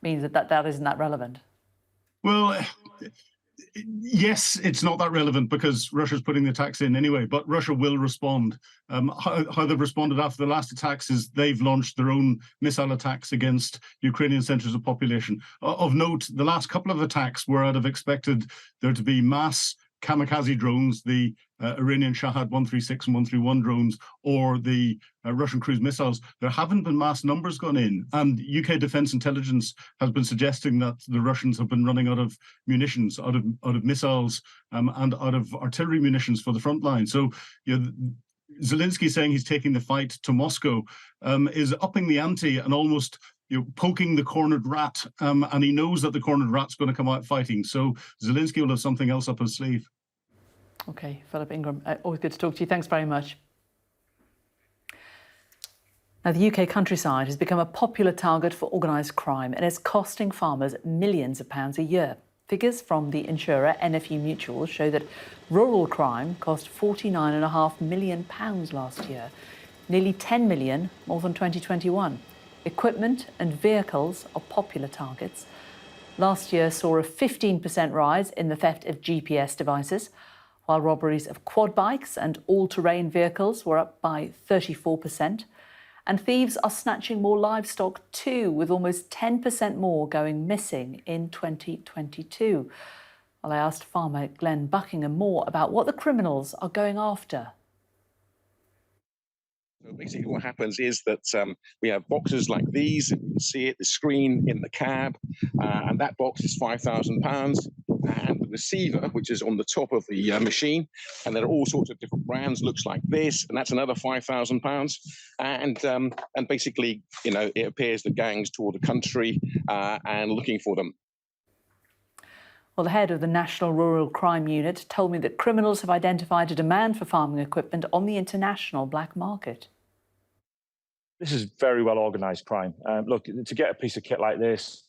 isn't that relevant? Well, yes, it's not that relevant because Russia's putting the attacks in anyway, but Russia will respond. How they've responded after the last attacks is they've launched their own missile attacks against Ukrainian centres of population. Of note, the last couple of attacks where I'd have expected there to be mass kamikaze drones, the Iranian Shahed 136 and 131 drones, or the Russian cruise missiles. There haven't been mass numbers gone in, and UK Defence Intelligence has been suggesting that the Russians have been running out of munitions, out of missiles, and out of artillery munitions for the front line. So, Zelensky saying he's taking the fight to Moscow is upping the ante and almost poking the cornered rat, and he knows that the cornered rat's going to come out fighting. So Zelensky will have something else up his sleeve. OK, Philip Ingram, always good to talk to you. Thanks very much. Now, the UK countryside has become a popular target for organised crime and is costing farmers millions of pounds a year. Figures from the insurer NFU Mutual show that rural crime cost £49.5 million last year, nearly 10 million more than 2021. Equipment and vehicles are popular targets. Last year saw a 15% rise in the theft of GPS devices, while robberies of quad bikes and all-terrain vehicles were up by 34%. And thieves are snatching more livestock too, with almost 10% more going missing in 2022. Well, I asked farmer Glenn Buckingham more about what the criminals are going after. So basically what happens is that we have boxes like these, you can see it, the screen in the cab, and that box is £5,000, and the receiver, which is on the top of the machine, and there are all sorts of different brands, looks like this, and that's another £5,000, and basically, it appears the gangs tour the country and looking for them. Well, the head of the National Rural Crime Unit told me that criminals have identified a demand for farming equipment on the international black market. This is very well organised crime. Look, to get a piece of kit like this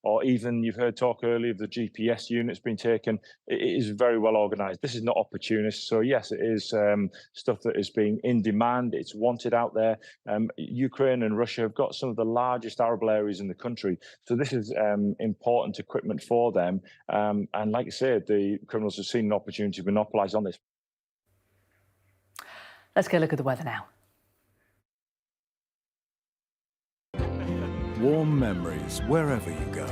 or even you've heard talk earlier of the GPS units being taken. It is very well organised. This is not opportunist. So yes, it is stuff that is being in demand. It's wanted out there. Ukraine and Russia have got some of the largest arable areas in the country. So this is important equipment for them. And like I said, the criminals have seen an opportunity to monopolise on this. Let's go look at the weather now. Warm memories wherever you go.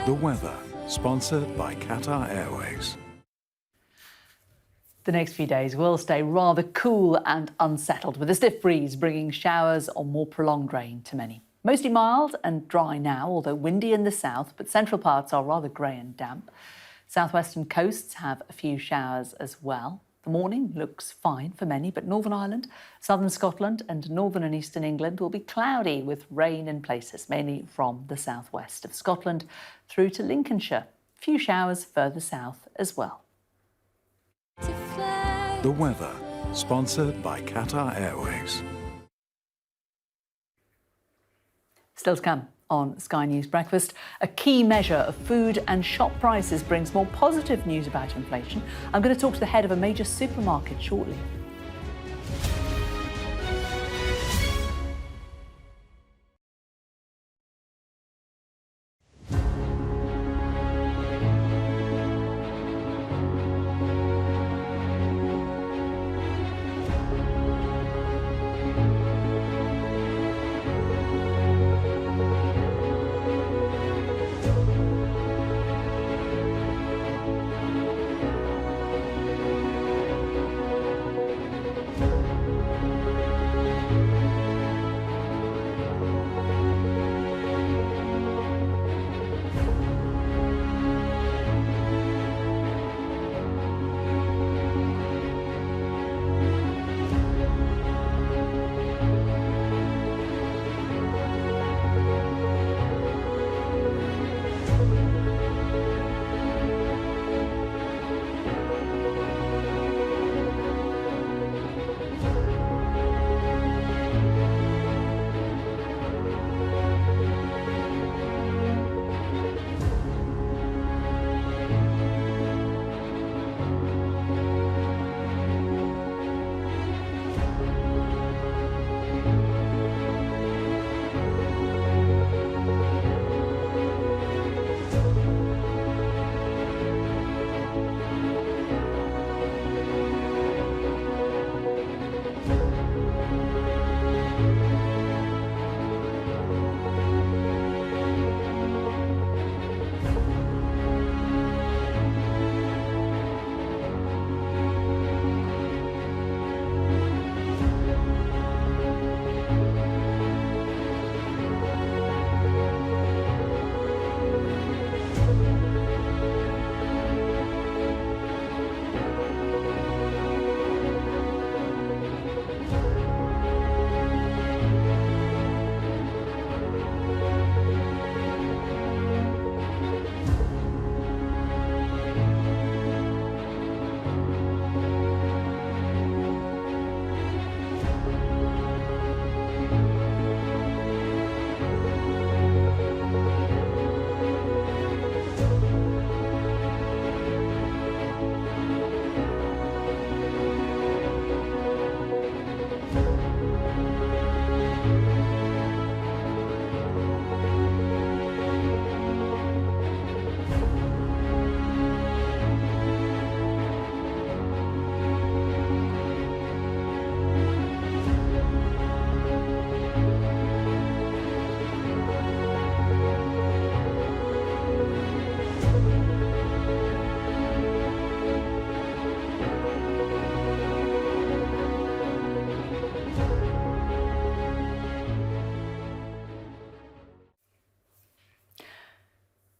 The weather, sponsored by Qatar Airways. The next few days will stay rather cool and unsettled, with a stiff breeze bringing showers or more prolonged rain to many. Mostly mild and dry now, although windy in the south, but central parts are rather grey and damp. Southwestern coasts have a few showers as well. The morning looks fine for many, but Northern Ireland, southern Scotland and northern and eastern England will be cloudy with rain in places, mainly from the southwest of Scotland through to Lincolnshire. A few showers further south as well. The weather, sponsored by Qatar Airways. Still to come on Sky News Breakfast, a key measure of food and shop prices brings more positive news about inflation. I'm going to talk to the head of a major supermarket shortly.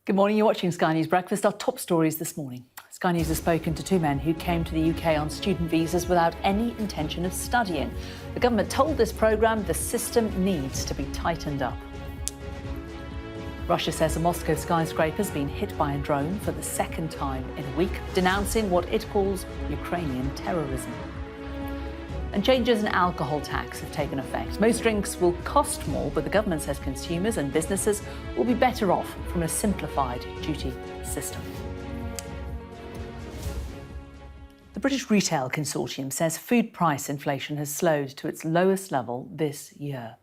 Good morning, you're watching Sky News Breakfast. Our top stories this morning. Sky News has spoken to two men who came to the UK on student visas without any intention of studying. The government told this programme the system needs to be tightened up. Russia says a Moscow skyscraper has been hit by a drone for the second time in a week, denouncing what it calls Ukrainian terrorism. And changes in alcohol tax have taken effect. Most drinks will cost more, but the government says consumers and businesses will be better off from a simplified duty system. The British Retail Consortium says food price inflation has slowed to its lowest level this year.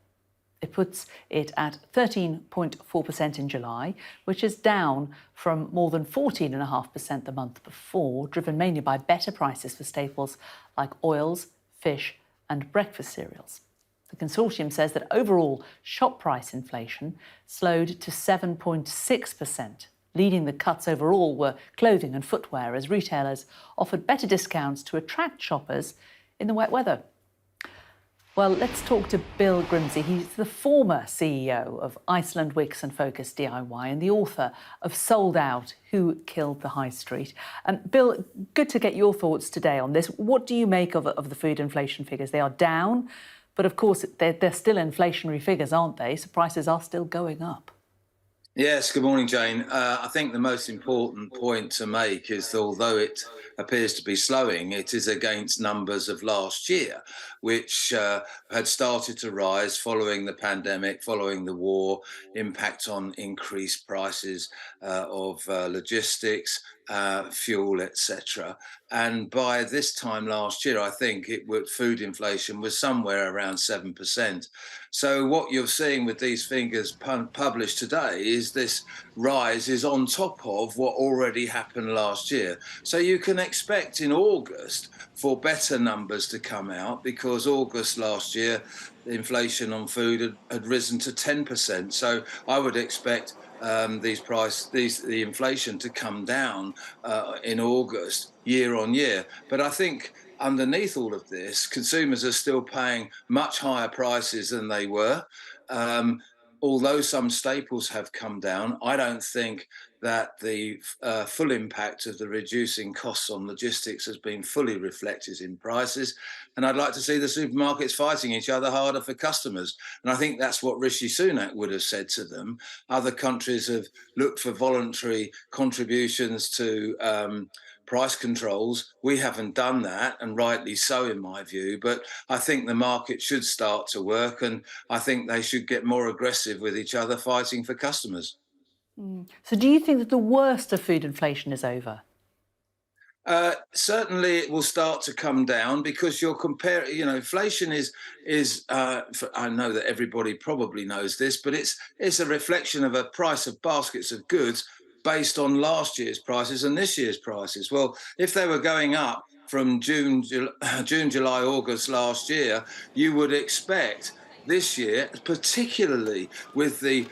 It puts it at 13.4% in July, which is down from more than 14.5% the month before, driven mainly by better prices for staples like oils, fish and breakfast cereals. The consortium says that overall shop price inflation slowed to 7.6%. Leading the cuts overall were clothing and footwear, as retailers offered better discounts to attract shoppers in the wet weather. Well, let's talk to Bill Grimsey. He's the former CEO of Iceland Wix and Focus DIY and the author of Sold Out, Who Killed the High Street. Bill, good to get your thoughts today on this. What do you make of the food inflation figures? They are down, but of course they're still inflationary figures, aren't they? So prices are still going up. Yes, good morning, Jane. I think the most important point to make is that although it appears to be slowing, it is against numbers of last year, which had started to rise following the pandemic, following the war, impact on increased prices of logistics, fuel, etc. And by this time last year, I think food inflation was somewhere around 7%. So what you're seeing with these figures published today is this rise is on top of what already happened last year. So you can expect in August for better numbers to come out, because August last year, the inflation on food had risen to 10%. So I would expect the inflation to come down in August year on year. But I think underneath all of this, consumers are still paying much higher prices than they were. Although some staples have come down, I don't think that the full impact of the reducing costs on logistics has been fully reflected in prices. And I'd like to see the supermarkets fighting each other harder for customers. And I think that's what Rishi Sunak would have said to them. Other countries have looked for voluntary contributions to price controls. We haven't done that, and rightly so in my view, but I think the market should start to work, and I think they should get more aggressive with each other fighting for customers. So do you think that the worst of food inflation is over? Certainly it will start to come down, because you're comparing, inflation is I know that everybody probably knows this, but it's a reflection of a price of baskets of goods based on last year's prices and this year's prices. Well, if they were going up from June, July, August last year, you would expect this year, particularly with the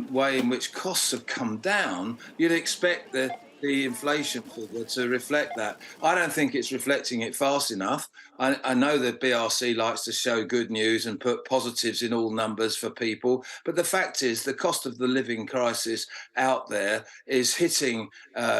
way in which costs have come down, you'd expect the inflation figure to reflect that. I don't think it's reflecting it fast enough. I know that BRC likes to show good news and put positives in all numbers for people, but the fact is the cost of the living crisis out there is hitting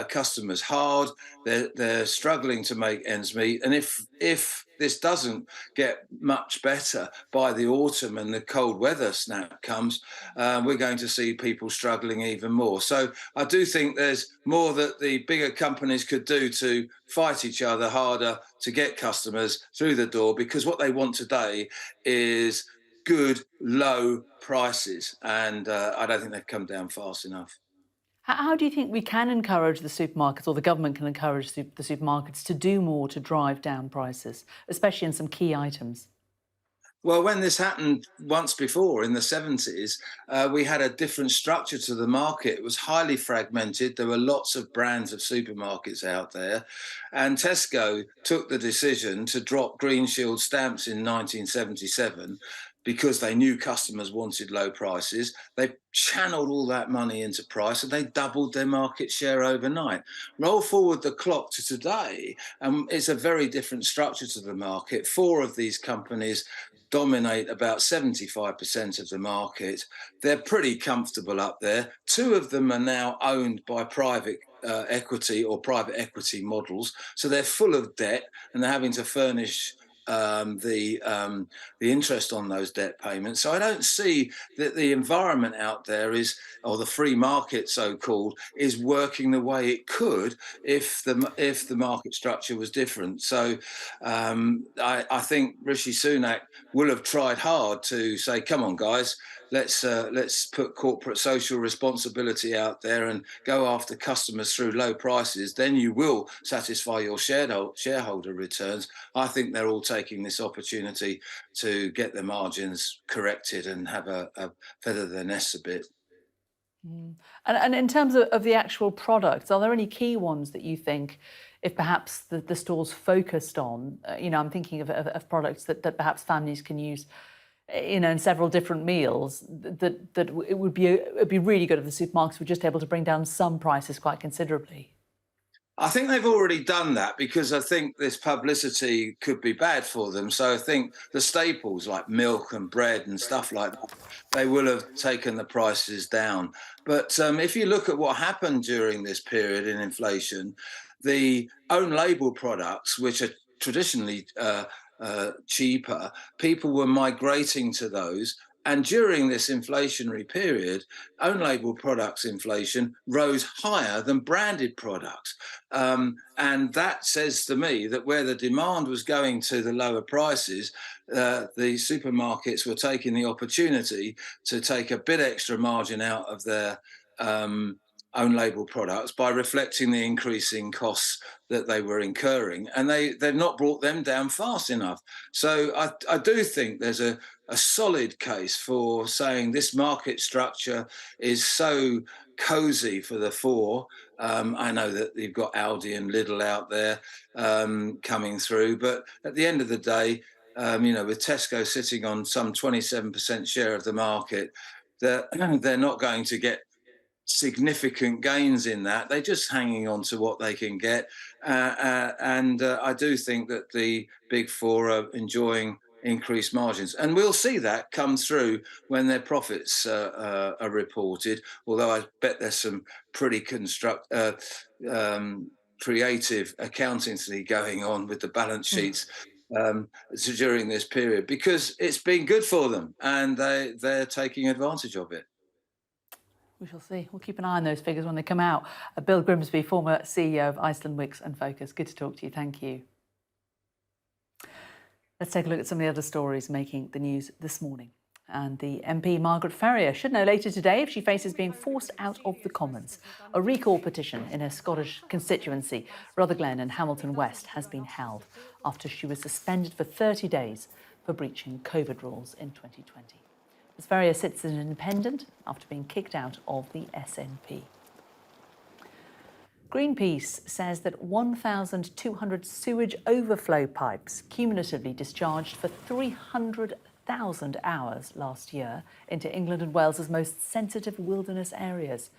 customers hard. They're struggling to make ends meet, and if this doesn't get much better by the autumn and the cold weather snap comes, we're going to see people struggling even more. So I do think there's more that the bigger companies could do to fight each other harder to get customers through the door, because what they want today is good, low prices. And I don't think they've come down fast enough. How do you think we can encourage the supermarkets, or the government can encourage the supermarkets to do more to drive down prices, especially in some key items? Well, when this happened once before in the 70s, we had a different structure to the market. It was highly fragmented. There were lots of brands of supermarkets out there. And Tesco took the decision to drop Green Shield stamps in 1977 because they knew customers wanted low prices. They channeled all that money into price and they doubled their market share overnight. Roll forward the clock to today, and it's a very different structure to the market. 4 of these companies dominate about 75% of the market. They're pretty comfortable up there. 2 of them are now owned by private equity or private equity models. So they're full of debt and they're having to furnish the interest on those debt payments. So I don't see that the environment out there is, or the free market so-called, is working the way it could if the market structure was different. So I think Rishi Sunak will have tried hard to say, come on, guys, let's put corporate social responsibility out there and go after customers through low prices. Then you will satisfy your shareholder returns. I think they're all taking this opportunity to get their margins corrected and have a feather their nests a bit. And in terms of the actual products, are there any key ones that you think, if perhaps the stores focused on, I'm thinking of products that perhaps families can use, in several different meals, that it would be really good if the supermarkets were just able to bring down some prices quite considerably? I think they've already done that, because I think this publicity could be bad for them. So I think the staples like milk and bread and stuff like that, they will have taken the prices down. But if you look at what happened during this period in inflation, the own label products, which are traditionally cheaper, people were migrating to those. And during this inflationary period, own label products inflation rose higher than branded products. And that says to me that where the demand was going to the lower prices, the supermarkets were taking the opportunity to take a bit extra margin out of their own label products by reflecting the increasing costs that they were incurring, and they've not brought them down fast enough. So I do think there's a solid case for saying this market structure is so cosy for the four. I know that you've got Aldi and Lidl out there coming through, but at the end of the day, with Tesco sitting on some 27% share of the market, they're not going to get significant gains in that. They're just hanging on to what they can get. And I do think that the big four are enjoying increased margins. And we'll see that come through when their profits are reported, although I bet there's some pretty creative accounting going on with the balance sheets during this period, because it's been good for them and they're taking advantage of it. We shall see. We'll keep an eye on those figures when they come out. Bill Grimsby, former CEO of Iceland, Wix and Focus. Good to talk to you. Thank you. Let's take a look at some of the other stories making the news this morning. And the MP Margaret Ferrier should know later today if she faces being forced out of the Commons. A recall petition in her Scottish constituency, Rutherglen and Hamilton West, has been held after she was suspended for 30 days for breaching COVID rules in 2020. Ms Ferrier sits as an independent after being kicked out of the SNP. Greenpeace says that 1,200 sewage overflow pipes cumulatively discharged for 300,000 hours last year into England and Wales's most sensitive wilderness areas.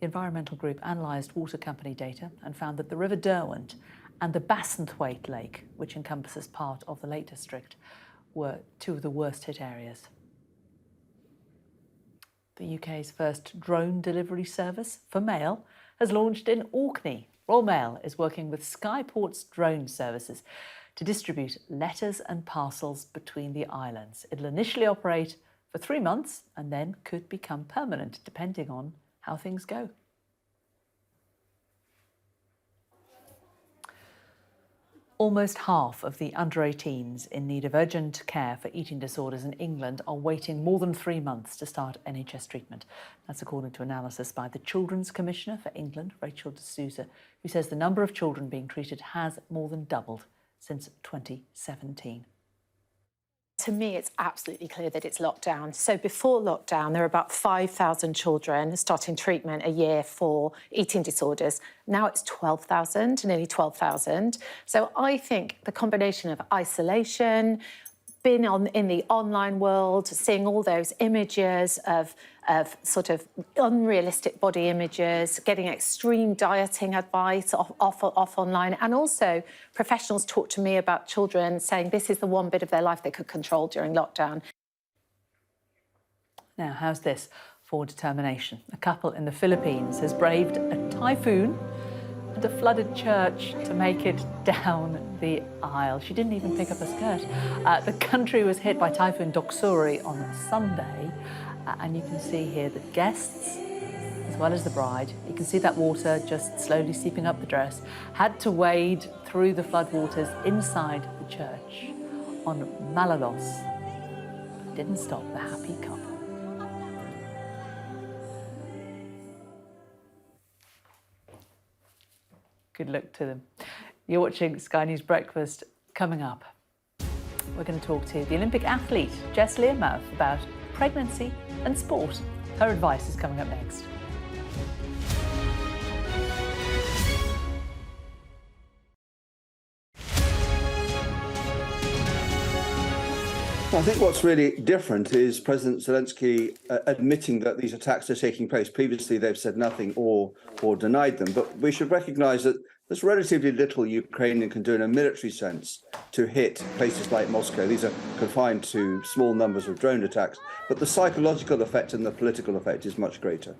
The environmental group analysed water company data and found that the River Derwent and the Bassenthwaite Lake, which encompasses part of the Lake District, were two of the worst hit areas. The UK's first drone delivery service for mail has launched in Orkney. Royal Mail is working with Skyport's drone services to distribute letters and parcels between the islands. It'll initially operate for 3 months and then could become permanent, depending on how things go. Almost half of the under-18s in need of urgent care for eating disorders in England are waiting more than 3 months to start NHS treatment. That's according to analysis by the Children's Commissioner for England, Rachel de Souza, who says the number of children being treated has more than doubled since 2017. To me, it's absolutely clear that it's lockdown. So before lockdown, there were about 5,000 children starting treatment a year for eating disorders. Now it's 12,000, nearly 12,000. So I think the combination of isolation, being in the online world, seeing all those images of sort of unrealistic body images, getting extreme dieting advice off online, and also professionals talk to me about children saying this is the one bit of their life they could control during lockdown. Now, how's this for determination? A couple in the Philippines has braved a typhoon and a flooded church to make it down the aisle. She didn't even pick up a skirt. The country was hit by Typhoon Doksuri on Sunday, and you can see here that guests, as well as the bride, you can see that water just slowly seeping up the dress, had to wade through the floodwaters inside the church on Malolos. It didn't stop the happy couple. Good luck to them. You're watching Sky News Breakfast. Coming up, we're going to talk to the Olympic athlete, Jess Learmonth, about pregnancy and sport. Her advice is coming up next. I think what's really different is President Zelensky admitting that these attacks are taking place. Previously, they've said nothing or denied them. But we should recognise that there's relatively little Ukraine can do in a military sense to hit places like Moscow. These are confined to small numbers of drone attacks. But the psychological effect and the political effect is much greater.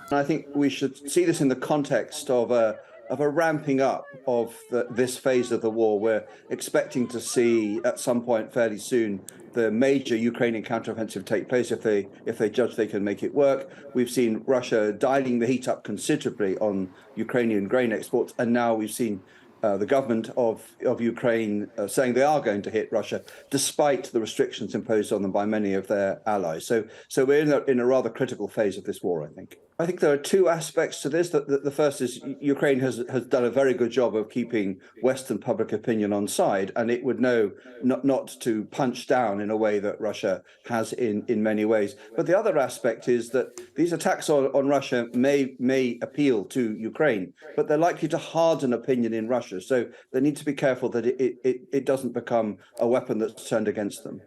And I think we should see this in the context of a ramping up of this phase of the war. We're expecting to see at some point fairly soon the major Ukrainian counteroffensive take place if they judge they can make it work. We've seen Russia dialing the heat up considerably on Ukrainian grain exports, and now we've seen the government of Ukraine saying they are going to hit Russia, despite the restrictions imposed on them by many of their allies. So we're in a rather critical phase of this war, I think. I think there are two aspects to this. The first is Ukraine has done a very good job of keeping Western public opinion on side, and it would know not to punch down in a way that Russia has in many ways. But the other aspect is that these attacks on Russia may appeal to Ukraine, but they're likely to harden opinion in Russia. So they need to be careful that it doesn't become a weapon that's turned against them.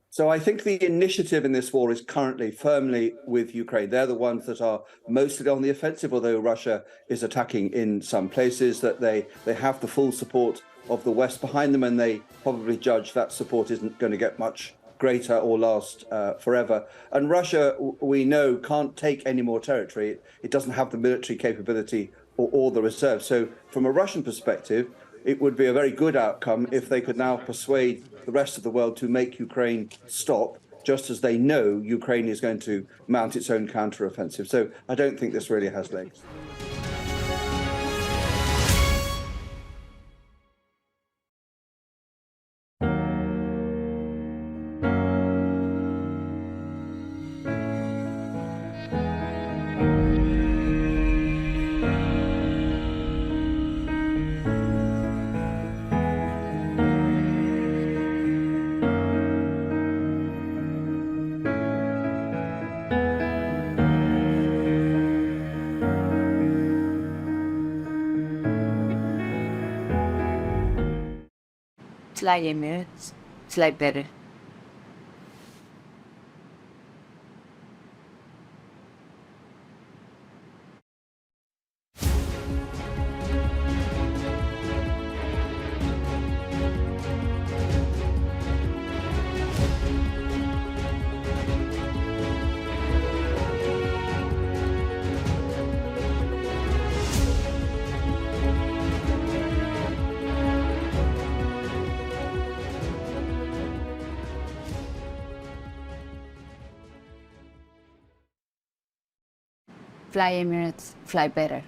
So I think the initiative in this war is currently firmly with Ukraine. They're the ones that are mostly on the offensive, although Russia is attacking in some places, that they have the full support of the West behind them, and they probably judge that support isn't going to get much greater or last forever. And Russia, we know, can't take any more territory. It doesn't have the military capability or the reserve. So from a Russian perspective, it would be a very good outcome if they could now persuade the rest of the world to make Ukraine stop, just as they know Ukraine is going to mount its own counteroffensive. So I don't think this really has legs. It's like Emirates. It's like better. Fly Emirates, fly better.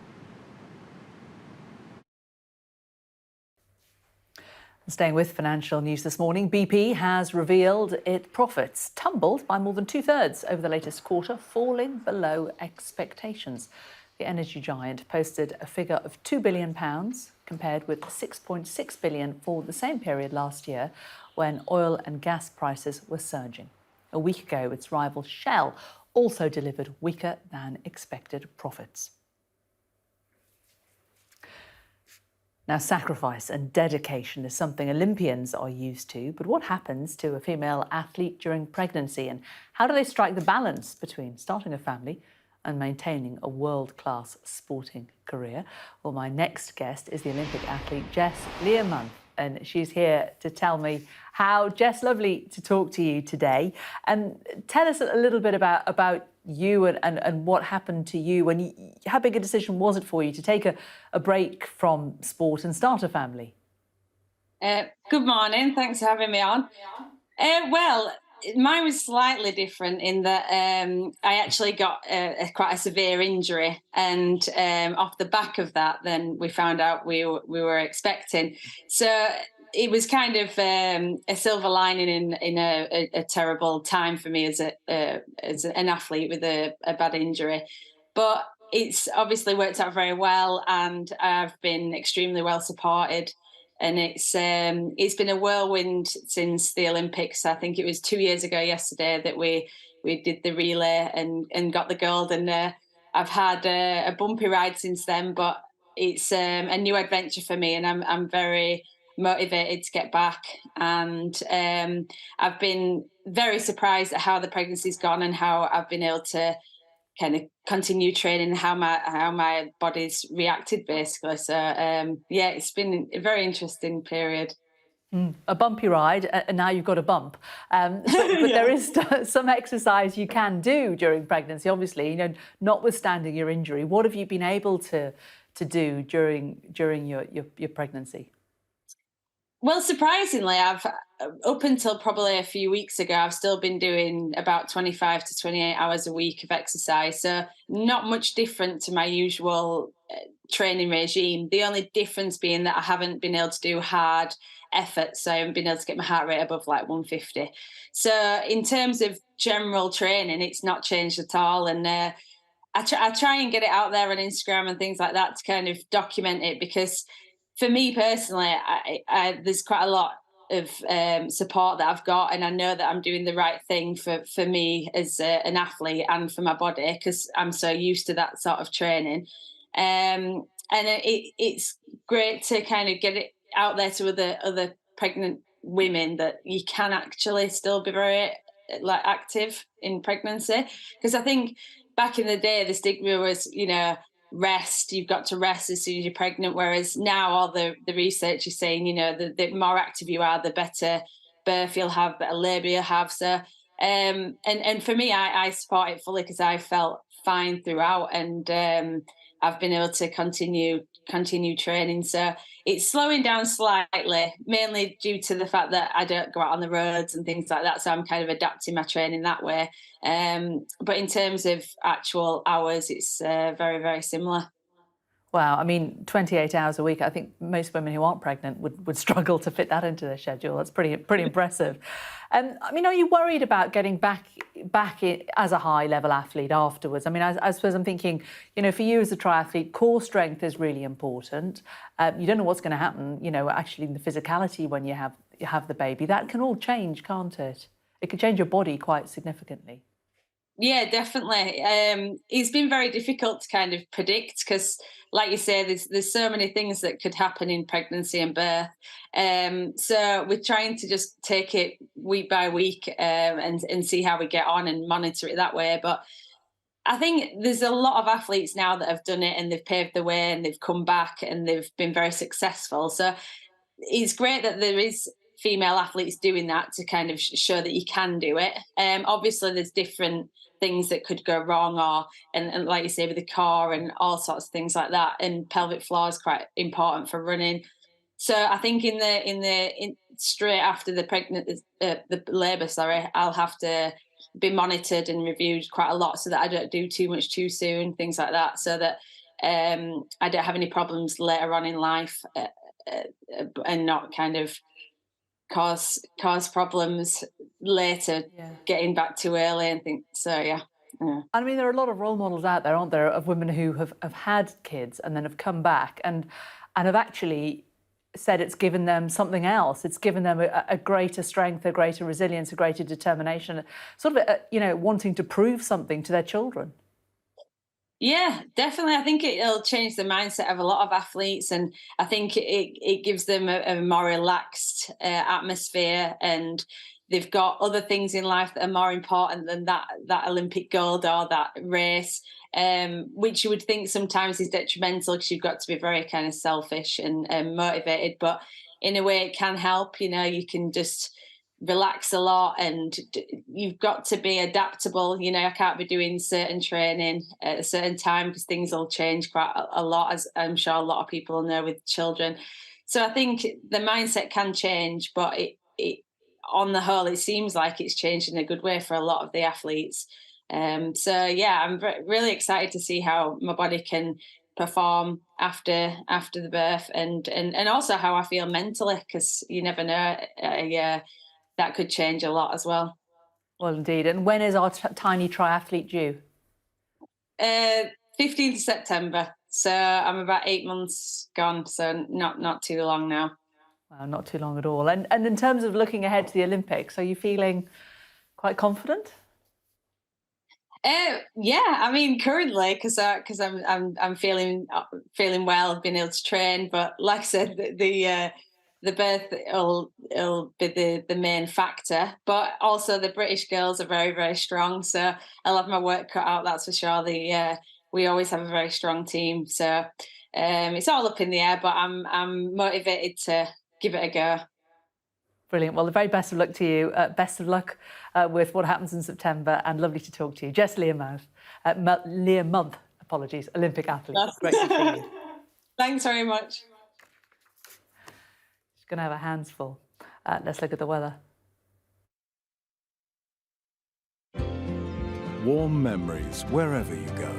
Staying with financial news this morning, BP has revealed its profits tumbled by more than 2/3 over the latest quarter, falling below expectations. The energy giant posted a figure of £2 billion compared with £6.6 billion for the same period last year when oil and gas prices were surging. A week ago, its rival Shell also delivered weaker than expected profits. Now, sacrifice and dedication is something Olympians are used to, but what happens to a female athlete during pregnancy, and how do they strike the balance between starting a family and maintaining a world-class sporting career? Well, my next guest is the Olympic athlete Jess Learmonth, and she's here to tell me how. Jess, lovely to talk to you today. And tell us a little bit about you and what happened to you when how big a decision was it for you to take a break from sport and start a family? Good morning. Thanks for having me on. Well, mine was slightly different in that I actually got quite a severe injury, and off the back of that, then we found out we were expecting. So it was kind of a silver lining in a terrible time for me as an athlete with a bad injury. But it's obviously worked out very well, and I've been extremely well supported. And it's been a whirlwind since the Olympics. I think it was 2 years ago yesterday that we did the relay and got the gold. And I've had a bumpy ride since then, but it's a new adventure for me, and I'm very motivated to get back. And I've been very surprised at how the pregnancy's gone and how I've been able to kind of continue training, how my body's reacted, basically. So yeah, it's been a very interesting period. A bumpy ride, and now you've got a bump. But there is some exercise you can do during pregnancy, obviously, notwithstanding your injury. What have you been able to do during your pregnancy? Well, surprisingly, I've up until probably a few weeks ago, I've still been doing about 25 to 28 hours a week of exercise. So not much different to my usual training regime. The only difference being that I haven't been able to do hard efforts. So I haven't been able to get my heart rate above like 150. So in terms of general training, it's not changed at all. And I try and get it out there on Instagram and things like that to kind of document it, because for me personally, there's quite a lot of support that I've got, and I know that I'm doing the right thing for me as an athlete and for my body, because I'm so used to that sort of training. And it's great to kind of get it out there to other pregnant women that you can actually still be very active in pregnancy, because I think back in the day the stigma was, rest, you've got to rest as soon as you're pregnant, whereas now all the research is saying, the more active you are, the better birth you'll have, better labour you'll have. So and for me, I support it fully, because I felt fine throughout, and I've been able to continue training. So it's slowing down slightly, mainly due to the fact that I don't go out on the roads and things like that. So I'm kind of adapting my training that way. But in terms of actual hours, it's very, very similar. Wow, I mean, 28 hours a week, I think most women who aren't pregnant would struggle to fit that into their schedule. That's pretty impressive. I mean, are you worried about getting back as a high-level athlete afterwards? I mean, I suppose I'm thinking, for you as a triathlete, core strength is really important. You don't know what's going to happen, actually in the physicality when you have the baby. That can all change, can't it? It can change your body quite significantly. Yeah, definitely. It's been very difficult to kind of predict, because, like you say, there's so many things that could happen in pregnancy and birth. So we're trying to just take it week by week and see how we get on and monitor it that way. But I think there's a lot of athletes now that have done it, and they've paved the way, and they've come back, and they've been very successful. So it's great that there is female athletes doing that to kind of show that you can do it. Obviously, there's different things that could go wrong, and like you say, with the core and all sorts of things like that, and pelvic floor is quite important for running. So I think in straight after the labour, I'll have to be monitored and reviewed quite a lot, so that I don't do too much too soon, things like that, so that I don't have any problems later on in life, and not kind of cause problems later, getting back too early and things. So yeah. I mean, there are a lot of role models out there, aren't there, of women who have had kids and then have come back and have actually said it's given them something else. It's given them a greater strength, a greater resilience, a greater determination, sort of, wanting to prove something to their children. Yeah, definitely. I think it'll change the mindset of a lot of athletes, and I think it gives them a more relaxed atmosphere, and they've got other things in life that are more important than that Olympic gold or that race, which you would think sometimes is detrimental, because you've got to be very kind of selfish and motivated. But in a way, it can help. You can just relax a lot, and you've got to be adaptable. You know, I can't be doing certain training at a certain time because things will change quite a lot, as I'm sure a lot of people know with children. So I think the mindset can change, but it on the whole, it seems like it's changed in a good way for a lot of the athletes. So yeah, I'm really excited to see how my body can perform after the birth, and also how I feel mentally, because you never know, that could change a lot as well. Well, indeed. And when is our tiny triathlete due? 15th of September. So I'm about 8 months gone, so not too long now. Well, not too long at all. And in terms of looking ahead to the Olympics, are you feeling quite confident? Yeah, I mean, currently, because I'm feeling well, being able to train. But like I said, the birth will be the main factor. But also the British girls are very, very strong, so I'll have my work cut out. That's for sure. We always have a very strong team, so it's all up in the air. But I'm motivated to give it a go. Brilliant. Well, the very best of luck to you. Best of luck with what happens in September, and lovely to talk to you. Jess Learmonth, apologies, Olympic athlete. Great to see you. Thanks very much. She's going to have her hands full. Let's look at the weather. Warm memories wherever you go.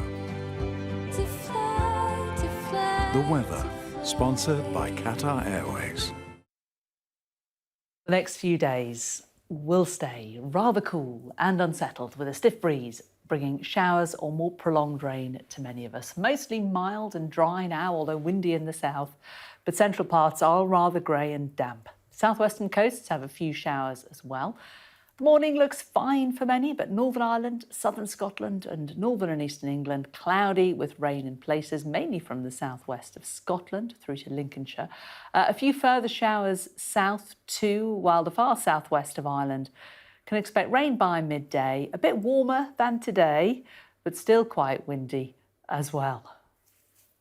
The weather, sponsored by Qatar Airways. The next few days will stay rather cool and unsettled, with a stiff breeze bringing showers or more prolonged rain to many of us. Mostly mild and dry now, although windy in the south, but central parts are rather grey and damp. Southwestern coasts have a few showers as well. Morning looks fine for many, but Northern Ireland, southern Scotland and northern and eastern England, cloudy with rain in places, mainly from the southwest of Scotland through to Lincolnshire. A few further showers south too, while the far southwest of Ireland can expect rain by midday, a bit warmer than today, but still quite windy as well.